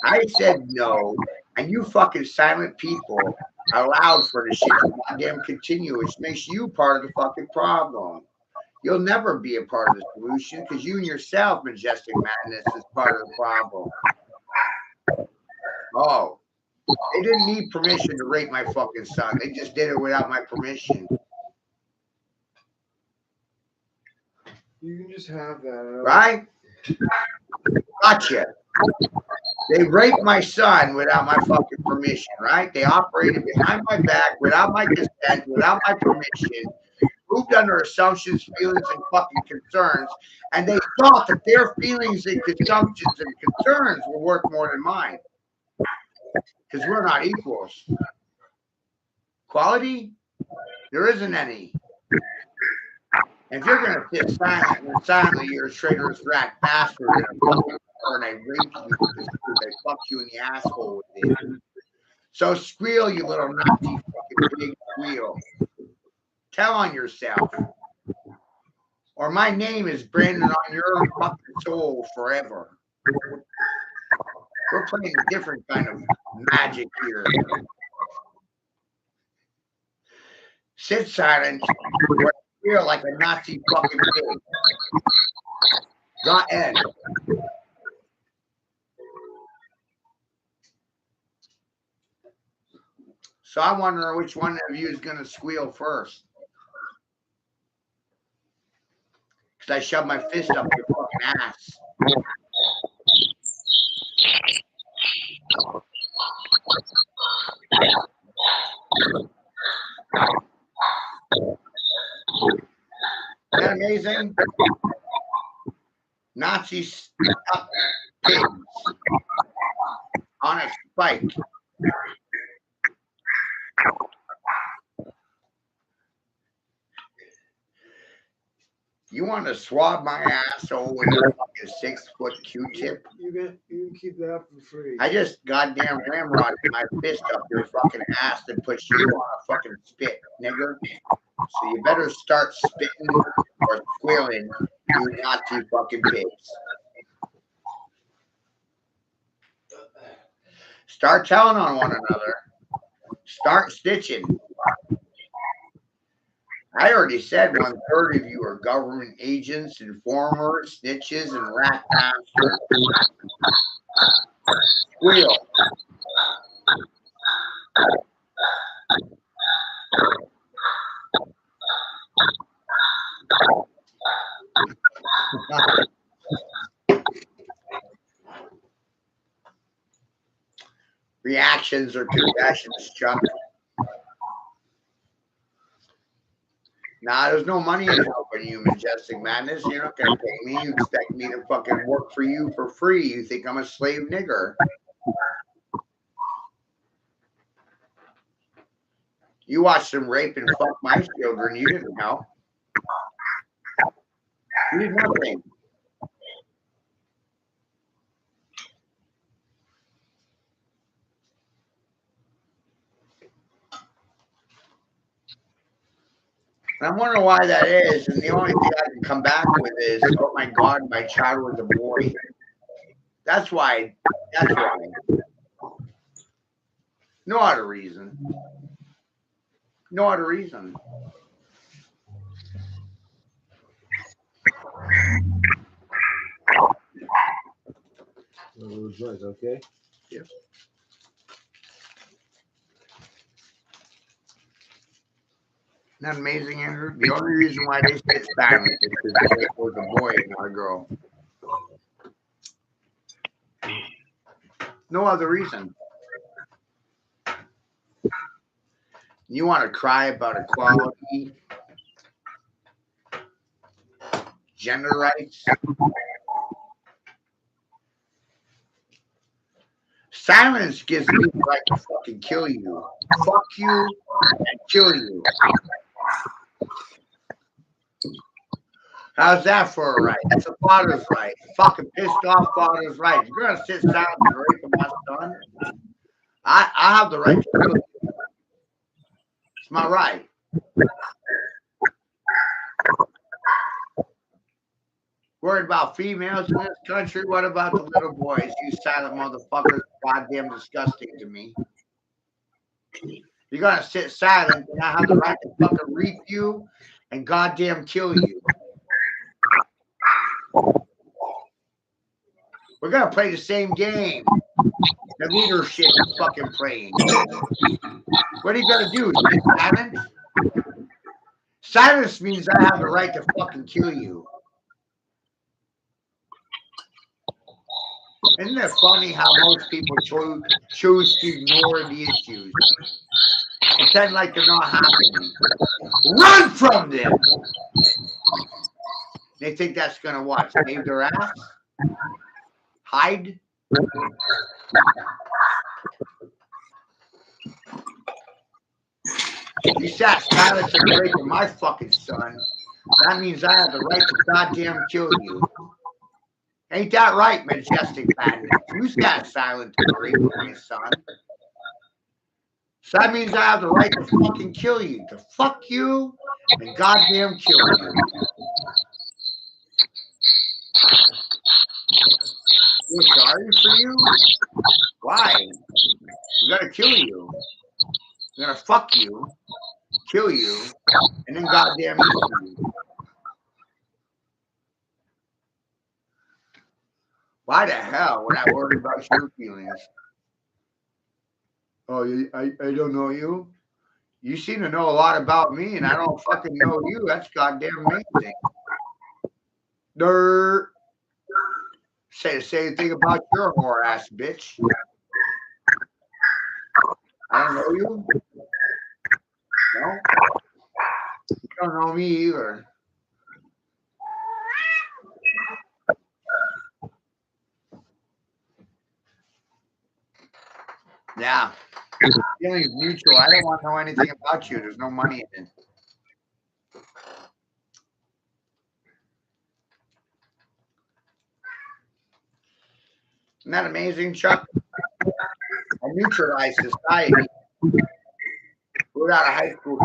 I said no, and you fucking silent people allowed for the shit to goddamn continue, which makes you part of the fucking problem. You'll never be a part of the solution because you and yourself, majestic madness, is part of the problem. Oh, they didn't need permission to rape my fucking son. They just did it without my permission. You can just have that. Right? Gotcha. They raped my son without my fucking permission, right? They operated behind my back without my consent, without my permission, moved under assumptions, feelings, and fucking concerns, and they thought that their feelings and assumptions and concerns were worth more than mine. Because we're not equals. Quality? There isn't any. If you're going to sit silent and silently, you're a traitorous rat bastard and a fucking and I rape you because I fucked you in the asshole with it. So squeal, you little Nazi fucking big squeal. Tell on yourself. Or my name is branded on your fucking soul forever. We're playing a different kind of magic here. Sit silent or squeal like a Nazi fucking pig. Got Ed. So I wonder which one of you is going to squeal first. Because I shoved my fist up your fucking ass. Isn't that amazing? Nazi stuck pigs on a spike. want to swab my asshole with a fucking 6-foot Q-tip? You can keep that for free. I just goddamn ramrodded my fist up your fucking ass and put you on a fucking spit, nigger. So you better start spitting or squealing, you Nazi fucking pigs. Start telling on one another. Start stitching. I already said 1/3 of you are government agents, informers, snitches, and rat bastards. Squeal. Reactions or confessions, Chuck. Nah, there's no money in helping you, Majestic Madness. You're not going to pay me. You expect me to fucking work for you for free. You think I'm a slave nigger. You watched them rape and fuck my children. You didn't help. You did nothing. And I'm wondering why that is. And the only thing I can come back with is, oh my God, my child was a boy. That's why. That's why. No other reason. No other reason. Okay. Yep. Isn't that amazing, Andrew? The only reason why they sit silent is because it was a boy and not a girl. No other reason. You want to cry about equality, gender rights? Silence gives me the right to fucking kill you. Fuck you and kill you. How's that for a right? That's a father's right. Fucking pissed off father's right. You're gonna sit silent and rape my son? I have the right to kill you. It's my right. Worried about females in this country? What about the little boys? You silent motherfuckers, goddamn disgusting to me. You're gonna sit silent and I have the right to fucking reap you and goddamn kill you. We're gonna play the same game. The leadership is fucking playing. What are you gonna do? Sit silent? Silence means I have the right to fucking kill you. Isn't it funny how most people choose to ignore the issues? Pretend like they're not happening. Run from them! They think that's going to what? Save their ass? Hide? You sat silent and rape for my fucking son. That means I have the right to goddamn kill you. Ain't that right, Majestic Madness? You sat silent and rape for my son. So that means I have the right to fucking kill you. To fuck you and goddamn kill you. We're sorry for you? Why? We're gonna kill you. We're gonna fuck you, kill you, and then goddamn eat you. Why the hell would I worry about your feelings? Oh, I don't know you? You seem to know a lot about me, and I don't fucking know you. That's goddamn amazing. Dirt. Say the same thing about your whore ass bitch. I don't know you. No? You don't know me either. Yeah. Feelings mutual. I don't want to know anything about you. There's no money in it. that amazing, Chuck? A neutralized society. We're out of high school.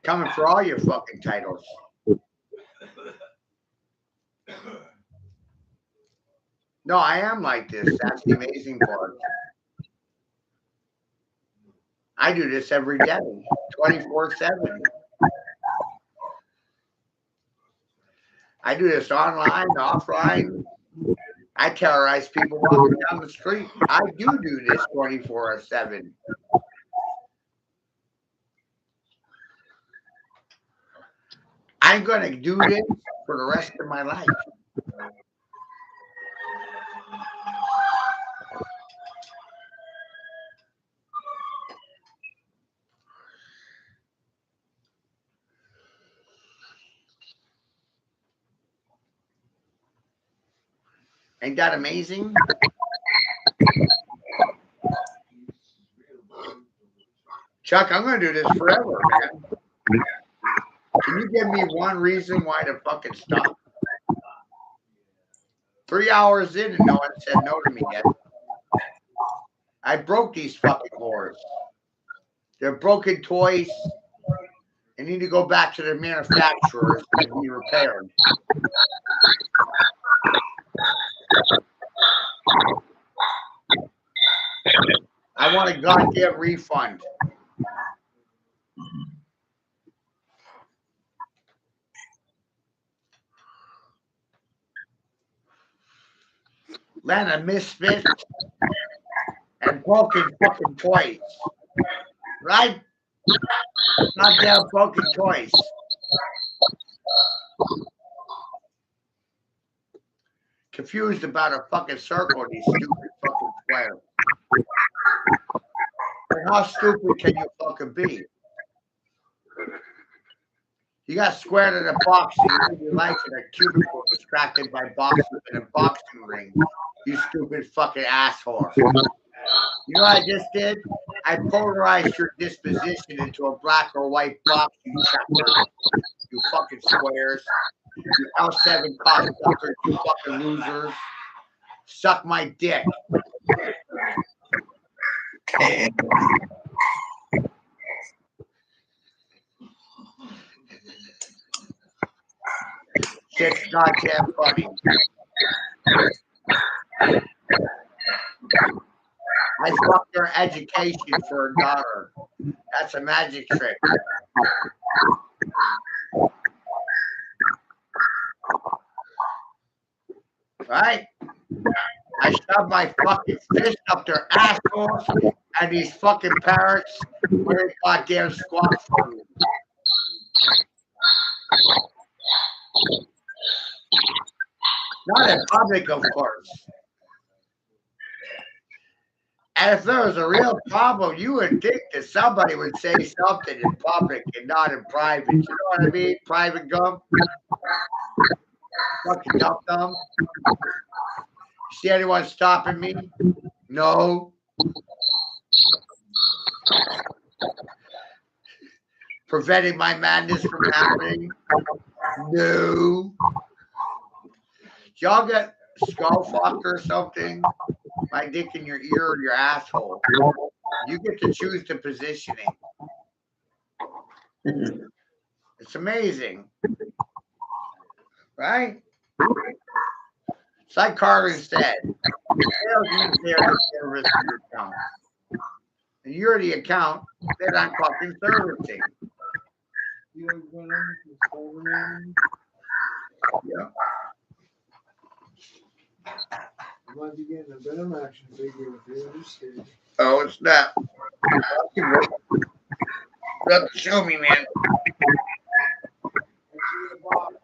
Coming for all your fucking titles. No, I am like this. That's the amazing part. I do this every day, 24/7. I do this online, offline. I terrorize people walking down the street. I do this 24/7. I'm going to do this for the rest of my life. Ain't that amazing? Chuck, I'm going to do this forever, man. Can you give me one reason why to fucking stop? 3 hours in and no one said no to me yet. I broke these fucking whores. They're broken toys. They need to go back to their manufacturers and be repaired. I want a goddamn refund. Land of misfits and broken fucking toys. Right? Goddamn broken toys. Confused about a fucking circle, these stupid fucking squares. And how stupid can you fucking be? You got squared in a box, you live your life in a cubicle distracted by boxes in a boxing ring. You stupid fucking asshole. You know what I just did? I polarized your disposition into a black or white box, you checkers. You fucking squares. You L7 cocksuckers, you fucking losers. Suck my dick. Shit's goddamn funny. I fucked her education for her daughter. That's a magic trick. Right? I shoved my fucking fist up their assholes and these fucking parrots wearing goddamn squawk food. Not in public, of course. And if there was a real problem, you would think that somebody would say something in public and not in private. You know what I mean? Private gum. Fucking dum-dum. See anyone stopping me? No. Preventing my madness from happening? No. Y'all get skull fucked or something? My dick in your ear or your asshole. You get to choose the positioning. It's amazing. Right? It's like Carter said. Sales means they're the service of your account. And you're the account, they're not fucking servicing. Yeah. Might be getting a Venom action figure if you're interested. Oh, it's not. You have to show me, man.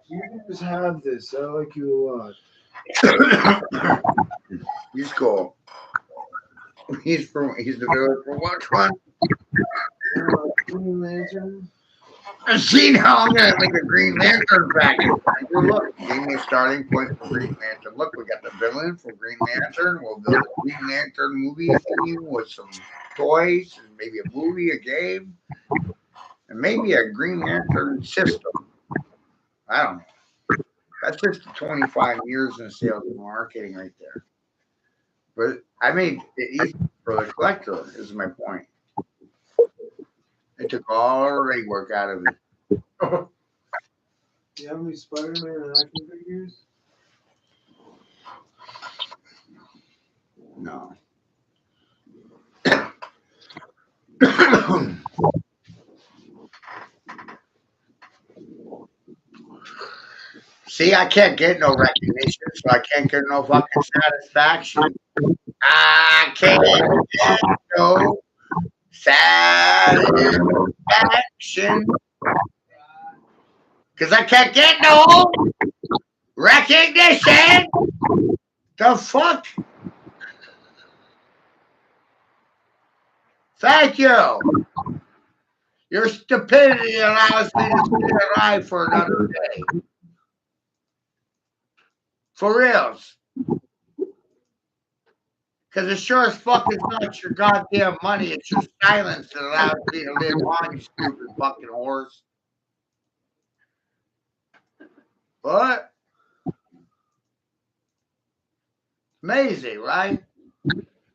You can just have this. I like you a lot. He's cool. He's the villain for which one? Green Lantern. And see now I'm gonna make a Green Lantern package. Look, give me a starting point for Green Lantern. Look, we got the villain for Green Lantern. We'll build a Green Lantern movie theme with some toys and maybe a movie, a game, and maybe a Green Lantern system. I don't know. That's just 25 years in sales and marketing right there. But I made it easy for the collector, is my point. It took all the legwork out of it. Do you have any Spider-Man and action figures? No. See, I can't get no recognition, so I can't get no fucking satisfaction. I can't get no satisfaction. Because I can't get no recognition. The fuck? Thank you. Your stupidity allows me to stay alive for another day. For reals. Because it sure as fuck is not your goddamn money. It's your silence that allows me to live on, you stupid fucking horse. But amazing, right?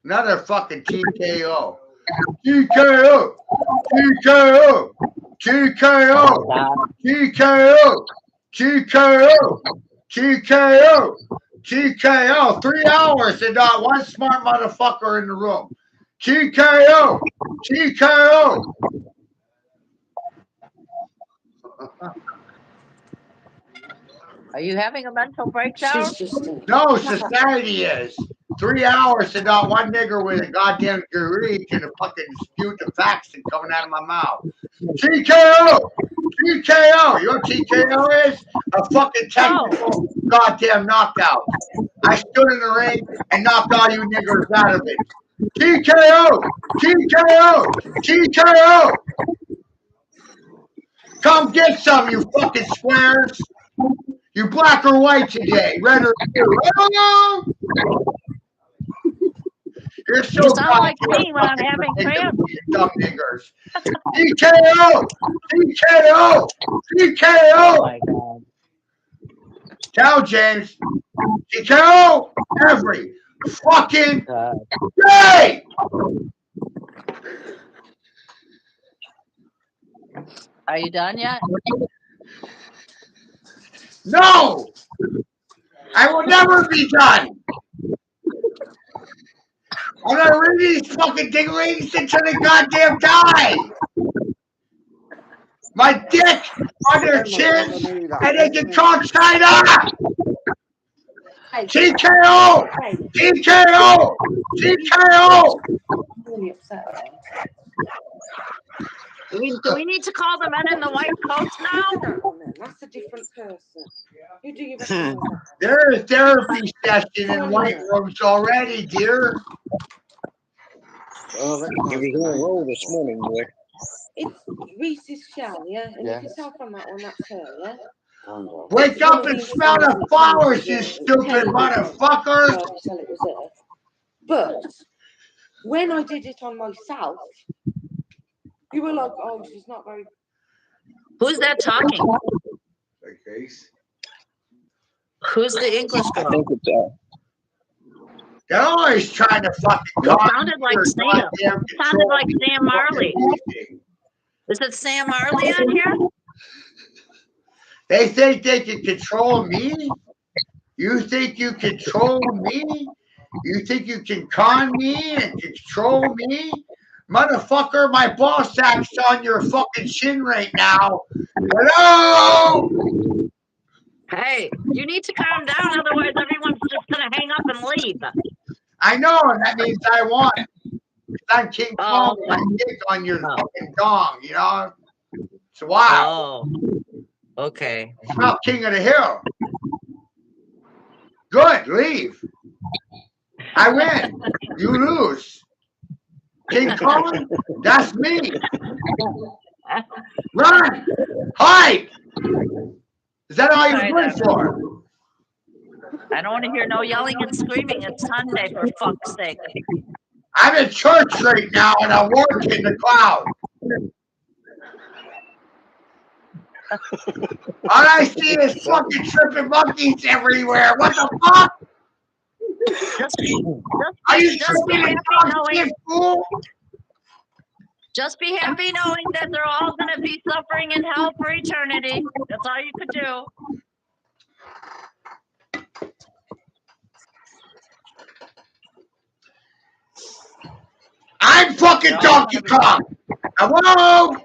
Another fucking TKO. TKO. TKO. TKO. TKO. TKO. TKO. TKO. 3 hours and not one smart motherfucker in the room. TKO. TKO. Are you having a mental breakdown? No, society is. 3 hours and not one nigger with a goddamn degree can fucking dispute the facts that coming out of my mouth. TKO! TKO! You know what TKO is? A fucking technical goddamn knockout. I stood in the ring and knocked all you niggers out of it. TKO! TKO! TKO! Come get some, you fucking squares! You black or white today? Red or blue? Oh! You're so You sound like me when I'm having cramps. Dumb niggers. TKO! TKO! TKO! Oh my God. Tell James. TKO every fucking God. day! Are you done yet? No! I will never be done! I'm gonna read these fucking dinglings until they goddamn die! My dick on their chins and they can talk China! TKO! TKO! TKO! Do we need to call the men in the white coats now? That's a different person. You do your There's a therapy session in white rooms already, dear. Oh, he was on a roll this morning, boy. It's Reese's shell, yeah? And you can tell from that one, that's her, yeah? Wake up and smell the flowers, you stupid motherfucker! Tell it was her. But when I did it on myself, you were like, oh, she's not very. Who's that talking? Who's the English I girl? think it's They're always trying to fucking It sounded like Sam. It sounded like Sam Marley. Is it Sam Marley on here? They think they can control me? You think you control me? You think you can con me and control me? Motherfucker, my ball sack's on your fucking chin right now. Hello? Hey, you need to calm down, otherwise everyone's just gonna hang up and leave. I know, and that means I won. I'm King Kong, Oh, my dick on your fucking dong, you know? So wow. Oh, okay. I'm not king of the hill. Good, leave. I win. You lose. King Kong, that's me. Run! Hide! Is that all you're good for? I don't want to hear no yelling and screaming. It's Sunday, for fuck's sake. I'm in church right now and I'm working the cloud. All I see is fucking tripping monkeys everywhere. What the fuck? Are you tripping dog shit, fool? Just be happy knowing that they're all going to be suffering in hell for eternity. That's all you could do. I'm fucking Donkey Kong. Hello?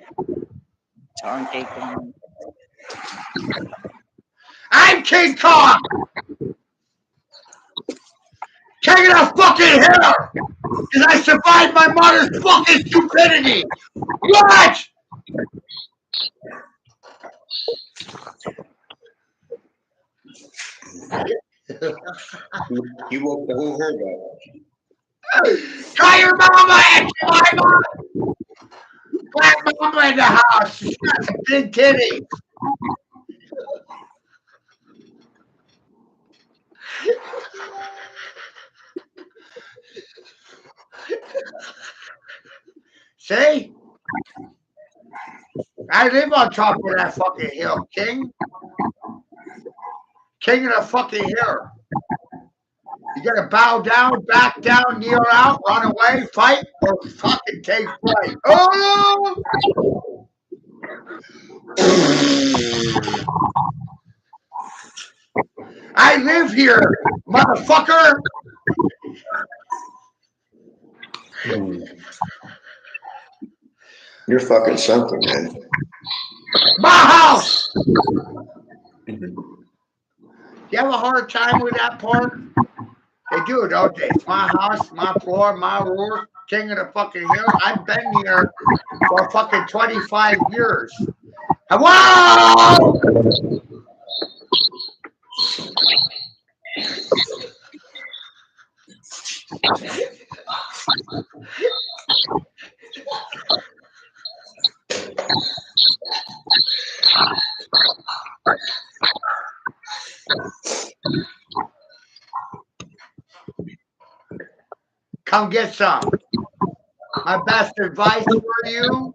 Donkey Kong. I'm King Kong. King of the fucking hill. Because I survived my mother's fucking stupidity. What? You woke the whole herd up. Call your mama and my mama. Black mama in the house. She's got some big titties. See? I live on top of that fucking hill, King. King of the fucking hill. You gotta bow down, back down, kneel out, run away, fight, or fucking take flight. Oh! I live here, motherfucker. You're fucking something, man. My house. You have a hard time with that part? They do, don't they? It's my house, my floor, my rules, king of the fucking hill. I've been here for fucking 25 years. Hello! Come get some. My best advice for you,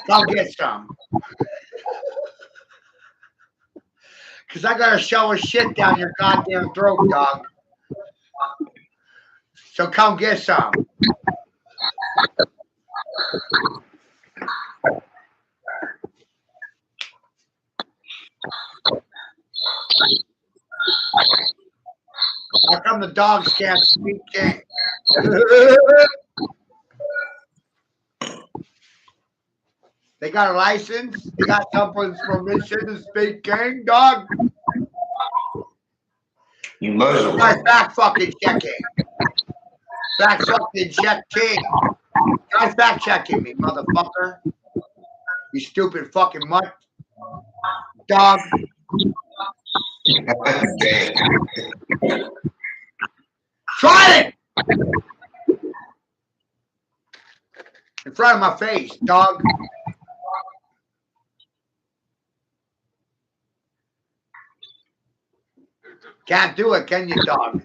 come get some. Because I got to show a shit down your goddamn throat, dog. So come get some. How come the dogs can't speak King? They got a license? They got someone's permission to speak King, dog? You Muslim. Guys, back fucking checking. Back fucking check King. Guys, back checking me, motherfucker. You stupid fucking mutt. Dog. Try it! In front of my face, dog. Can't do it, can you, dog?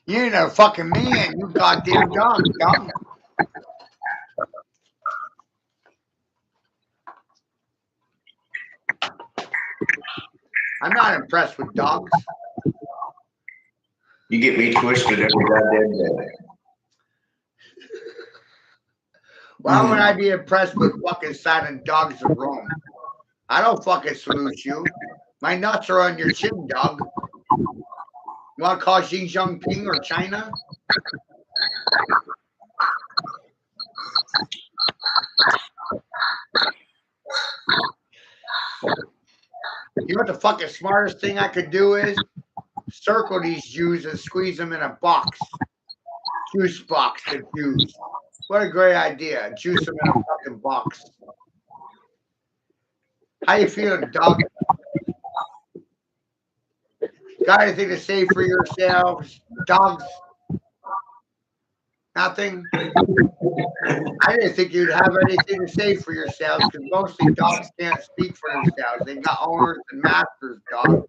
You ain't a fucking man, you goddamn dog, dog. I'm not impressed with dogs. You get me twisted every goddamn day. Why would I be impressed with fucking silent dogs of Rome? I don't fucking salute you. My nuts are on your chin, dog. You want to call Xi Jinping or China? You know what the fucking smartest thing I could do is? Circle these Jews and squeeze them in a box. Juice box to Jews. What a great idea. Juice them in a fucking box. How you feeling, dog? Got anything to say for yourselves, dogs? Nothing? I didn't think you'd have anything to say for yourselves because mostly dogs can't speak for themselves. They got owners and masters, dog.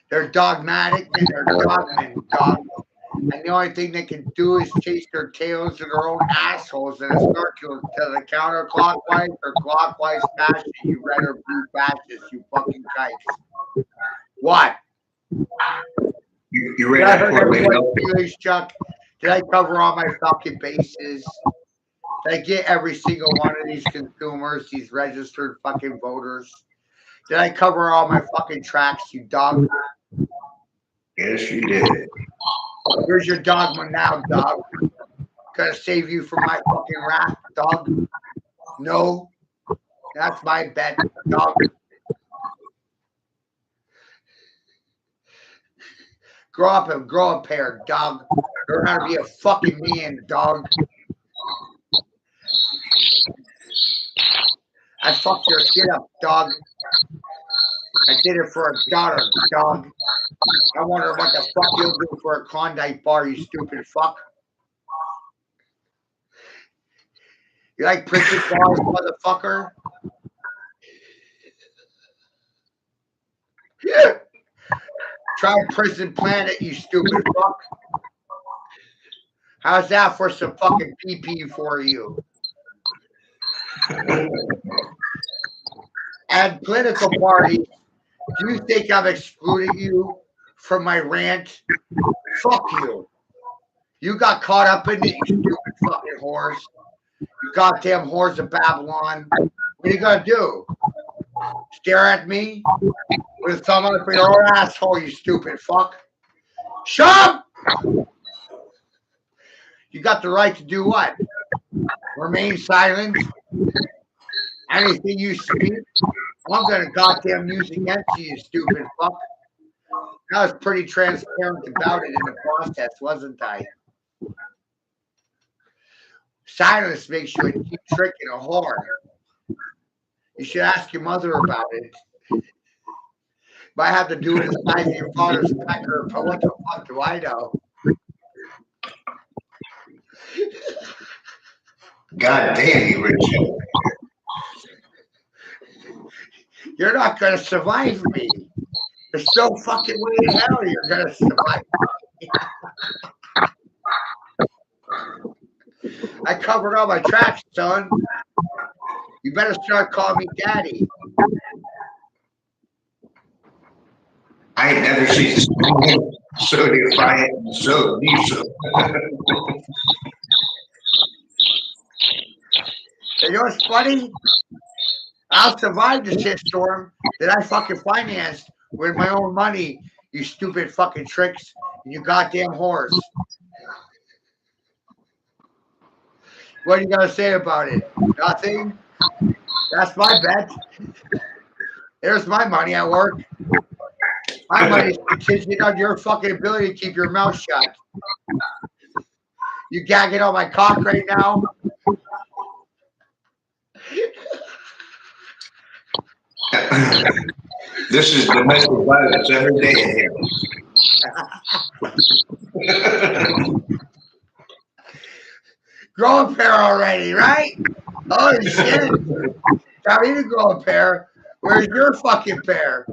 They're dogmatic and they're dogmen, dog. And the only thing they can do is chase their tails in their own assholes in a circle to the counterclockwise or clockwise fashion, you red or blue fascists, you fucking kikes. What? You ran out for me. Chuck? Did I cover all my fucking bases? Did I get every single one of these consumers, these registered fucking voters? Did I cover all my fucking tracks, you dog? Yes, you did. Where's your dogma now, dog? Gonna save you from my fucking wrath, dog? No. That's my bet, dog. Grow up and grow a pair, dog. Learn how to be a fucking man, dog. I fucked your shit up, dog. I did it for a daughter, dog. I wonder what the fuck you'll do for a Klondike bar, you stupid fuck. You like princess bars, motherfucker? Yeah. Try Prison Planet, you stupid fuck. How's that for some fucking PP for you? And political parties, do you think I'm excluding you from my rant? Fuck you. You got caught up in it, you stupid fucking whores. You goddamn whores of Babylon. What are you gonna do? Stare at me with a thumb up for your own asshole, you stupid fuck. Shut up! You got the right to do what? Remain silent. Anything you speak, I'm gonna goddamn use against you, you stupid fuck. I was pretty transparent about it in the process, wasn't I? Silence makes you a cheap trick and a whore. You should ask your mother about it. Might have to do it the size of your father's pecker, but what the fuck do I know? God damn you, Richard. You're not gonna survive me. There's no fucking way in hell you're gonna survive me. I covered all my tracks, son. You better start calling me daddy. I ain't never seen so defiant and so abusive. You know what's funny? I'll survive this shitstorm that I fucking financed with my own money, you stupid fucking tricks and you goddamn whores. What are you gonna say about it? Nothing? That's my bet. There's my money at work. My money's contingent on your fucking ability to keep your mouth shut. You gagging on my cock right now? This is domestic violence every day in here. Grow a pair already, right? Holy shit. Tell me to grow a pair. Where's your fucking pair?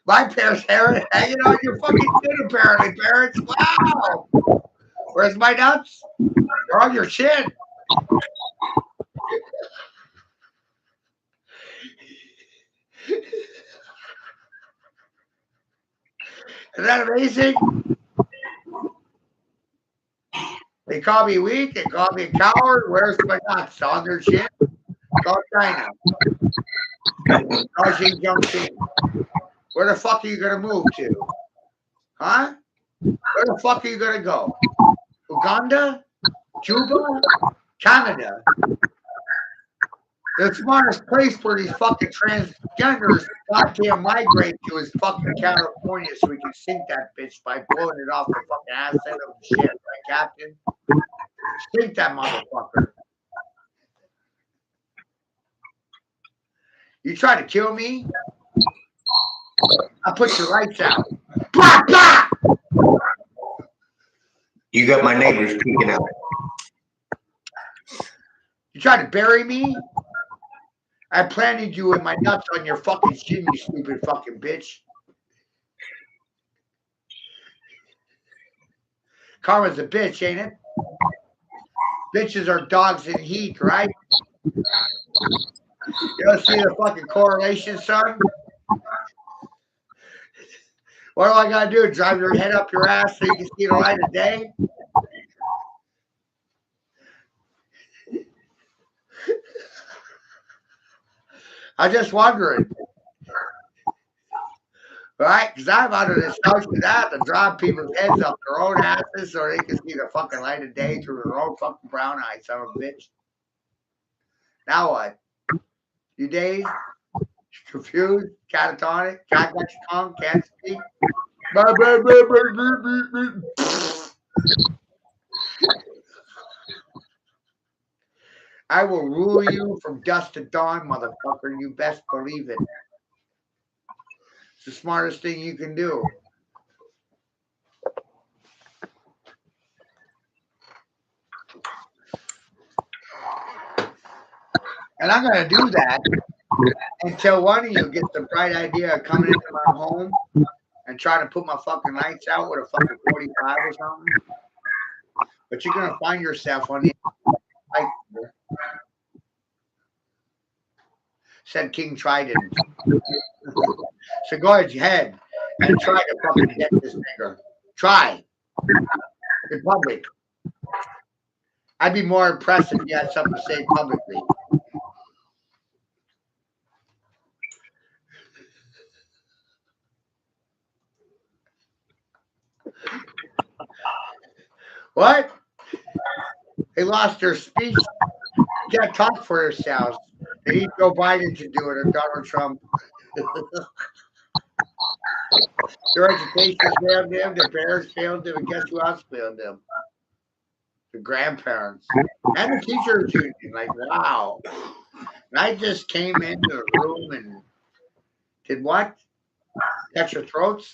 My pair's hanging on your fucking chin, apparently, parents. Wow. Where's my nuts? They're on your chin. Isn't that amazing? They call me weak. They call me a coward. Where's my nuts? On their chin? Call China. Call Xi Jinping. Where the fuck are you going to move to? Huh? Where the fuck are you going to go? Uganda? Cuba? Canada? The smartest place for these fucking transgenders goddamn migrate to is fucking California so we can sink that bitch by blowing it off the fucking ass end of the ship, right, Captain? Sink that motherfucker. You try to kill me? I'll put your lights out. Blah, blah! You got my neighbors peeking out. You try to bury me? I planted you with my nuts on your fucking shin, you stupid fucking bitch. Karma's a bitch, ain't it? Bitches are dogs in heat, right? You don't see the fucking correlation, son? What do I gotta do? Drive your head up your ass so you can see the light of day? I'm just wondering. Right? Because I'm under this notion that I have to drive people's heads up their own asses so they can see the fucking light of day through their own fucking brown eyes, son of a bitch. Now what? You dazed? Confused? Catatonic? Cat got your tongue? Can't speak? I will rule you from dusk to dawn, motherfucker. You best believe it. It's the smartest thing you can do. And I'm going to do that until one of you gets the bright idea of coming into my home and trying to put my fucking lights out with a fucking 45 or something. But you're going to find yourself on the light. Said King Trident. So go ahead and try to fucking get this nigger. Try. In public. I'd be more impressed if you had something to say publicly. What? They lost their speech. They can't talk for themselves. They need Joe Biden to do it or Donald Trump. Their education failed them, their parents failed them, and guess who else failed them? The grandparents. And the teachers union. Like, wow. And I just came into the room and did what? Catch your throats?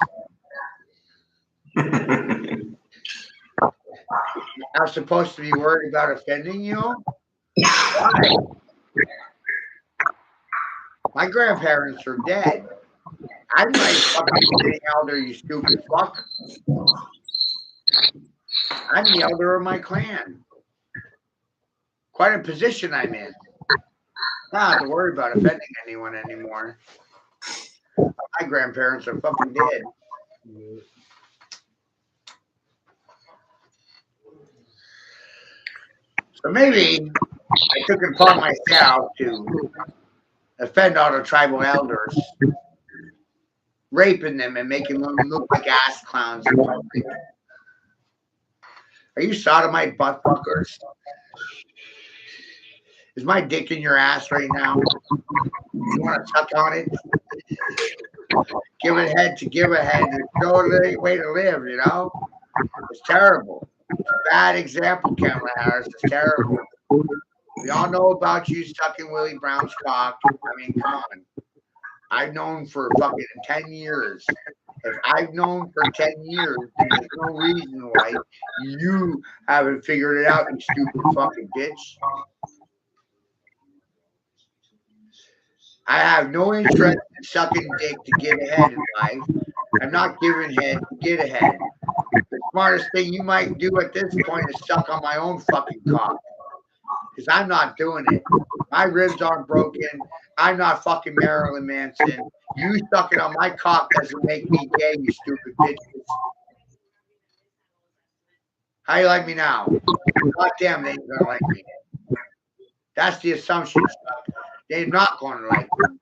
I'm supposed to be worried about offending you? Why? My grandparents are dead. I'm like fucking getting elder, you stupid fuck. I'm the elder of my clan. Quite a position I'm in. Not have to worry about offending anyone anymore. My grandparents are fucking dead. So maybe I took it upon myself to offend all the tribal elders, raping them and making them look like ass clowns. Are you sodomite butt fuckers? Is my dick in your ass right now? You want to suck on it? Give it head to give a head. There's no way to live, you know? It's terrible. It's a bad example, Kamala Harris. It's terrible. We all know about you sucking Willie Brown's cock. I mean, come on. I've known for fucking 10 years. If I've known for 10 years, there's no reason why you haven't figured it out, you stupid fucking bitch. I have no interest in sucking dick to get ahead in life. I'm not giving head to get ahead. The smartest thing you might do at this point is suck on my own fucking cock. Because I'm not doing it. My ribs aren't broken. I'm not fucking Marilyn Manson. You sucking on my cock doesn't make me gay, you stupid bitches. How you like me now? God damn, they ain't gonna like me. That's the assumption. They're not gonna like me.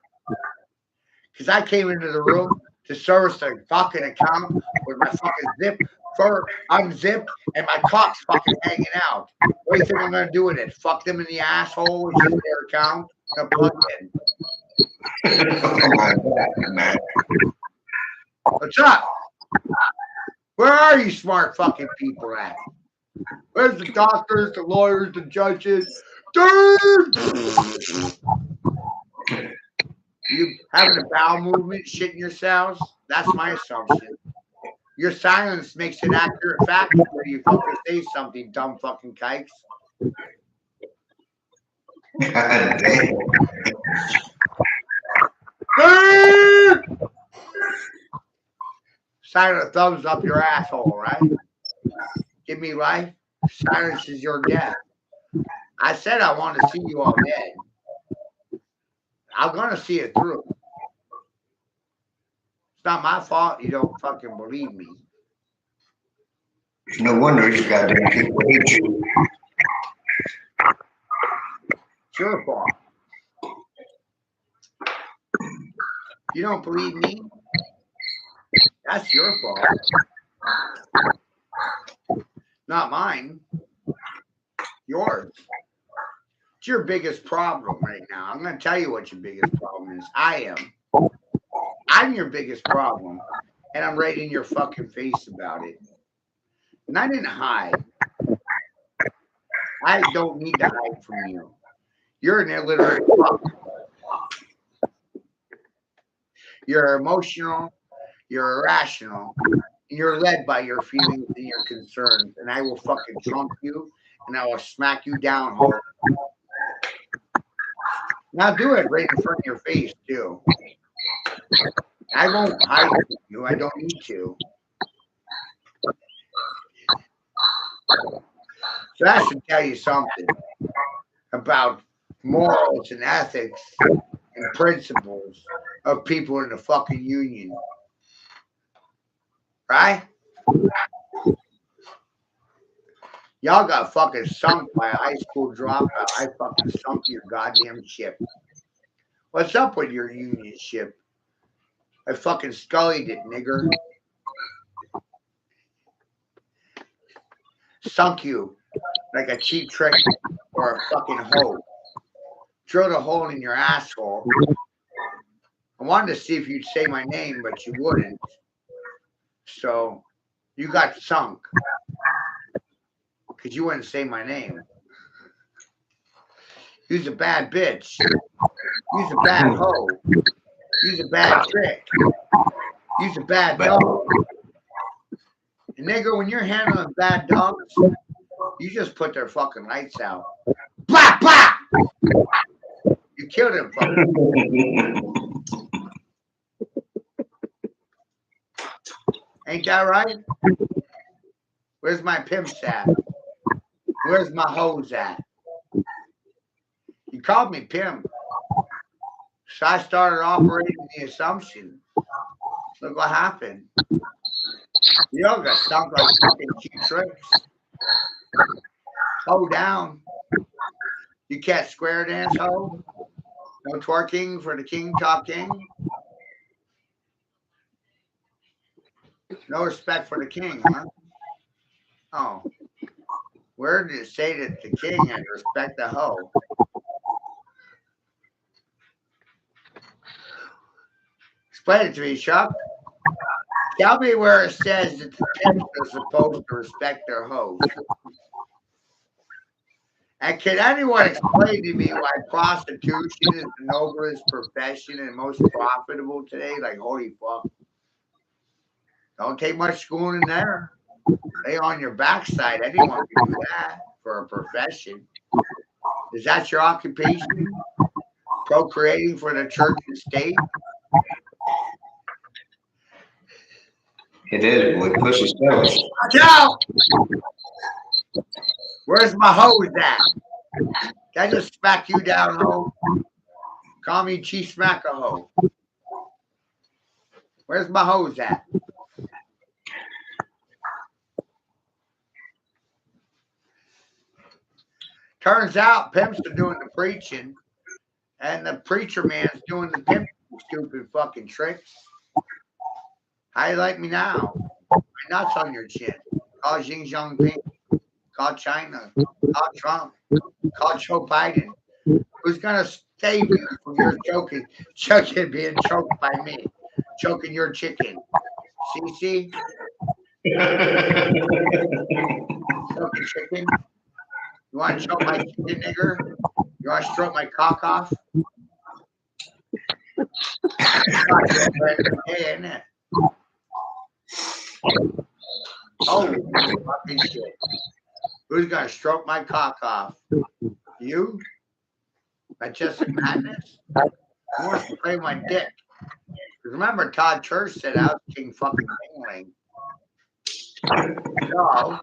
Because I came into the room to service the fucking account with my fucking zip fur unzipped and my cock's fucking hanging out. What do you think I'm gonna do with it? Fuck them in the asshole and use their account? I'm plugged in. What's up? Where are you smart fucking people at? Where's the doctors, the lawyers, the judges? Dude! You having a bowel movement, shitting yourselves? That's my assumption. Your silence makes it accurate fact where you fucking say something, dumb fucking kikes. God damn. Sign of the thumbs up your asshole, right? Give me life. Silence is your death. I said I want to see you all dead. I'm gonna see it through. It's not my fault you don't fucking believe me. It's no wonder these goddamn people hate you. It's your fault. You don't believe me? That's your fault. Not mine. Yours. It's your biggest problem right now. I'm going to tell you what your biggest problem is. I am. I'm your biggest problem. And I'm right in your fucking face about it. And I didn't hide. I don't need to hide from you. You're an illiterate fuck. You're emotional. You're irrational. And you're led by your feelings and your concerns. And I will fucking trump you. And I will smack you down hard. Now do it right in front of your face, too. I won't hide from you. I don't need to. So that should tell you something about morals and ethics and principles of people in the fucking union. Right? Y'all got fucking sunk by a high school dropout. I fucking sunk your goddamn ship. What's up with your union ship? I fucking scullied it, nigger. Sunk you like a cheap trick or a fucking hoe. Drilled a hole in your asshole. I wanted to see if you'd say my name, but you wouldn't. So you got sunk. Because you wouldn't say my name. You's a bad bitch. You's a bad hoe. You's a bad trick. You's a bad dog. And nigga, when you're handling bad dogs, you just put their fucking lights out. Blah, blah! You killed him, fucking. Ain't that right? Where's my pimps at? Where's my hoes at? You called me pimp. So I started operating the assumption. Look what happened. You all got sunk like fucking cheap tricks. Hoe down. You can't square dance, hoe. No twerking for the king, top king. No respect for the king, huh? Oh. Where did it say that the king had to respect the hoe? Explain it to me, Chuck. Tell me where it says that the pimps are supposed to respect their hoes. And can anyone explain to me why prostitution is the noblest profession and most profitable today? Like, holy fuck. Don't take much schooling there. Lay on your backside. Anyone can do that for a profession. Is that your occupation? Procreating for the church and state? It is, boy. Pussy sells. Watch out! Where's my hose at? Can I just smack you down, hoe? Call me Chief Smacker hoe. Where's my hose at? Turns out pimps are doing the preaching, and the preacher man's doing the pimp stupid fucking tricks. How you like me now? My nuts on your chin. Call Xi Jinping. Call China. Call Trump. Call Joe Biden. Who's gonna save you from your choking being choked by me? Choking your chicken. CC? Choking chicken? You want to choke my chicken, nigger? You want to stroke my cock off? Hey, isn't it? Oh, fucking shit. Who's gonna stroke my cock off? You? Majestic Madness? Who wants to play my dick? Remember, Todd Church said I was king fucking dingling. So,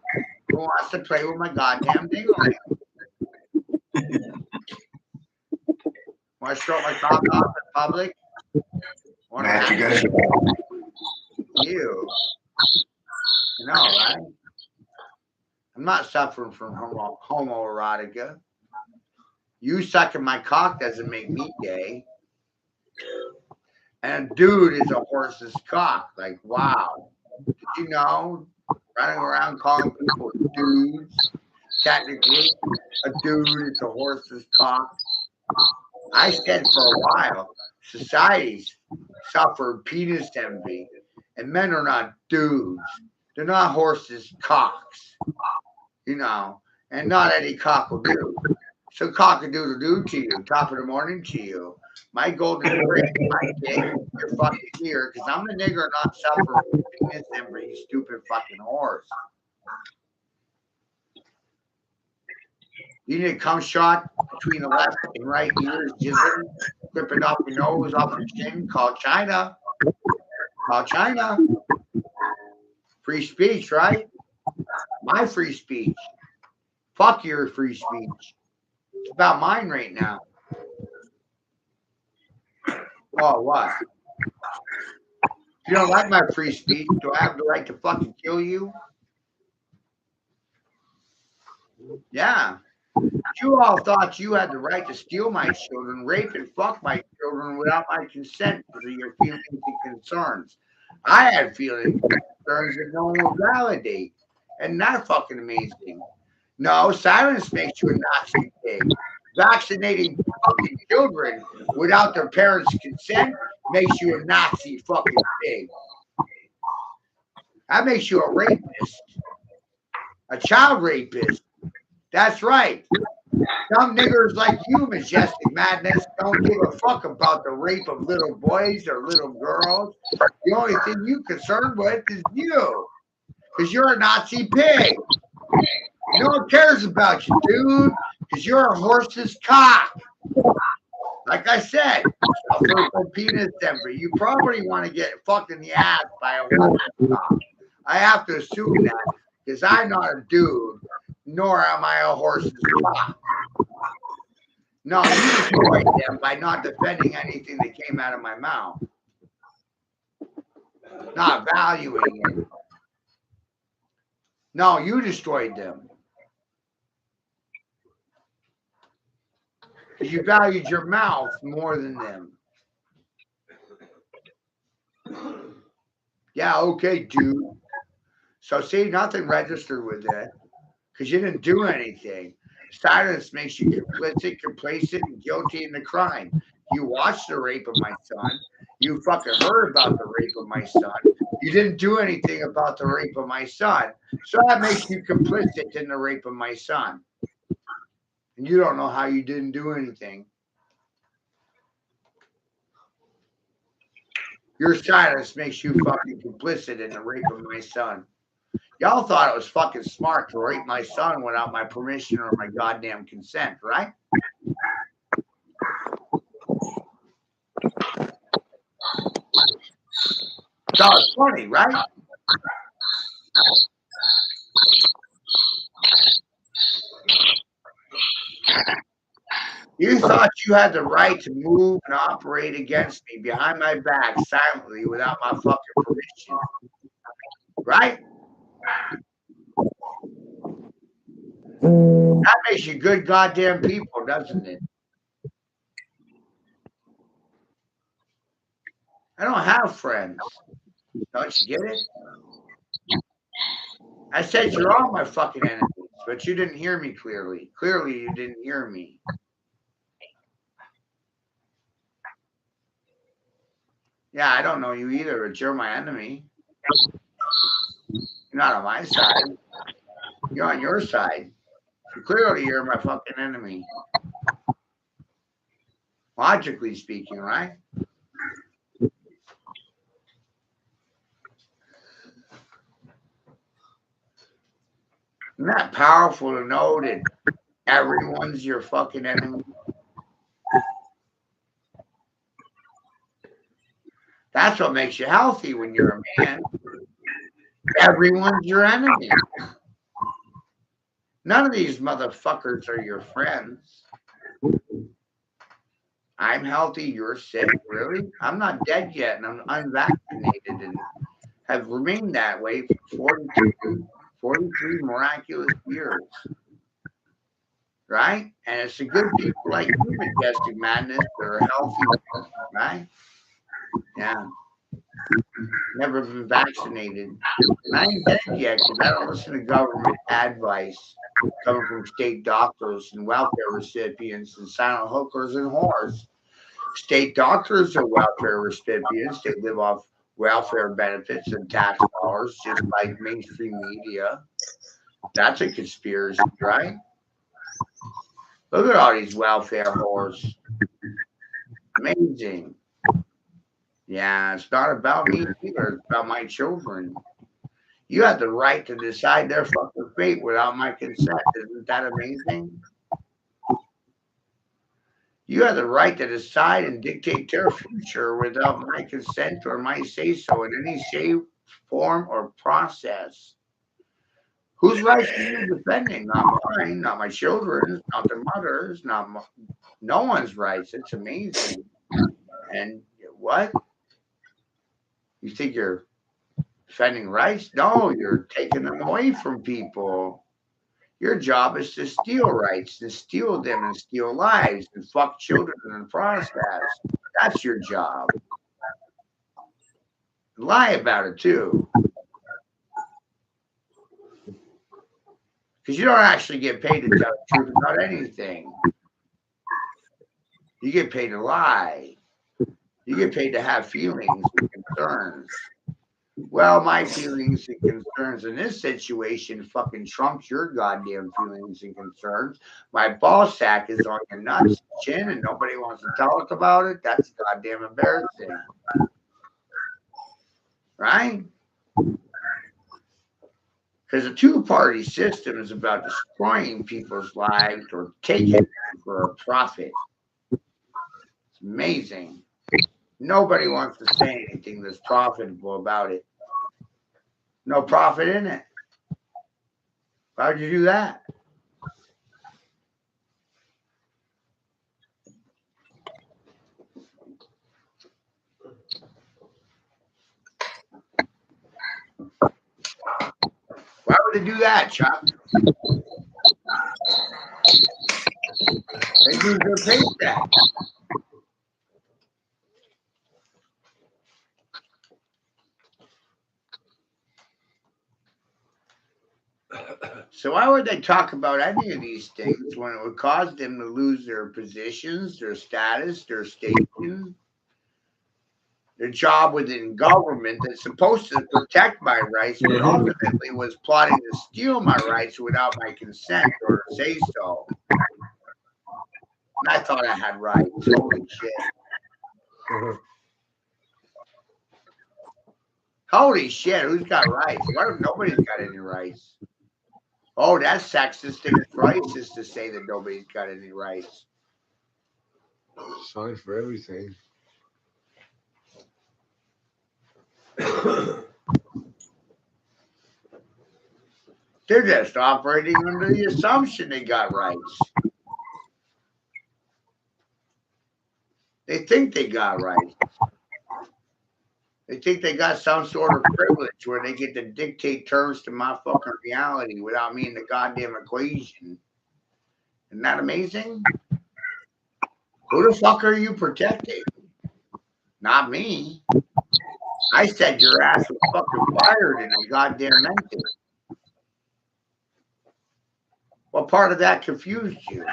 who wants to play with my goddamn dingling? Want to stroke my cock off in public? Want Matt, you guys you? You know, right? I'm not suffering from homoerotica. You sucking my cock doesn't make me gay. And a dude is a horse's cock. Like, wow. Did you know? Running around calling people dudes. Technically, a dude is a horse's cock. I said for a while, societies suffer penis envy, and men are not dudes. They're not horses' cocks, you know, and not any cock will do. So cock-a-doodle-doo to you, top of the morning to you. My golden ring, my dick, you're fucking here, because I'm the nigger not suffering from penis envy, you stupid fucking horse. You need a cum shot between the left and right ears, jizzing, flipping off your nose, off your chin, call China. Call China. Free speech, right? My free speech. Fuck your free speech. It's about mine right now. Oh, what? If you don't like my free speech, do I have the right to fucking kill you? Yeah. You all thought you had the right to steal my children, rape and fuck my children without my consent because of your feelings and concerns. I had feelings and concerns that no one will validate. And that's fucking amazing. No, silence makes you a Nazi pig. Vaccinating fucking children without their parents' consent makes you a Nazi fucking pig. That makes you a rapist. A child rapist. That's right. Some niggers like you, Majestic Madness, don't give a fuck about the rape of little boys or little girls. The only thing you concerned with is you. Because you're a Nazi pig. No one cares about you, dude. Because you're a horse's cock. Like I said, a penis envy. You probably want to get fucked in the ass by a horse's cock. I have to assume that because I'm not a dude, nor am I a horse's cock. No, you destroyed them by not defending anything that came out of my mouth. Not valuing it. No, you destroyed them. You valued your mouth more than them. Yeah, okay, dude. So see, nothing registered with that because you didn't do anything. Silence makes you complicit, complacent, and guilty in the crime. You watched the rape of my son. You fucking heard about the rape of my son. You didn't do anything about the rape of my son. So that makes you complicit in the rape of my son. And you don't know how you didn't do anything. Your silence makes you fucking complicit in the rape of my son. Y'all thought it was fucking smart to rape my son without my permission or my goddamn consent, right? So it's funny, right? You thought you had the right to move and operate against me behind my back silently without my fucking permission. Right? That makes you good goddamn people, doesn't it? I don't have friends. Don't you get it? I said you're all my fucking enemies, but you didn't hear me clearly. Clearly, you didn't hear me. Yeah, I don't know you either, but you're my enemy. You're not on my side. You're on your side. So clearly, you're my fucking enemy. Logically speaking, right? Isn't that powerful to know that everyone's your fucking enemy? That's what makes you healthy when you're a man. Everyone's your enemy. None of these motherfuckers are your friends. I'm healthy, you're sick. Really? I'm not dead yet, and I'm unvaccinated and have remained that way for 43 miraculous years. Right? And it's the good people like you, Majestic Madness, that are healthy, right? Yeah. Never been vaccinated. And I ain't dead yet because I don't listen to government advice coming from state doctors and welfare recipients and silent hookers and whores. State doctors are welfare recipients. They live off welfare benefits and tax dollars, just like mainstream media. That's a conspiracy, right? Look at all these welfare whores. Amazing. Yeah, it's not about me either. It's about my children. You have the right to decide their fucking fate without my consent. Isn't that amazing? You have the right to decide and dictate their future without my consent or my say so in any shape, form, or process. Whose rights are you defending? Not mine, not my children's, not their mothers, no one's rights. It's amazing. And what? You think you're defending rights? No, you're taking them away from people. Your job is to steal rights and steal them and steal lives and fuck children in the process. That's your job. Lie about it too. Because you don't actually get paid to tell the truth about anything. You get paid to lie. You get paid to have feelings and concerns. Well, my feelings and concerns in this situation fucking trumps your goddamn feelings and concerns. My ball sack is on your nuts and chin and nobody wants to talk about it. That's goddamn embarrassing. Right? Because a two-party system is about destroying people's lives or taking them for a profit. It's amazing. Nobody wants to say anything that's profitable about it. No profit in it. Why'd you do that? Why would they do that, Chuck? They lose their paycheck. So why would they talk about any of these things when it would cause them to lose their positions, their status, their station, their job within government that's supposed to protect my rights, but ultimately was plotting to steal my rights without my consent or say so. And I thought I had rights. Holy shit. Holy shit, who's got rights? What? Nobody's got any rights. Oh, that's sexist and racist to say that nobody's got any rights. Sign for everything. They're just operating under the assumption they got rights. They think they got rights. They think they got some sort of privilege where they get to dictate terms to my fucking reality without me in the goddamn equation. Isn't that amazing? Who the fuck are you protecting? Not me. I said your ass was fucking fired and I goddamn meant it. What part of that confused you?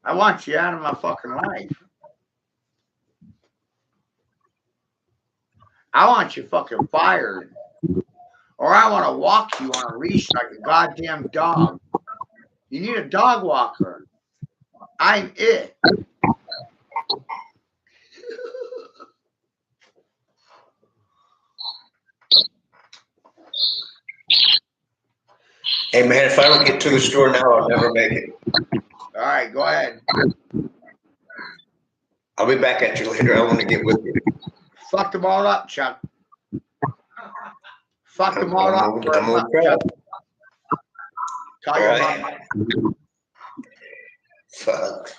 I want you out of my fucking life. I want you fucking fired. Or I want to walk you on a leash like a goddamn dog. You need a dog walker. I'm it. Hey man, if I don't get to the store now, I'll never make it. All right, go ahead. I'll be back at you later. I want to get with you. Fuck them all up, Chuck. Fuck them all I'm up. gonna try. Tell All your right. mom. Fuck.